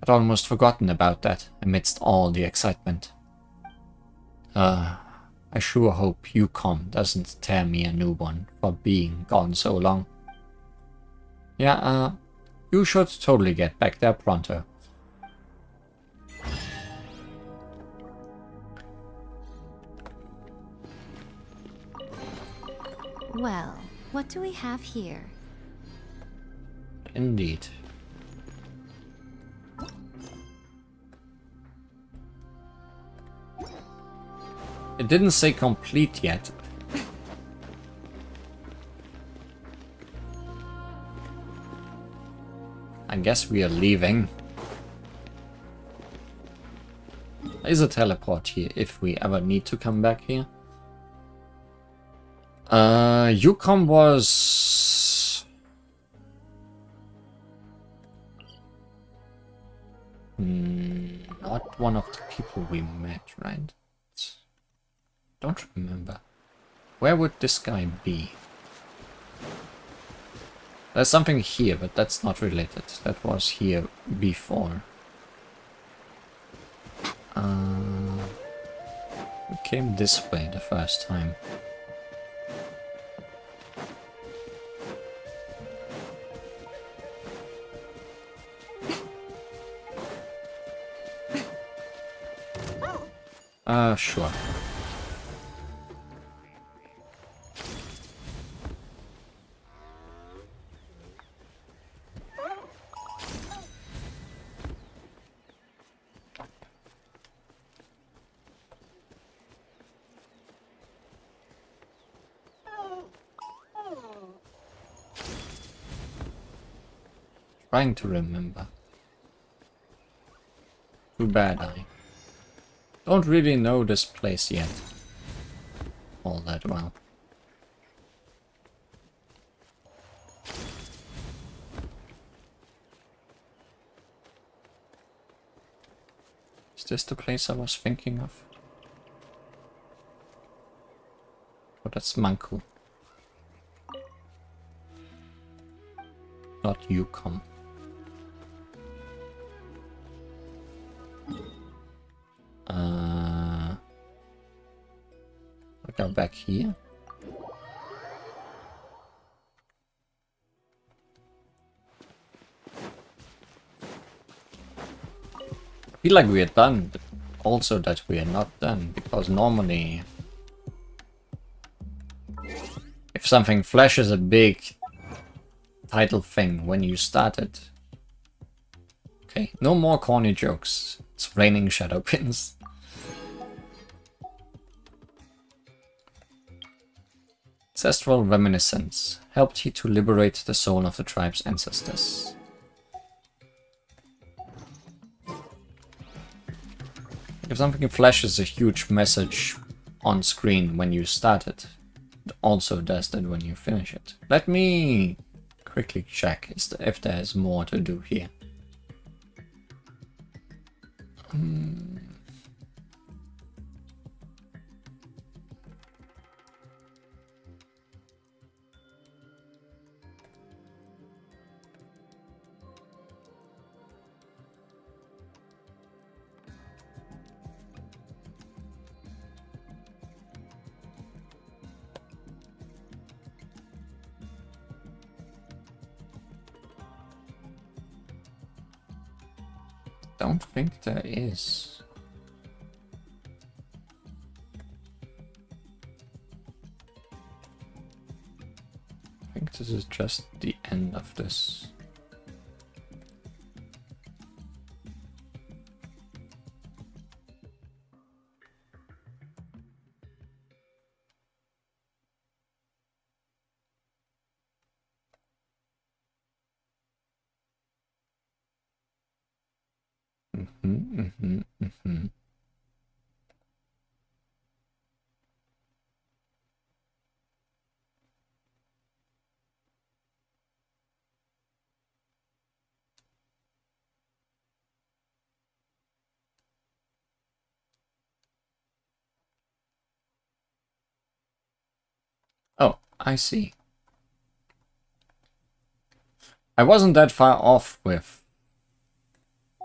I'd almost forgotten about that amidst all the excitement. I sure hope Yukon doesn't tear me a new one for being gone so long. Yeah, you should totally get back there pronto. Well, what do we have here? Indeed. It didn't say complete yet. I guess we are leaving. There's a teleport here if we ever need to come back here. Yukon was... not one of the people we met, right? Don't remember. Where would this guy be? There's something here, but that's not related. That was here before. We came this way the first time. Sure. Trying to remember. Too bad I don't really know this place yet all that well. Is this the place I was thinking of? Oh, that's Manku. Not Yukon. I'll go back here. I feel like we are done, but also that we are not done, because normally if something flashes a big title thing when you start it. Okay, no more corny jokes. It's raining shadow pins. Ancestral reminiscence helped he to liberate the soul of the tribe's ancestors. If something flashes a huge message on screen when you start it, it also does that when you finish it. Let me quickly check if there's more to do here. Don't think there is. I think this is just the end of this. Oh, I see. I wasn't that far off with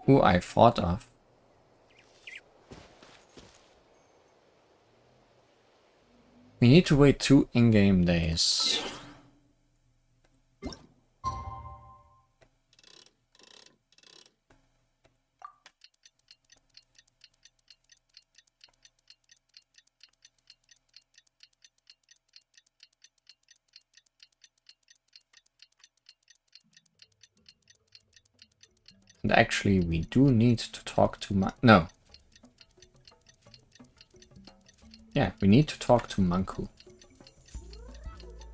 who I thought of. We need to wait 2 in-game days. And actually, we do need to talk to no. Yeah, we need to talk to Manku.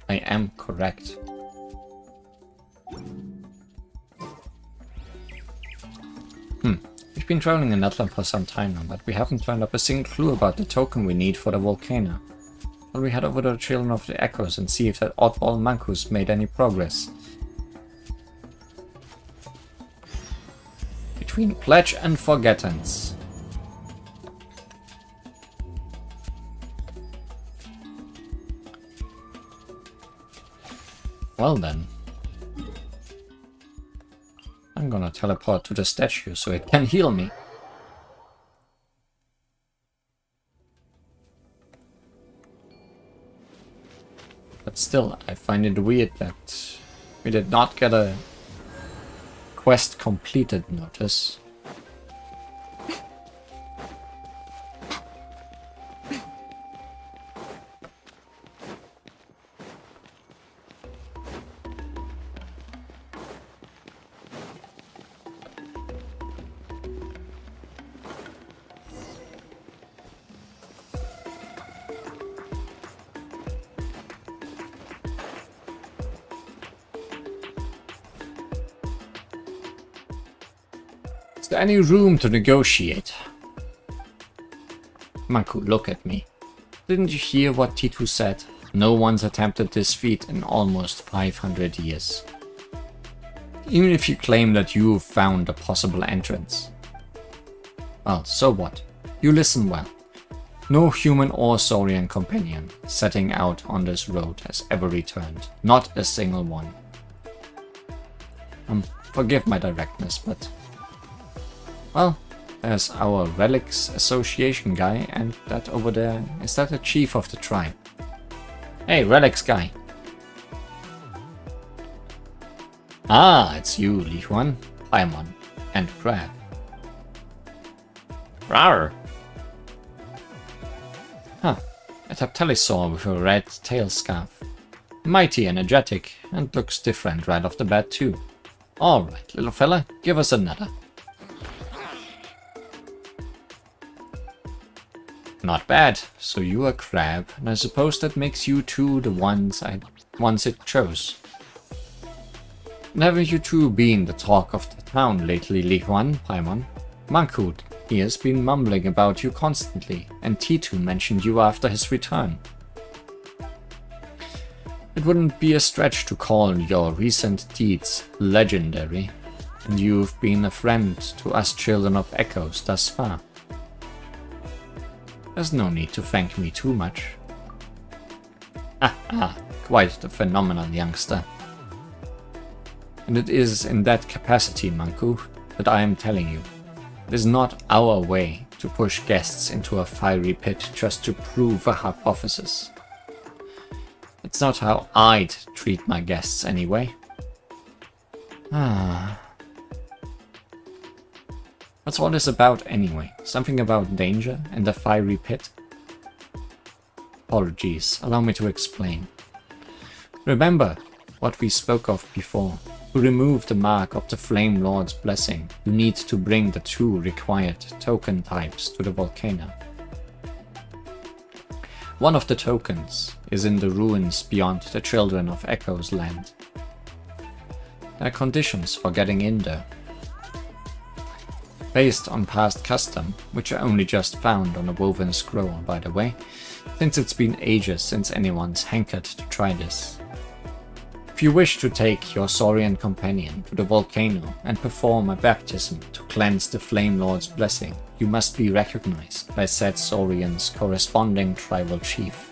I am correct. We've been traveling in Natlan for some time now, but we haven't turned up a single clue about the token we need for the volcano. Will we head over to the Children of the Echoes and see if that oddball Manku's made any progress? Between Pledge and Forgettance. Well then. I'm gonna teleport to the statue so it can heal me. But still, I find it weird that we did not get a quest completed notice. Is there any room to negotiate? Manku, look at me. Didn't you hear what Titu said? No one's attempted this feat in almost 500 years. Even if you claim that you found a possible entrance. Well, so what? You listen well. No human or Saurian companion setting out on this road has ever returned. Not a single one. Forgive my directness, but... well, there's our Relics Association guy, and that over there, is that the chief of the tribe? Hey, Relics guy. Ah, it's you, Li Huan, Paimon, and Crab. Rawr! Huh, a Taptelisaur with a red tail scarf. Mighty energetic, and looks different right off the bat too. Alright, little fella, give us another. Not bad. So you are Crab, and I suppose that makes you two the ones it chose. And haven't you two been the talk of the town lately, Li Huan, Paimon? Manku, he has been mumbling about you constantly, and Titu mentioned you after his return. It wouldn't be a stretch to call your recent deeds legendary, and you've been a friend to us children of Echoes thus far. There's no need to thank me too much. Quite the phenomenal youngster. And it is in that capacity, Manku, that I am telling you. It is not our way to push guests into a fiery pit just to prove a hypothesis. It's not how I'd treat my guests anyway. What's all this about anyway? Something about danger and a fiery pit? Apologies, allow me to explain. Remember what we spoke of before. To remove the mark of the Flame Lord's blessing, you need to bring the 2 required token types to the volcano. One of the tokens is in the ruins beyond the Children of Echoes land. There are conditions for getting in there. Based on past custom, which I only just found on a woven scroll by the way, since it's been ages since anyone's hankered to try this. If you wish to take your Saurian companion to the volcano and perform a baptism to cleanse the Flame Lord's blessing, you must be recognized by said Saurian's corresponding tribal chief.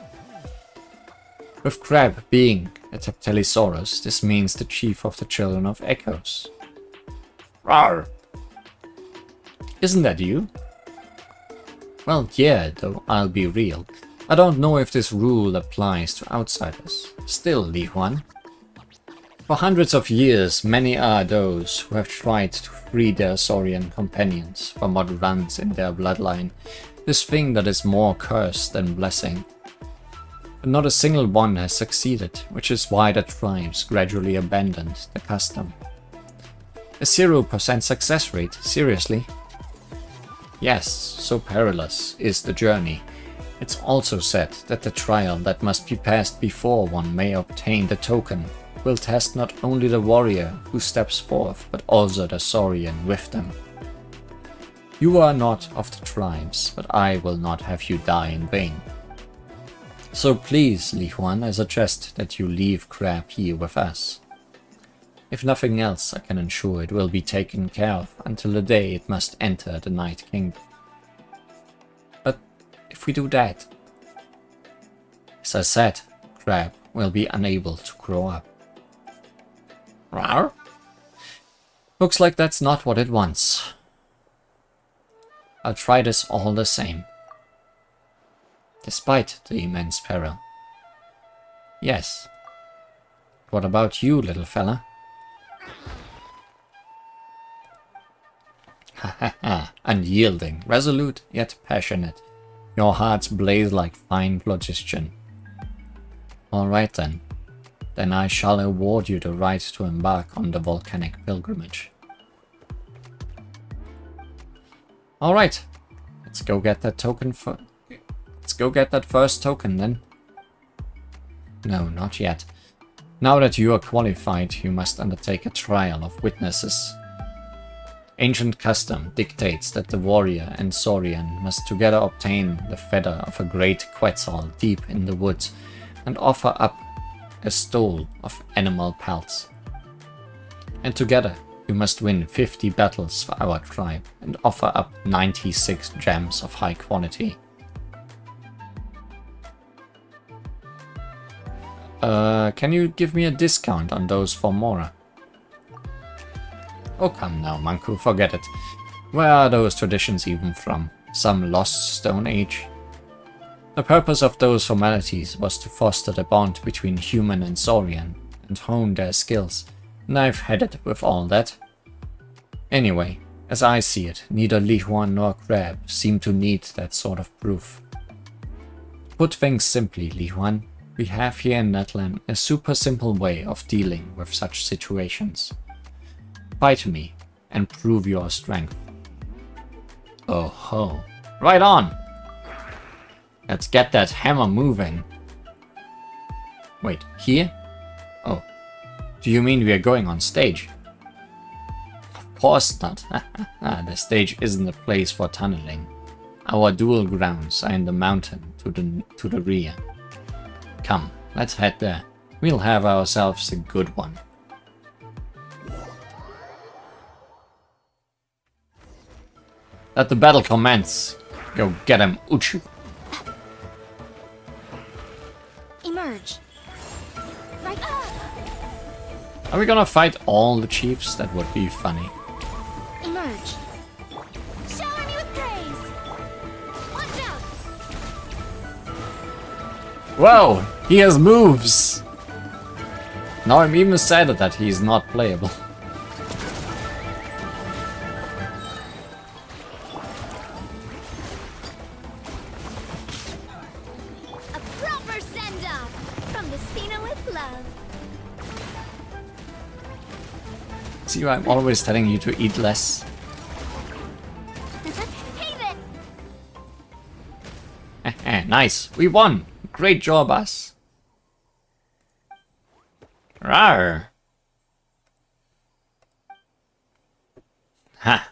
With Crab being a Taptelisaurus, this means the chief of the Children of Echoes. Rawr! Isn't that you? Well, yeah, though I'll be real. I don't know if this rule applies to outsiders. Still, Li Huan. For hundreds of years, many are those who have tried to free their Saurian companions from what runs in their bloodline, this thing that is more curse than blessing. But not a single one has succeeded, which is why the tribes gradually abandoned the custom. A 0% success rate, seriously? Yes, so perilous is the journey. It's also said that the trial that must be passed before one may obtain the token will test not only the warrior who steps forth, but also the Saurian with them. You are not of the tribes, but I will not have you die in vain. So please, Li Huan, I suggest that you leave Crab here with us. If nothing else, I can ensure it will be taken care of until the day it must enter the Night Kingdom. But if we do that, as I said, Crab will be unable to grow up. Rawr? Looks like that's not what it wants. I'll try this all the same. Despite the immense peril. Yes. What about you, little fella? Ha ha ha. Unyielding, resolute, yet passionate. Your hearts blaze like fine phlogiston. Alright then. Then I shall award you the right to embark on the volcanic pilgrimage. Alright. Let's go get that token for... Let's go get that first token then. No, not yet. Now that you are qualified, you must undertake a trial of witnesses. Ancient custom dictates that the warrior and Saurian must together obtain the feather of a great Quetzal deep in the woods and offer up a stole of animal pelts. And together you must win 50 battles for our tribe and offer up 96 gems of high quality. Can you give me a discount on those for Mora? Oh come now, Manku, forget it. Where are those traditions even from? Some lost Stone Age? The purpose of those formalities was to foster the bond between human and Saurian, and hone their skills, and I've had it with all that. Anyway, as I see it, neither Li Huan nor Crab seem to need that sort of proof. Put things simply, Li Huan, we have here in Natlan a super simple way of dealing with such situations. Fight me, and prove your strength. Oh ho. Right on! Let's get that hammer moving. Wait, here? Oh. Do you mean we are going on stage? Of course not. The stage isn't a place for tunneling. Our duel grounds are in the mountain to the rear. Come, let's head there. We'll have ourselves a good one. Let the battle commence. Go get him, Uchu. Emerge. Right. Are we gonna fight all the chiefs? That would be funny. Emerge. Shower me with praise. Watch out. Whoa, he has moves. Now I'm even sadder that he's not playable. See, I'm always telling you to eat less. Nice, we won. Great job, us. Rawr. Ha.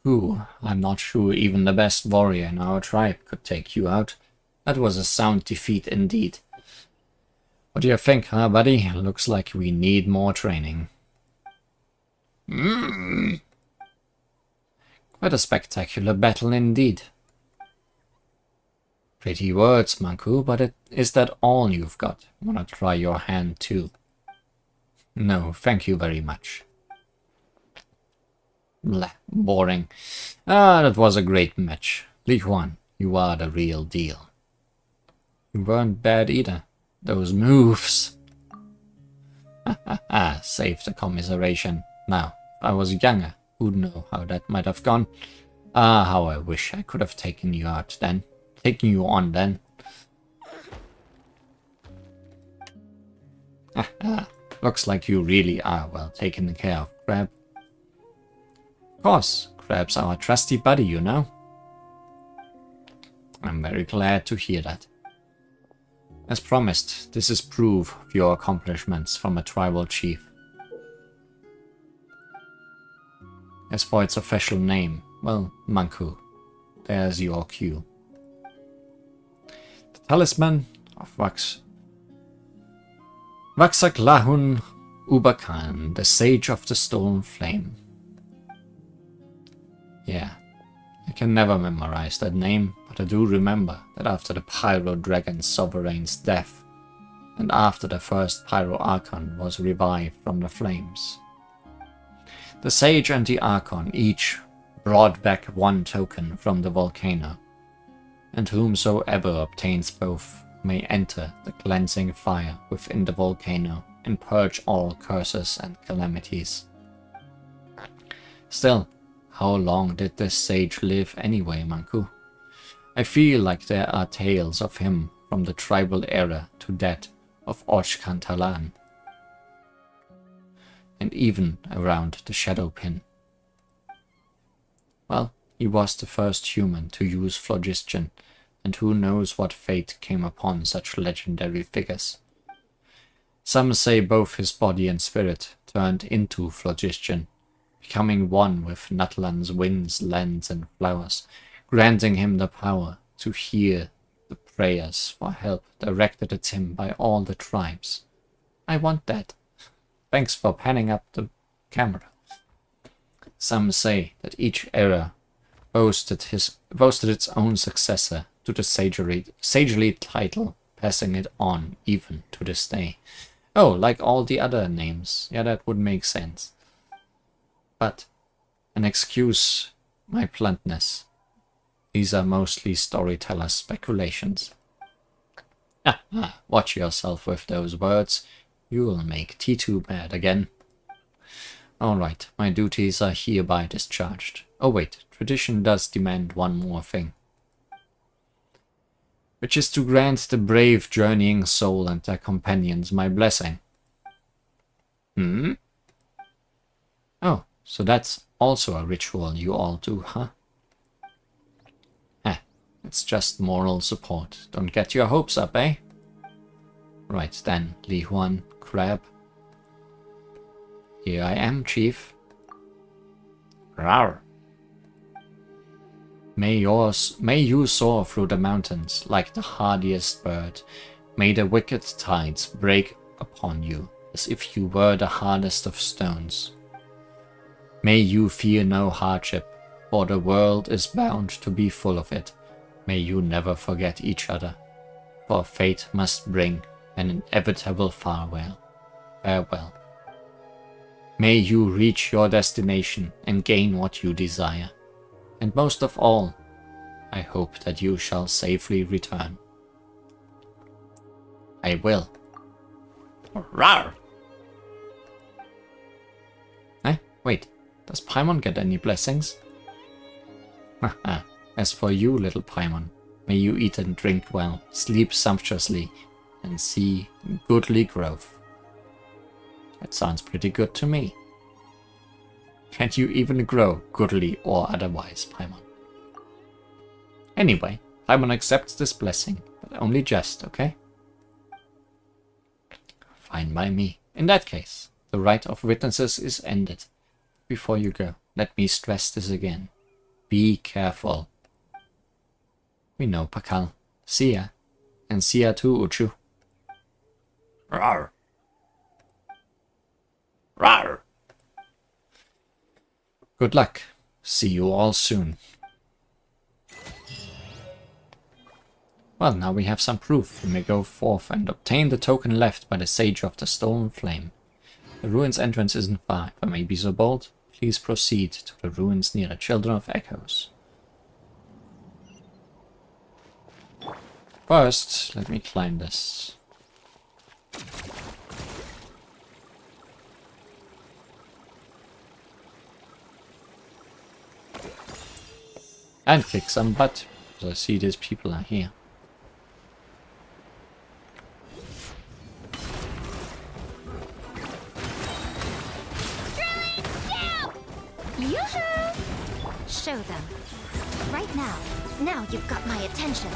Ooh, I'm not sure even the best warrior in our tribe could take you out. That was a sound defeat indeed. What do you think, huh, buddy? Looks like we need more training. Quite a spectacular battle indeed. Pretty words, Manku, but is that all you've got? Wanna try your hand too? No, thank you very much. Blah, boring. That was a great match. Li Huan, you are the real deal. You weren't bad either. Those moves. Save the commiseration. Now, if I was younger, who'd know how that might have gone? How I wish I could have taken you out then. Taken you on then. Looks like you really are well taken care of, Crab. Of course, Crab's our trusty buddy, you know. I'm very glad to hear that. As promised, this is proof of your accomplishments from a tribal chief. As for its official name, well, Manku, there's your cue. The Talisman of Waxaklahun Ubakan, the Sage of the Stolen Flame. Yeah, I can never memorize that name, but I do remember that after the Pyro Dragon Sovereign's death, and after the first Pyro Archon was revived from the flames, The Sage and the Archon each brought back one token from the volcano, and whomsoever obtains both may enter the cleansing fire within the volcano and purge all curses and calamities. Still, how long did this sage live anyway, Manku? I feel like there are tales of him from the tribal era to that of Ochkantalan, and even around the Shadow Pin. Well, he was the first human to use phlogiston, and who knows what fate came upon such legendary figures. Some say both his body and spirit turned into phlogiston, becoming one with Natlan's winds, lands, and flowers, granting him the power to hear the prayers for help directed at him by all the tribes. I want that. Thanks for panning up the camera. Some say that each era boasted its own successor to the sagely title, passing it on even to this day. Oh, like all the other names. Yeah, that would make sense. But, and excuse my bluntness, these are mostly storyteller speculations. Watch yourself with those words. You'll make T2 mad again. Alright, my duties are hereby discharged. Oh wait, tradition does demand one more thing. Which is to grant the brave journeying soul and their companions my blessing. Oh, so that's also a ritual you all do, huh? It's just moral support. Don't get your hopes up, eh? Right then, Li Huan, Crab. Here I am, Chief. Rawr. May you soar through the mountains like the hardiest bird. May the wicked tides break upon you as if you were the hardest of stones. May you fear no hardship, for the world is bound to be full of it. May you never forget each other, for fate must bring an inevitable farewell. May you reach your destination and gain what you desire. And most of all, I hope that you shall safely return. I will. Rawr! Wait, does Paimon get any blessings? As for you, little Paimon, may you eat and drink well, sleep sumptuously, and see goodly growth. That sounds pretty good to me. Can you even grow, goodly or otherwise, Paimon? Anyway, Paimon accepts this blessing, but only just, okay? Fine by me. In that case, the right of witnesses is ended. Before you go, let me stress this again. Be careful. We know, Pakal. See ya. And see ya too, Uchu. Rawr. Rawr. Good luck. See you all soon. Well, now we have some proof. We may go forth and obtain the token left by the Sage of the Stolen Flame. The ruins entrance isn't far. If I may be so bold, please proceed to the ruins near the Children of Echoes. First, let me climb this. And kick some butt, because I see these people are here. Show them. Right now. Now you've got my attention.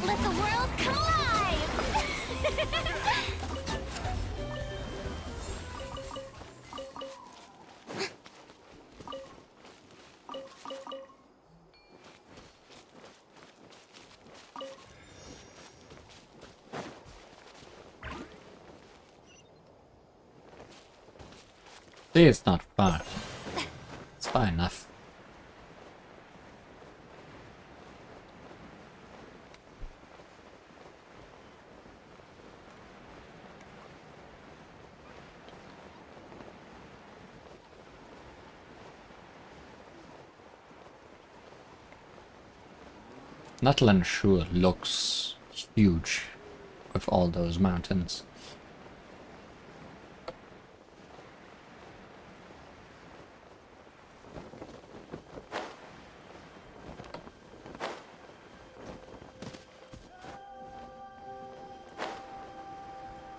Let the world come alive! See, it's not far. It's far enough. Natlan sure looks huge with all those mountains.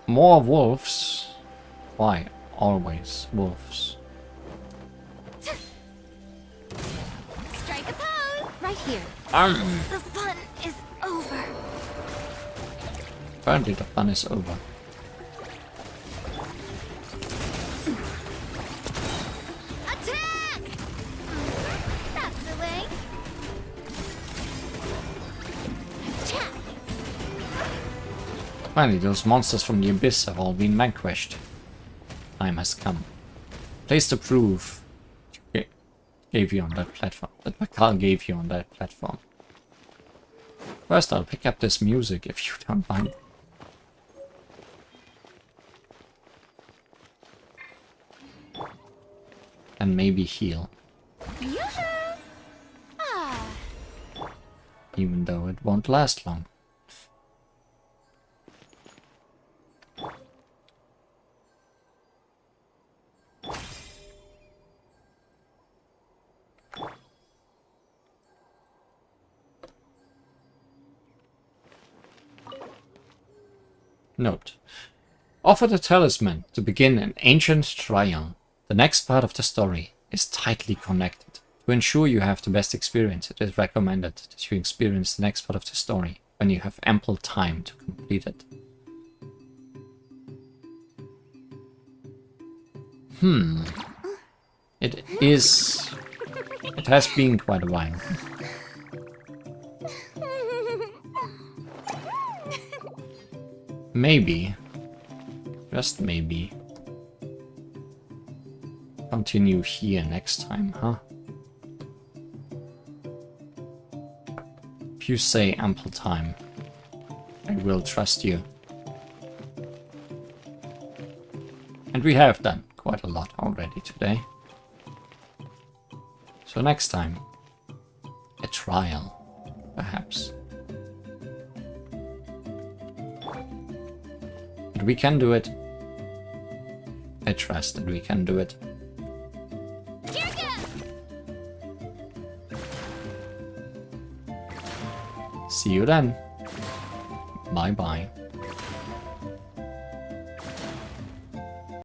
More wolves? Why always wolves? Strike a pose! Right here. The fun is over. Apparently the fun is over. Attack! That's the way. Attack! Finally, those monsters from the abyss have all been vanquished. Time has come. Place the proof gave you on that platform. That Makal gave you on that platform. First, I'll pick up this music if you don't mind. And maybe heal. Yoo-hoo! Ah. Even though it won't last long. Note. Offer the talisman to begin an ancient trial. The next part of the story is tightly connected. To ensure you have the best experience, it is recommended that you experience the next part of the story when you have ample time to complete it. It has been quite a while. Maybe, just maybe, continue here next time, huh? If you say ample time, I will trust you. And we have done quite a lot already today. So next time, a trial, perhaps. But we can do it. I trust that we can do it. See you then. Bye bye.